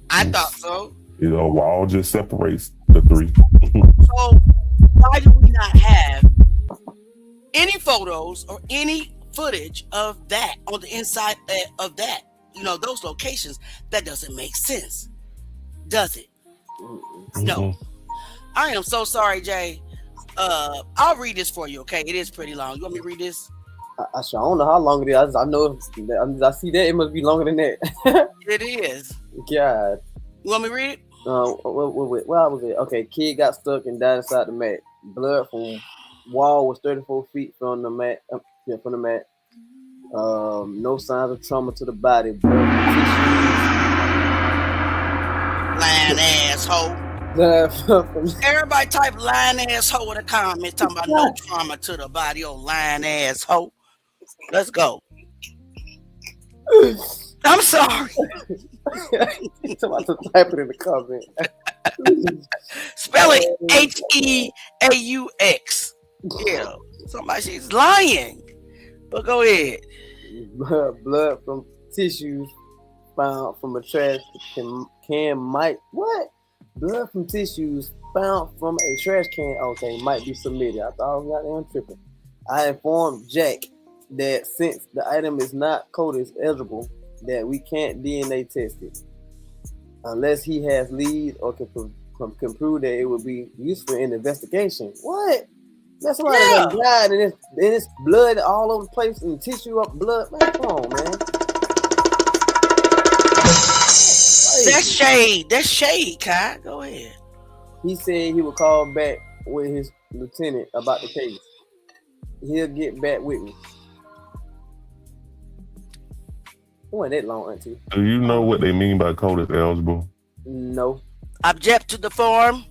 I thought so. You know, wall just separates the three. So why do we not have any photos or any footage of that on the inside of that? You know, those locations. That doesn't make sense, does it? No. I am so sorry, Jay. I'll read this for you, okay? It is pretty long. You want me to read this? I don't know how long it is. I know I see that it must be longer than that. It is. God. You want me to read it? Where was it? Okay, kid got stuck and died inside the mat. Blood from wall was 34 feet from the mat. From the mat. No signs of trauma to the body. Lying asshole. Everybody type lying asshole in the comments talking about no trauma to the body. Oh, lying asshole. Let's go. I'm sorry. Somebody type it in the comment. Spell it Heaux. Yeah. Somebody, she's lying. But go ahead. Blood from tissues found from a trash can might what? Blood from tissues found from a trash can. Okay, might be submitted. I thought I was goddamn tripping. I informed Jack that since the item is not coded as eligible, that we can't DNA test it unless he has leads or can prove that it would be useful in the investigation. What? That's somebody that died and it's blood all over the place and tissue up blood. Man, come on, man. That's shade. That's shade, Kai. Go ahead. He said he would call back with his lieutenant about the case. He'll get back with me. It wasn't that long, Auntie. Do you know what they mean by code is eligible? No. Object to the form?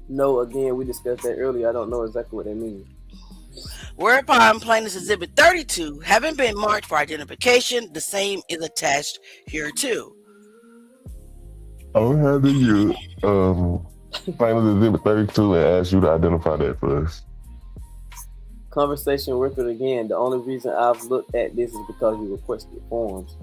No, again, we discussed that earlier. I don't know exactly what they mean. Whereupon plaintiff's exhibit 32, having been marked for identification, the same is attached here too. I'll have you plaintiff's exhibit 32 and ask you to identify that for us. Conversation record again. The only reason I've looked at this is because you requested forms.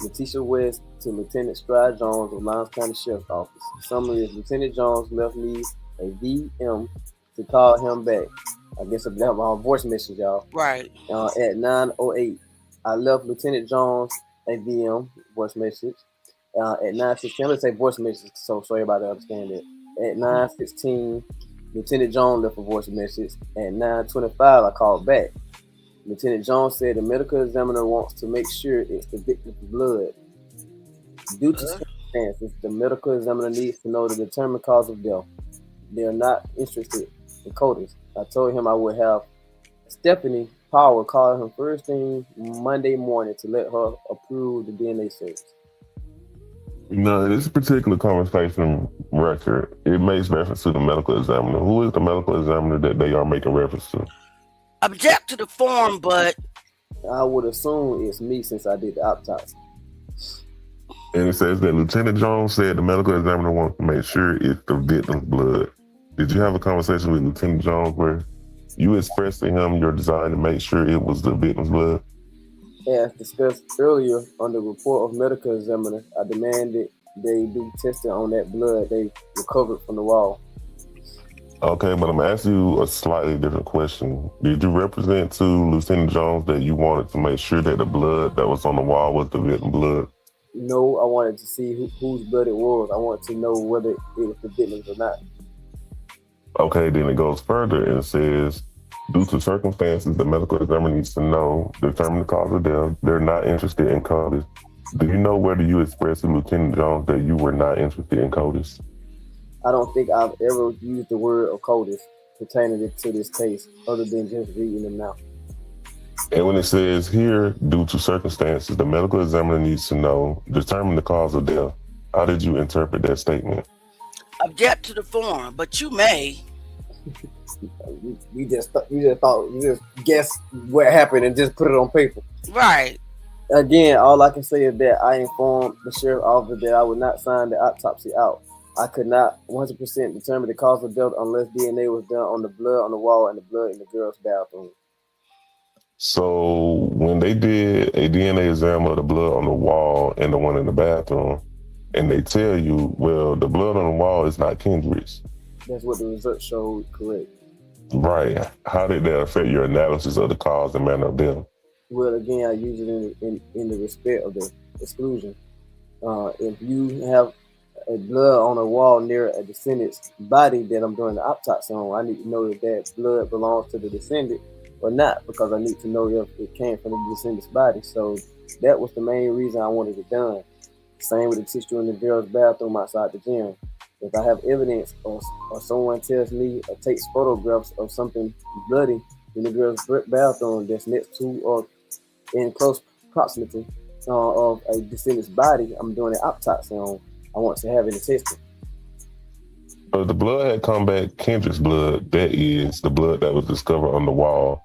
Letitia West to Lieutenant Stride Jones of Lyons County Sheriff's Office. Summary is Lieutenant Jones left me a VM to call him back. I guess that was my voice message, y'all. Right. At 9:08, I left Lieutenant Jones a VM voice message. At 9:16, let's say voice message, so everybody understand it. At 9:16, Lieutenant Jones left a voice message. At 9:25, I called back. Lieutenant Jones said the medical examiner wants to make sure it's the victim's blood. Due to circumstances, the medical examiner needs to know the determined cause of death. They are not interested in coders. I told him I would have Stephanie Power call him first thing Monday morning to let her approve the DNA search. No, this particular conversation record, it makes reference to the medical examiner. Who is the medical examiner that they are making reference to? Object to the form, but I would assume it's me since I did the autopsy. And it says that Lieutenant Jones said the medical examiner wants to make sure it's the victim's blood. Did you have a conversation with Lieutenant Jones where you expressed to him your desire to make sure it was the victim's blood? As discussed earlier on the report of medical examiner, I demanded they do testing on that blood they recovered from the wall. Okay, but I'm asking you a slightly different question. Did you represent to Lieutenant Jones that you wanted to make sure that the blood that was on the wall was the victim's blood? No, I wanted to see whose blood it was. I wanted to know whether it was the victim's or not. Okay, then it goes further and says, due to circumstances, the medical examiner needs to know, determine the cause of death. They're not interested in CODIS. Do you know whether you expressed to Lieutenant Jones that you were not interested in CODIS? I don't think I've ever used the word of CODIS pertaining to this case, other than just reading them now. And when it says here, due to circumstances, the medical examiner needs to know, determine the cause of death. How did you interpret that statement? Object to the form, but you may. We just guessed what happened and just put it on paper. Right. Again, all I can say is that I informed the sheriff officer that I would not sign the autopsy out. I could not 100% determine the cause of death unless DNA was done on the blood on the wall and the blood in the girl's bathroom. So when they did a DNA exam of the blood on the wall and the one in the bathroom, and they tell you, well, the blood on the wall is not Kendrick's. That's what the results showed, correct. Right. How did that affect your analysis of the cause and manner of death? Well, again, I use it in the respect of the exclusion. If you have a blood on a wall near a descendant's body that I'm doing the autopsy on, I need to know if that blood belongs to the descendant or not, because I need to know if it came from the descendant's body. So that was the main reason I wanted it done. Same with the tissue in the girl's bathroom outside the gym. If I have evidence or someone tells me or takes photographs of something bloody in the girl's bathroom that's next to or in close proximity of a descendant's body, I'm doing an autopsy on. I want to have it tested. So the blood had come back Kendrick's blood, that is the blood that was discovered on the wall.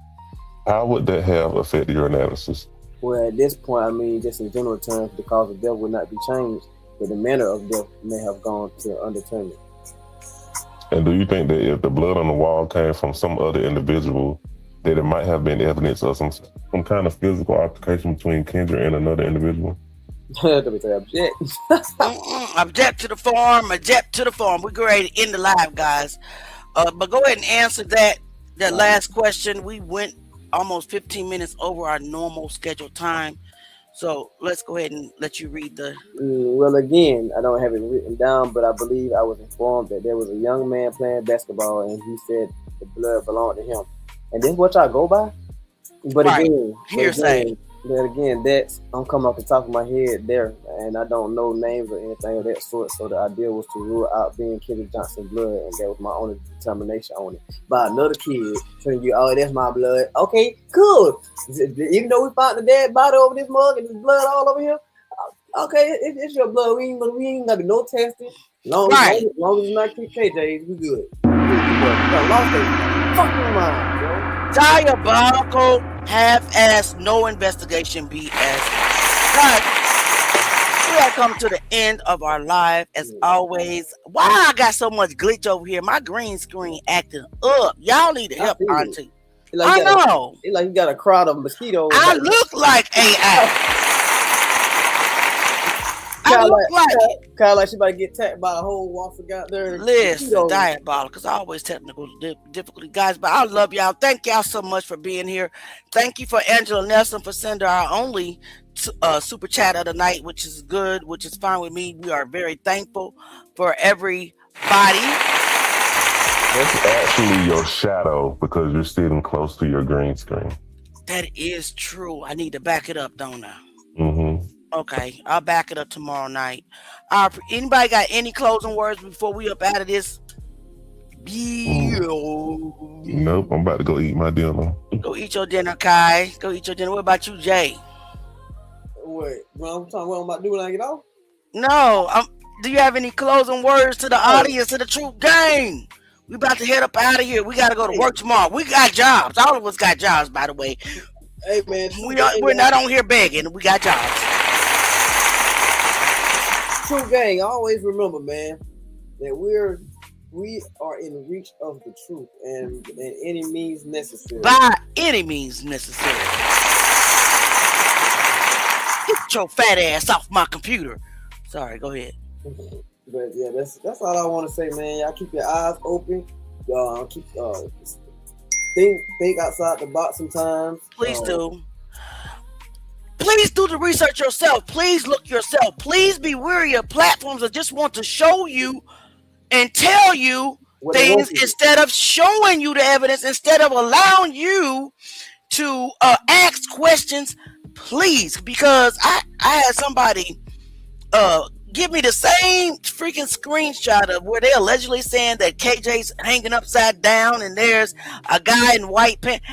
How would that have affected your analysis? Well, at this point, I mean, just in general terms, the cause of death would not be changed, but the manner of death may have gone to undetermined. And do you think that if the blood on the wall came from some other individual, that it might have been evidence of some kind of physical altercation between Kendrick and another individual? Let me say object. Object to the form. Object to the form. We're ready to end the live, guys. But go ahead and answer that last question. We went almost 15 minutes over our normal scheduled time. So let's go ahead and let you read the... Well, again, I don't have it written down, but I believe I was informed that there was a young man playing basketball and he said the blood belonged to him. And this is what y'all go by? But right. Again, hearsay. That's I'm coming off the top of my head there, and I don't know names or anything of that sort. So the idea was to rule out being Kendrick Johnson blood, and that was my only determination on it. By another kid telling you, "Oh, that's my blood." Okay, cool. Even though we found the dead body over this mug and there's blood all over here, okay, it's your blood. We ain't got to be no testing. Long as it's not KJ's, we good. Lost it. Fuck your mind, bro. Diabolical, half-ass, no investigation BS. But we have come to the end of our live. As always, why I got so much glitch over here? My green screen acting up. Y'all need to help Auntie. I know. It's like you got a crowd of mosquitoes. I look like AI. I look like kind of like she about to get tapped by a whole waffle out there. Listen, diabolical, because always technical difficulty, guys. But I love y'all. Thank y'all so much for being here. Thank you for Angela Nelson for sending our only super chat of the night, which is good, which is fine with me. We are very thankful for everybody. That's actually your shadow because you're sitting close to your green screen. That is true. I need to back it up, don't I? Mm-hmm. Okay, I'll back it up tomorrow night. Anybody got any closing words before we up out of this? Nope, I'm about to go eat my dinner. Go eat your dinner, Kai. Go eat your dinner. What about you, Jay? Wait, well, I'm talking what I'm about to do when I get off? No, do you have any closing words to the audience of the Truth Gang? We about to head up out of here. We got to go to work tomorrow. We got jobs. All of us got jobs, by the way. Hey, man. We're not on here begging. We got jobs. Truth Gang, always remember, man, that we are in reach of the truth and any means necessary. By any means necessary. Get your fat ass off my computer. Sorry, go ahead. But yeah, that's all I want to say, man. Y'all keep your eyes open. Y'all keep think outside the box sometimes. Please do. Please do the research yourself. Please look yourself. Please be wary of platforms that just want to show you and tell you things instead of showing you the evidence, instead of allowing you to ask questions. Please, because I had somebody give me the same freaking screenshot of where they're allegedly saying that KJ's hanging upside down and there's a guy in white pants.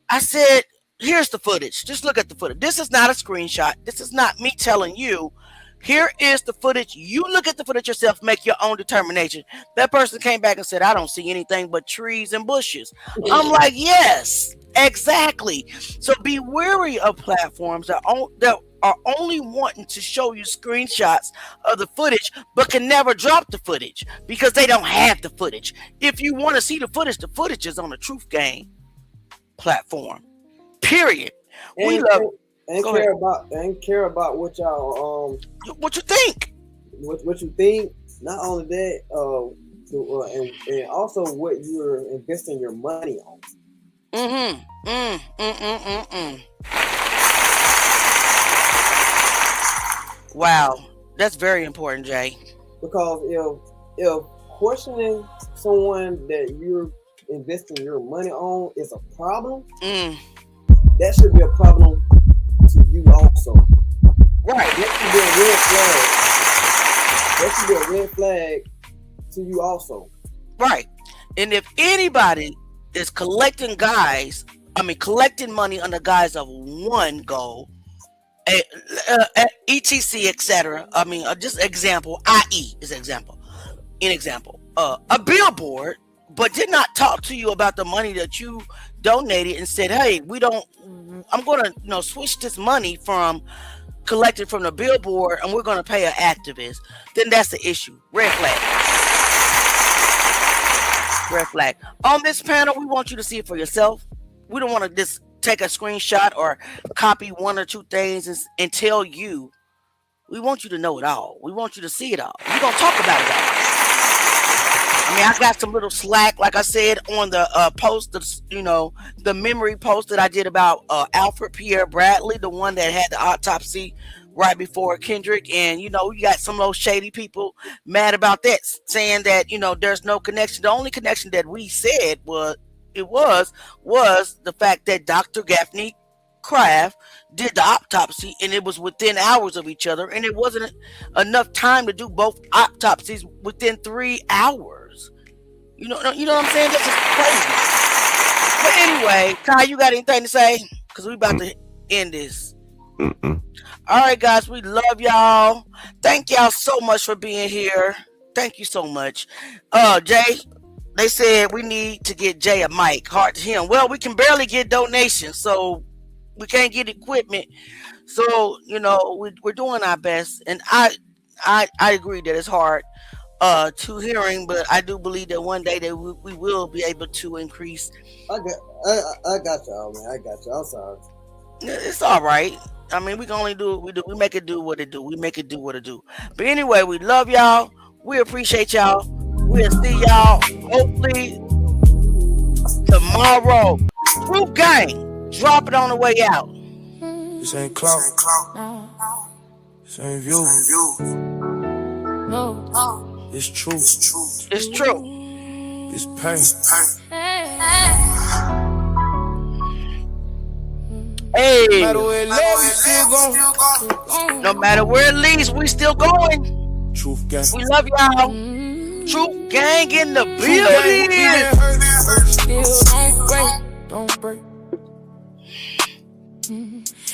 I said, here's the footage. Just look at the footage. This is not a screenshot. This is not me telling you. Here is the footage. You look at the footage yourself, make your own determination. That person came back and said, I don't see anything but trees and bushes. I'm like, yes, exactly. So be wary of platforms that are only wanting to show you screenshots of the footage, but can never drop the footage because they don't have the footage. If you want to see the footage is on the Truth Gang platform. Period. We love and care about what y'all what you think. What you think. Not only that, and also what you're investing your money on. Wow, that's very important, Jay. Because if questioning someone that you're investing your money on is a problem, that should be a problem to you also. Right. That should be a red flag to you also. Right. And if anybody is collecting money on the guise of one goal, etc., etc. I mean, just example, i.e. is example. An example, a billboard, but did not talk to you about the money that you donated and said, hey, I'm going to switch this money from collected from the billboard and we're going to pay an activist, then that's the issue. Red flag. Red flag. On this panel, we want you to see it for yourself. We don't want to just take a screenshot or copy one or two things and tell you. We want you to know it all. We want you to see it all. We're going to talk about it all. I mean, I got some little slack, like I said, on the post, the memory post that I did about Alfred Pierre Bradley, the one that had the autopsy right before Kendrick. And, you got some of those shady people mad about that, saying that, there's no connection. The only connection that we said was the fact that Dr. Gaffney-Kraft did the autopsy, and it was within hours of each other, and it wasn't enough time to do both autopsies within 3 hours. You know what I'm saying? That's just crazy. But anyway, Kai, you got anything to say? Because we about to end this. All right, guys, we love y'all. Thank y'all so much for being here. Thank you so much. Jay, they said we need to get Jay a mic. Hard to him. Well, we can barely get donations, so we can't get equipment. So, we're doing our best. And I agree that it's hard to hearing, but I do believe that one day that we will be able to increase. I got y'all, man. I got y'all. I'm sorry. It's all right. I mean, we can only do what we do. We make it do what it do. We make it do what it do. But anyway, we love y'all. We appreciate y'all. We'll see y'all hopefully tomorrow. Truth Gang, drop it on the way out. This ain't clout. This ain't view. No. It's true. It's true. It's pain. Hey. No matter where it leads, we still going. No matter where it leads, we still going. Truth Gang. We love y'all. Truth Gang in the building. Still don't break.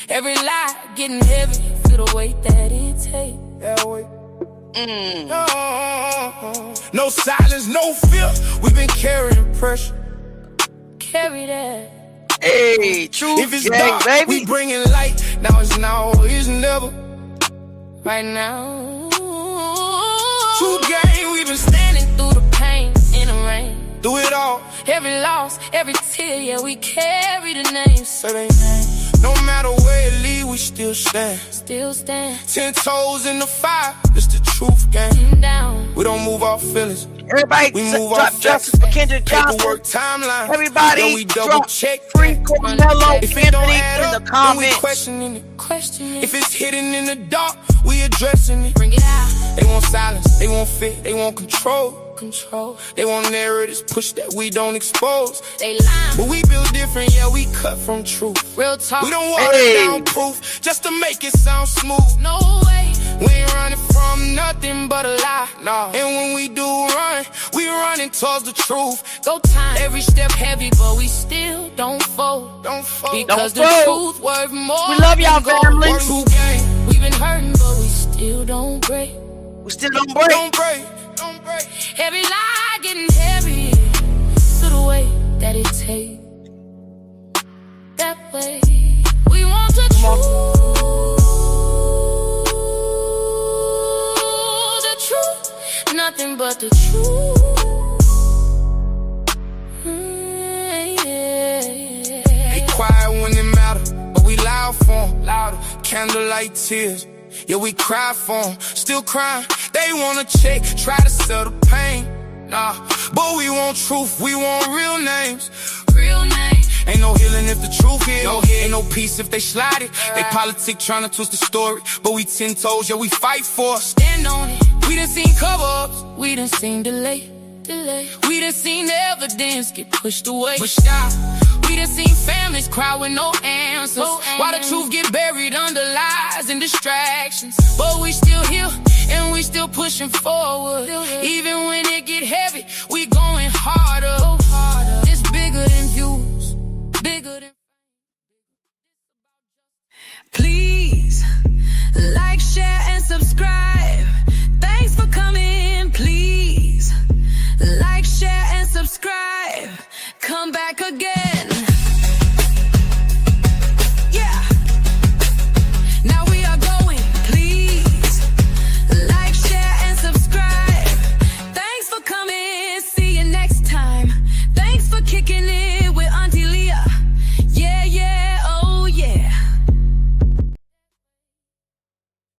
Every lie getting heavy. Feel the weight that it takes. Yeah, wait. No silence, no fear. We've been carrying pressure. Carry that. Hey, Truth If it's Gang, dark, baby. we bringing light. Now it's now, it's never. Right now. Truth Gang, we been standing through the pain in the rain. Do it all. Every loss, every tear, yeah, we carry the names. Say they name. No matter where it lead, we still stand. Still stand. 10 toes in the fire, it's the Truth Gang. Down. We don't move our feelings. Everybody, we move drop our justice for Kendrick Johnson. Paperwork timeline. Everybody, yo, we double drop check. free Karmelo If it don't add in the up, comments. then we questioning it. If it's hidden in the dark, we addressing it. Bring it out. They want silence, they want fear, they want control. They want narratives push that we don't expose. They lie, but we build different, yeah, we cut from truth. Real talk. We don't water down proof just to make it sound smooth. No way. We ain't running from nothing but a lie. Nah. And when we do run, we running towards the truth. Go time. Every step heavy, but we still don't fold. Don't fold. Because the truth worth more. We love y'all, family. We've been hurting, but we still don't break. We still don't break. Don't break. Don't break. Every lie getting heavy to the way that it takes. That way we want the truth. The truth, nothing but the truth. They quiet when it matter, but we loud for 'em. Louder, candlelight tears. Yeah, we cry for 'em, still crying. They wanna check, try to sell the pain. Nah, but we want truth, we want real names. Real names. Ain't no healing if the truth is. No heal. Ain't no peace if they slide it. They politic trying to twist the story, but we 10 toes, yeah, we fight for it. Stand on it. We done seen cover-ups, we done seen delay. We done seen evidence get pushed away. Pushed out. We done seen families cry with no answers. While the truth get buried under lies and distractions. But we still here and we still pushing forward. Even when it get heavy, we going harder. It's bigger than views. Bigger than. Please like, share, and subscribe.